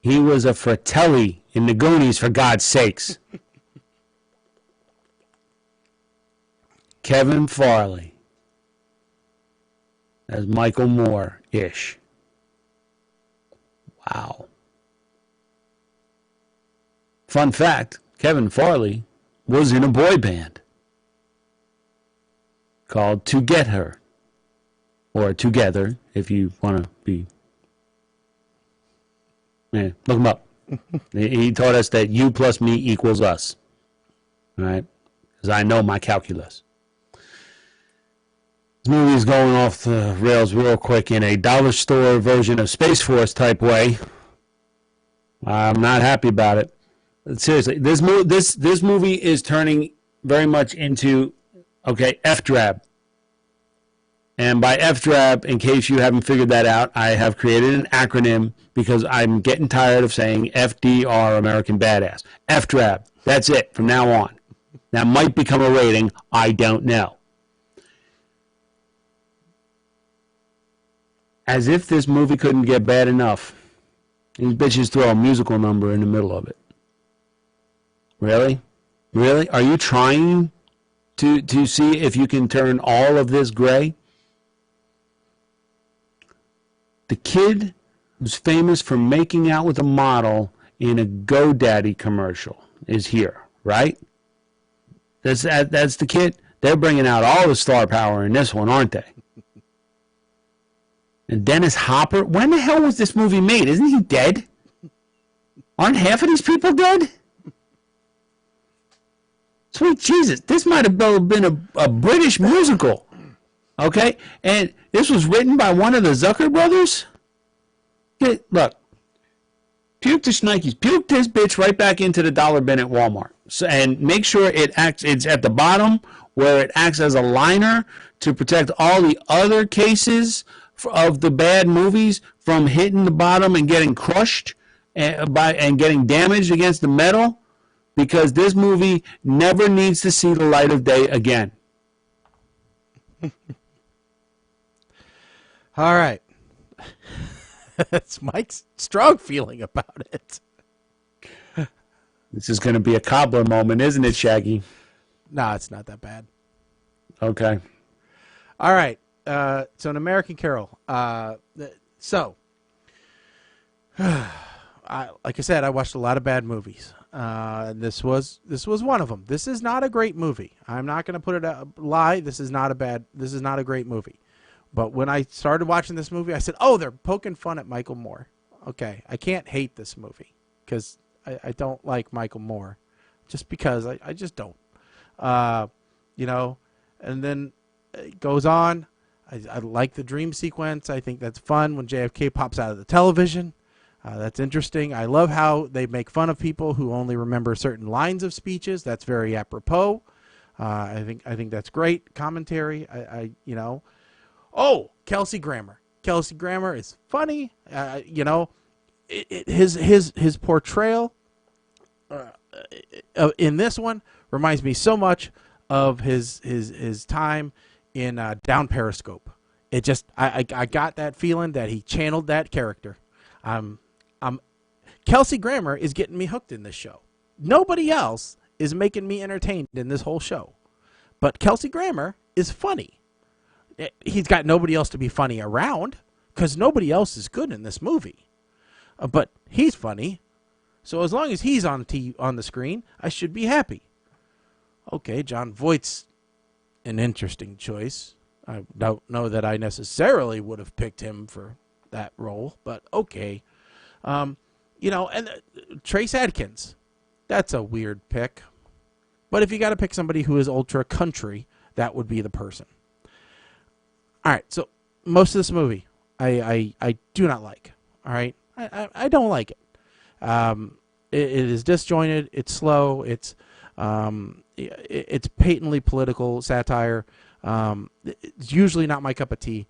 Speaker 4: He was a Fratelli in the Goonies, for God's sakes. Kevin Farley as Michael Moore-ish. Wow. Fun fact, Kevin Farley was in a boy band called To Get Her, or Together, if you want to be. Yeah, look him up. He taught us that you plus me equals us. All right? Because I know my calculus. This movie is going off the rails real quick in a dollar store version of Space Force type way. I'm not happy about it. Seriously, this movie is turning very much into, F-Drab. And by F-Drab, in case you haven't figured that out, I have created an acronym because I'm getting tired of saying FDR, American Badass. F-Drab. That's it from now on. That might become a rating. I don't know. As if this movie couldn't get bad enough, these bitches throw a musical number in the middle of it. Really? Really? Are you trying to see if you can turn all of this gray? The kid who's famous for making out with a model in a GoDaddy commercial is here, right? That's the kid. They're bringing out all the star power in this one, aren't they? And Dennis Hopper, when the hell was this movie made? Isn't he dead? Aren't half of these people dead? Sweet Jesus, this might have been a British musical. Okay? And this was written by one of the Zucker brothers? Look, puke the shnikes. Puke this bitch right back into the dollar bin at Walmart. And make sure it's at the bottom where it acts as a liner to protect all the other cases of the bad movies from hitting the bottom and getting crushed and getting damaged against the metal, because this movie never needs to see the light of day again.
Speaker 3: All right. That's Mike's strong feeling about it.
Speaker 4: This is going to be a cobbler moment, isn't it, Shaggy?
Speaker 3: No, it's not that bad.
Speaker 4: Okay.
Speaker 3: All right. So an American Carol. Like I said, I watched a lot of bad movies. This was one of them. This is not a great movie. I'm not going to put it lie. This is not a great movie. But when I started watching this movie, I said, "Oh, they're poking fun at Michael Moore." Okay, I can't hate this movie because I don't like Michael Moore, just because I just don't. You know, and then it goes on. I like the dream sequence. I think that's fun when JFK pops out of the television. That's interesting. I love how they make fun of people who only remember certain lines of speeches. That's very apropos. I think that's great commentary. You know, oh, Kelsey Grammer. Kelsey Grammer is funny. You know, his portrayal in this one reminds me so much of his time in Down Periscope. It just I got that feeling that he channeled that character. Kelsey Grammer is getting me hooked in this show. Nobody else is making me entertained in this whole show, but Kelsey Grammer is funny. He's got nobody else to be funny around because nobody else is good in this movie, but he's funny. So as long as he's on the screen, I should be happy. Okay, John Voight's an interesting choice. I don't know that I necessarily would have picked him for that role, but okay. You know, and Trace Adkins, that's a weird pick. But if you got to pick somebody who is ultra country, that would be the person. All right, so most of this movie, I do not like. All right, I don't like it. It is disjointed. It's slow. It's patently political satire. It's usually not my cup of tea.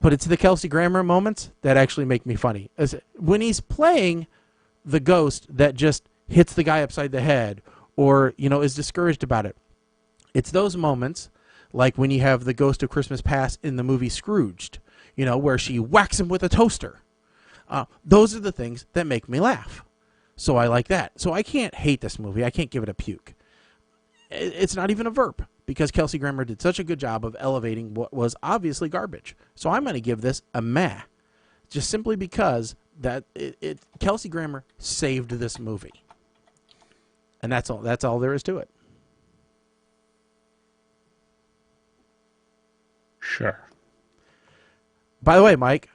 Speaker 3: But it's the Kelsey Grammer moments that actually make me funny. When he's playing the ghost that just hits the guy upside the head or, you know, is discouraged about it. It's those moments, like when you have the Ghost of Christmas Past in the movie Scrooged, you know, where she whacks him with a toaster. Those are the things that make me laugh. So I like that. So I can't hate this movie. I can't give it a puke. It's not even a verb because Kelsey Grammer did such a good job of elevating what was obviously garbage. So I'm going to give this a meh, just simply because that Kelsey Grammer saved this movie. And that's all there is to it.
Speaker 4: Sure.
Speaker 3: By the way, Mike,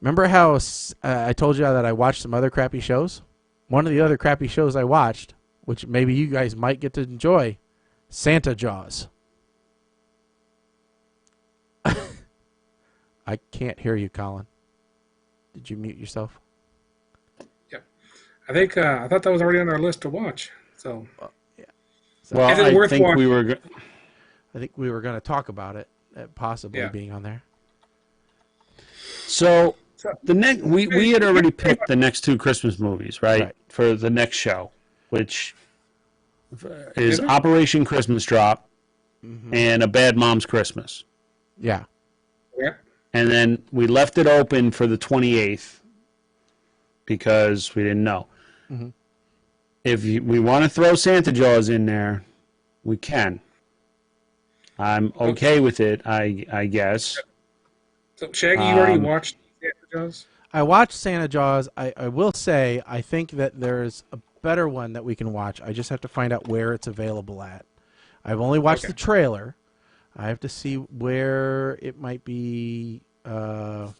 Speaker 3: remember how I told you that I watched some other crappy shows? One of the other crappy shows I watched, which maybe you guys might get to enjoy, Santa Jaws. I can't hear you, Colin. Did you mute yourself?
Speaker 2: Yep. I think I thought that was already on our list to watch. So,
Speaker 3: yeah.
Speaker 2: So, I think
Speaker 3: we were. I think we were going to talk about it, possibly being on there.
Speaker 4: So the next we had already picked the next two Christmas movies, right? For the next show, which is Operation Christmas Drop and A Bad Mom's Christmas.
Speaker 3: Yeah.
Speaker 2: Yeah.
Speaker 4: And then we left it open for the 28th because we didn't know. Mm-hmm. If we want to throw Santa Jaws in there, we can. I'm okay with it, I guess.
Speaker 2: So, Shaggy, you already watched Santa Jaws?
Speaker 3: I watched Santa Jaws. I will say I think that there's a better one that we can watch. I just have to find out where it's available at. I've only watched the trailer. I have to see where it might be.
Speaker 2: But,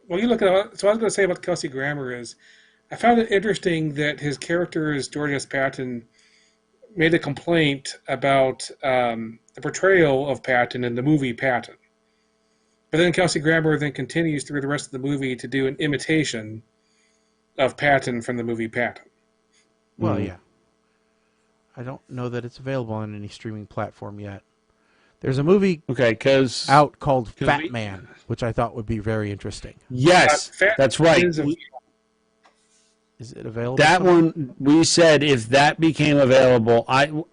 Speaker 2: well, you look at. So, what I was going to say about Kelsey Grammer is, I found it interesting that his character as George S. Patton made a complaint about the portrayal of Patton in the movie Patton. But then Kelsey Grammer then continues through the rest of the movie to do an imitation of Patton from the movie Patton.
Speaker 3: Well, yeah. I don't know that it's available on any streaming platform yet. There's a movie out called Fat Man, which I thought would be very interesting.
Speaker 4: Yes, that's right.
Speaker 3: Is it available?
Speaker 4: That one, we said if that became available,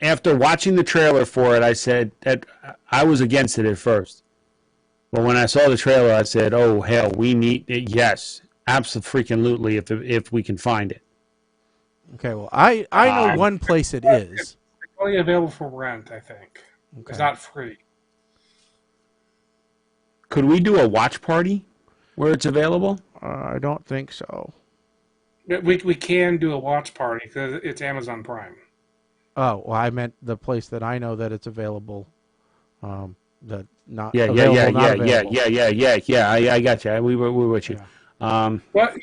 Speaker 4: after watching the trailer for it, I said that I was against it at first. But when I saw the trailer, I said, oh, hell, we need it. Yes, absolutely, if we can find it.
Speaker 3: Okay, well, I know one place it is.
Speaker 2: It's only available for rent, I think. Okay. It's not free.
Speaker 4: Could we do a watch party where it's available?
Speaker 3: I don't think so.
Speaker 2: We can do a watch party because it's Amazon Prime.
Speaker 3: Oh, well, I meant the place that I know that it's available. That not
Speaker 4: Yeah.
Speaker 3: available, not available.
Speaker 4: Yeah. I got you. We were with you.
Speaker 3: Yeah.
Speaker 2: Well,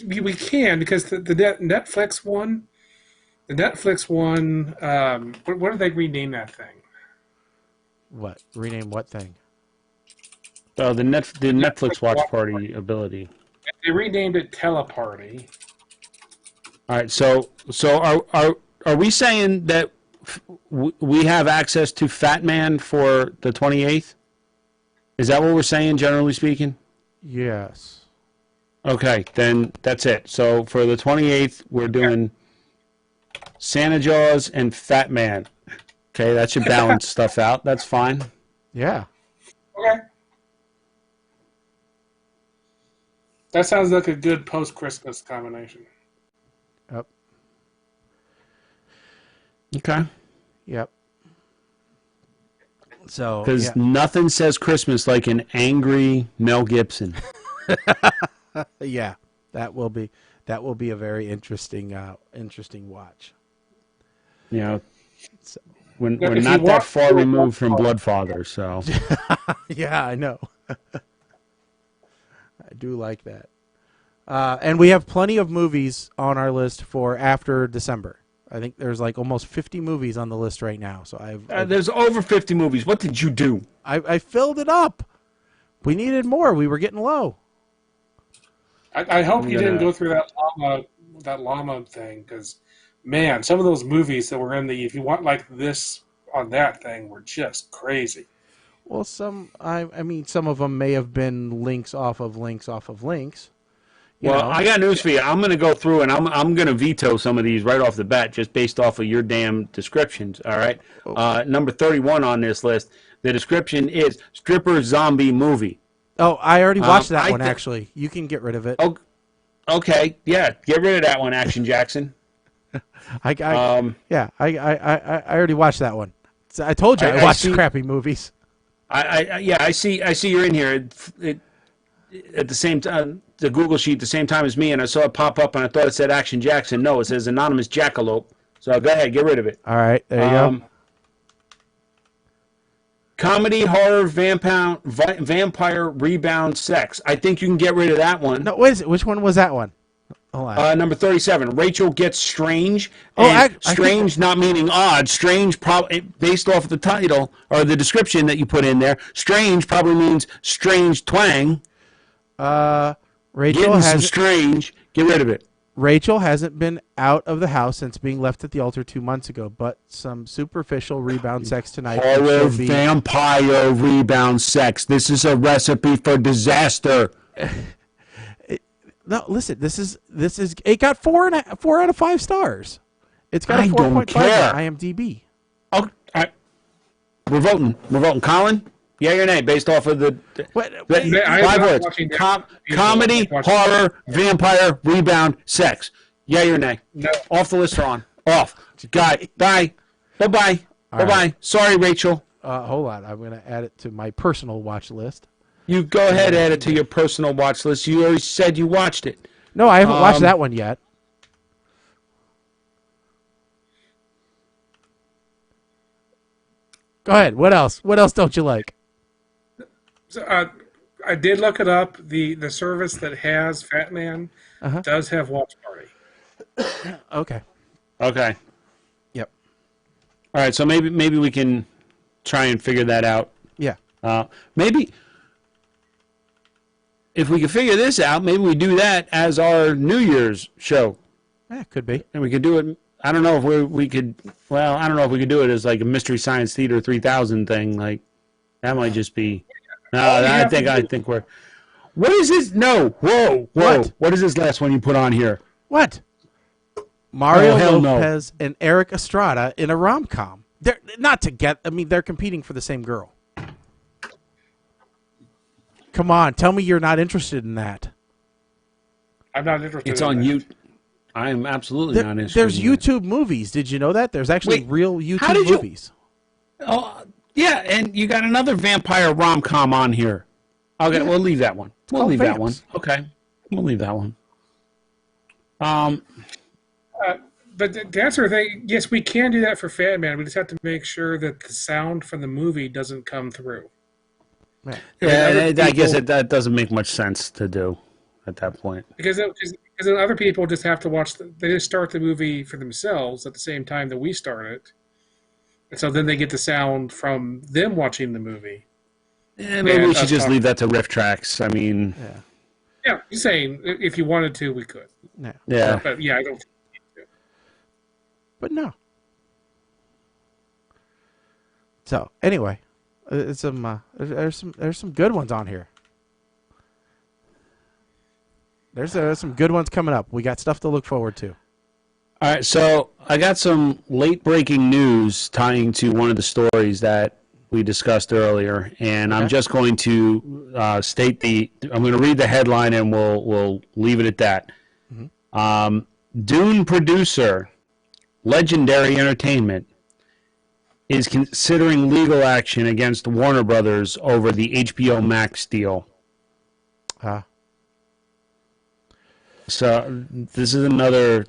Speaker 2: we can because the Netflix one, what did they rename that thing?
Speaker 3: What? Rename what thing?
Speaker 4: Oh, the Netflix watch party ability.
Speaker 2: They renamed it Teleparty.
Speaker 4: All right. So are we saying that we have access to Fat Man for the 28th? Is that what we're saying, generally speaking?
Speaker 3: Yes.
Speaker 4: Okay, then that's it. So for the 28th, we're doing Santa Jaws and Fat Man. Okay, that should balance stuff out. That's fine.
Speaker 3: Yeah.
Speaker 2: Okay. That sounds like a good post-Christmas combination.
Speaker 3: Yep.
Speaker 4: Okay.
Speaker 3: Yep. So,
Speaker 4: because nothing says Christmas like an angry Mel Gibson.
Speaker 3: Yeah, that will be a very interesting watch.
Speaker 4: You know,
Speaker 3: So,
Speaker 4: we're not that far removed from Bloodfather, so
Speaker 3: yeah, I know. I do like that. And we have plenty of movies on our list for after December. I think there's like almost 50 movies on the list right now. So
Speaker 4: there's over 50 movies. What did you do?
Speaker 3: I filled it up. We needed more. We were getting low.
Speaker 2: I hope you didn't go through that llama thing, because, man, some of those movies that were in the if you want like this on that thing were just crazy.
Speaker 3: Well, I mean, some of them may have been links off of links off of links.
Speaker 4: Well, I got news for you. I'm going to go through and I'm going to veto some of these right off the bat just based off of your damn descriptions, all right? Number 31 on this list, the description is stripper zombie movie.
Speaker 3: Oh, I already watched that one, actually. You can get rid of it.
Speaker 4: Oh, okay, yeah, get rid of that one, Action Jackson.
Speaker 3: I already watched that one. I told you I watched crappy movies.
Speaker 4: I see you're in here. At the same time, the Google sheet, the same time as me, and I saw it pop up, and I thought it said Action Jackson. No, it says Anonymous Jackalope. So go ahead, get rid of it.
Speaker 3: All right, there you go.
Speaker 4: Comedy, horror, vampire, rebound, sex. I think you can get rid of that one.
Speaker 3: No, which one was that one? Hold on.
Speaker 4: Number 37. Rachel Gets Strange. Strange not meaning odd. Strange, based off of the title or the description that you put in there. Strange probably means strange twang.
Speaker 3: Rachel
Speaker 4: Getting some strange. Get rid of it.
Speaker 3: Rachel hasn't been out of the house since being left at the altar 2 months ago, but some superficial rebound sex tonight.
Speaker 4: Horror, vampire, rebound sex. This is a recipe for disaster.
Speaker 3: No, listen. This is. It got 4 out of 5 stars. It's got a 4.5 on IMDb.
Speaker 4: Oh, all right. We're voting. Colin, yay or nay, based off of the 5 words. Comedy, horror, vampire, rebound, sex. Yay or nay?
Speaker 2: No.
Speaker 4: Off the list or on? Off. Bye. Bye. Bye. Right. Sorry, Rachel.
Speaker 3: Hold on. I'm going to add it to my personal watch list.
Speaker 4: You go ahead, add it to your personal watch list. You already said you watched it.
Speaker 3: No, I haven't watched that one yet. Go ahead. What else? What else don't you like?
Speaker 2: So, I did look it up. The service that has Fat Man does have Watch Party.
Speaker 3: Okay.
Speaker 4: Yep. All right. So maybe we can try and figure that out.
Speaker 3: Yeah.
Speaker 4: Maybe if we can figure this out, maybe we do that as our New Year's show.
Speaker 3: Yeah, could be.
Speaker 4: And we could do it. I don't know if we could. Well, I don't know if we could do it as like a Mystery Science Theater 3000 thing. Like that might just be. No, I think we're. What is this? No, whoa! What is this last one you put on here?
Speaker 3: What? Mario Lopez and Eric Estrada in a rom-com. They're not together. I mean, they're competing for the same girl. Come on, tell me you're not interested in that.
Speaker 2: I'm not interested.
Speaker 4: It's on you. I am absolutely not interested.
Speaker 3: There's YouTube movies. Did you know that? There's actually real YouTube movies.
Speaker 4: Oh, yeah, and you got another vampire rom-com on here. Okay, we'll leave that one. We'll leave that one. Okay, we'll leave that one.
Speaker 2: But the answer thing, yes, we can do that for Fat Man. We just have to make sure that the sound from the movie doesn't come through.
Speaker 3: Yeah.
Speaker 4: Yeah, I guess that doesn't make much sense to do at that point.
Speaker 2: Because then other people just have to watch. They just start the movie for themselves at the same time that we start it, and so then they get the sound from them watching the movie.
Speaker 4: Yeah, maybe we should just leave that to riff tracks. I mean,
Speaker 2: yeah, you're saying if you wanted to, we could.
Speaker 4: Yeah.
Speaker 2: But yeah, I don't.
Speaker 3: But no. So anyway, there's some good ones on here. There's some good ones coming up. We got stuff to look forward to.
Speaker 4: All right, so I got some late breaking news tying to one of the stories that we discussed earlier, and I'm just going to state I'm going to read the headline, and we'll leave it at that. Mm-hmm. Dune producer Legendary Entertainment is considering legal action against Warner Brothers over the HBO Max deal. So this is another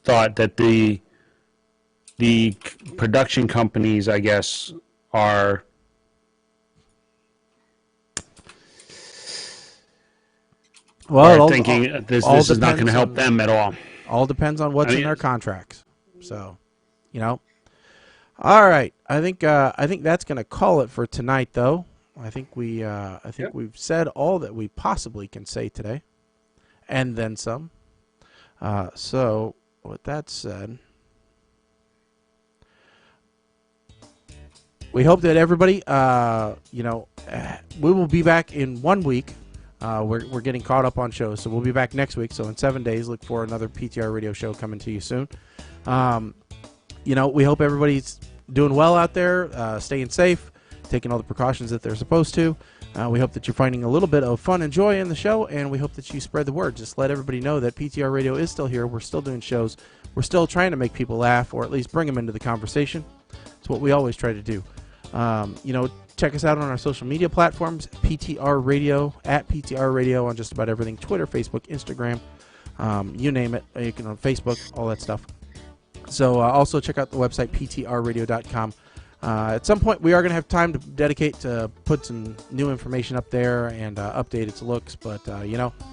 Speaker 4: thought that the production companies, I guess, are thinking this is not going to help them at all.
Speaker 3: All depends on what's in their contracts. So, all right. I think that's going to call it for tonight, though. I think we've said all that we possibly can say today, and then some. So, with that said, we hope that everybody, we will be back in 1 week. We're getting caught up on shows, so we'll be back next week. So in 7 days, look for another PTR Radio show coming to you soon. We hope everybody's doing well out there, staying safe, taking all the precautions that they're supposed to. We hope that you're finding a little bit of fun and joy in the show, and we hope that you spread the word. Just let everybody know that PTR Radio is still here. We're still doing shows. We're still trying to make people laugh, or at least bring them into the conversation. It's what we always try to do. Check us out on our social media platforms, PTR Radio, at PTR Radio on just about everything, Twitter, Facebook, Instagram, you name it. You can on Facebook, all that stuff. So also check out the website, ptrradio.com. At some point, we are going to have time to dedicate to put some new information up there and update its looks. But,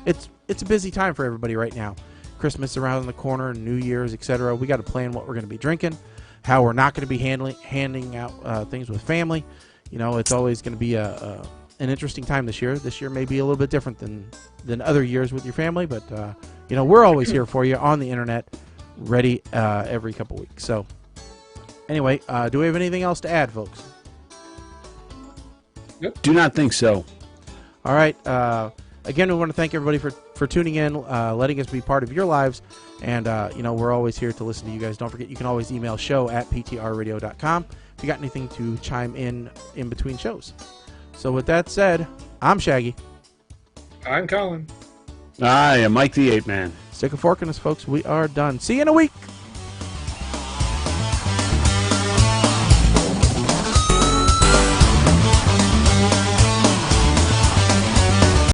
Speaker 3: it's a busy time for everybody right now. Christmas around the corner, New Year's, etc. We got to plan what we're going to be drinking, how we're not going to be handing out things with family. It's always going to be an interesting time this year. This year may be a little bit different than other years with your family, but we're always here for you on the internet, ready every couple weeks. So anyway, do we have anything else to add, folks?
Speaker 2: Yep.
Speaker 4: Do not think so.
Speaker 3: All right. Again, we want to thank everybody for tuning in, letting us be part of your lives, and we're always here to listen to you guys. Don't forget, you can always email show@ptrradio.com if you got anything to chime in between shows. So with that said, I'm Shaggy.
Speaker 2: I'm Colin.
Speaker 4: I am Mike the Ape Man.
Speaker 3: Stick a fork in us, folks. We are done. See you in a week.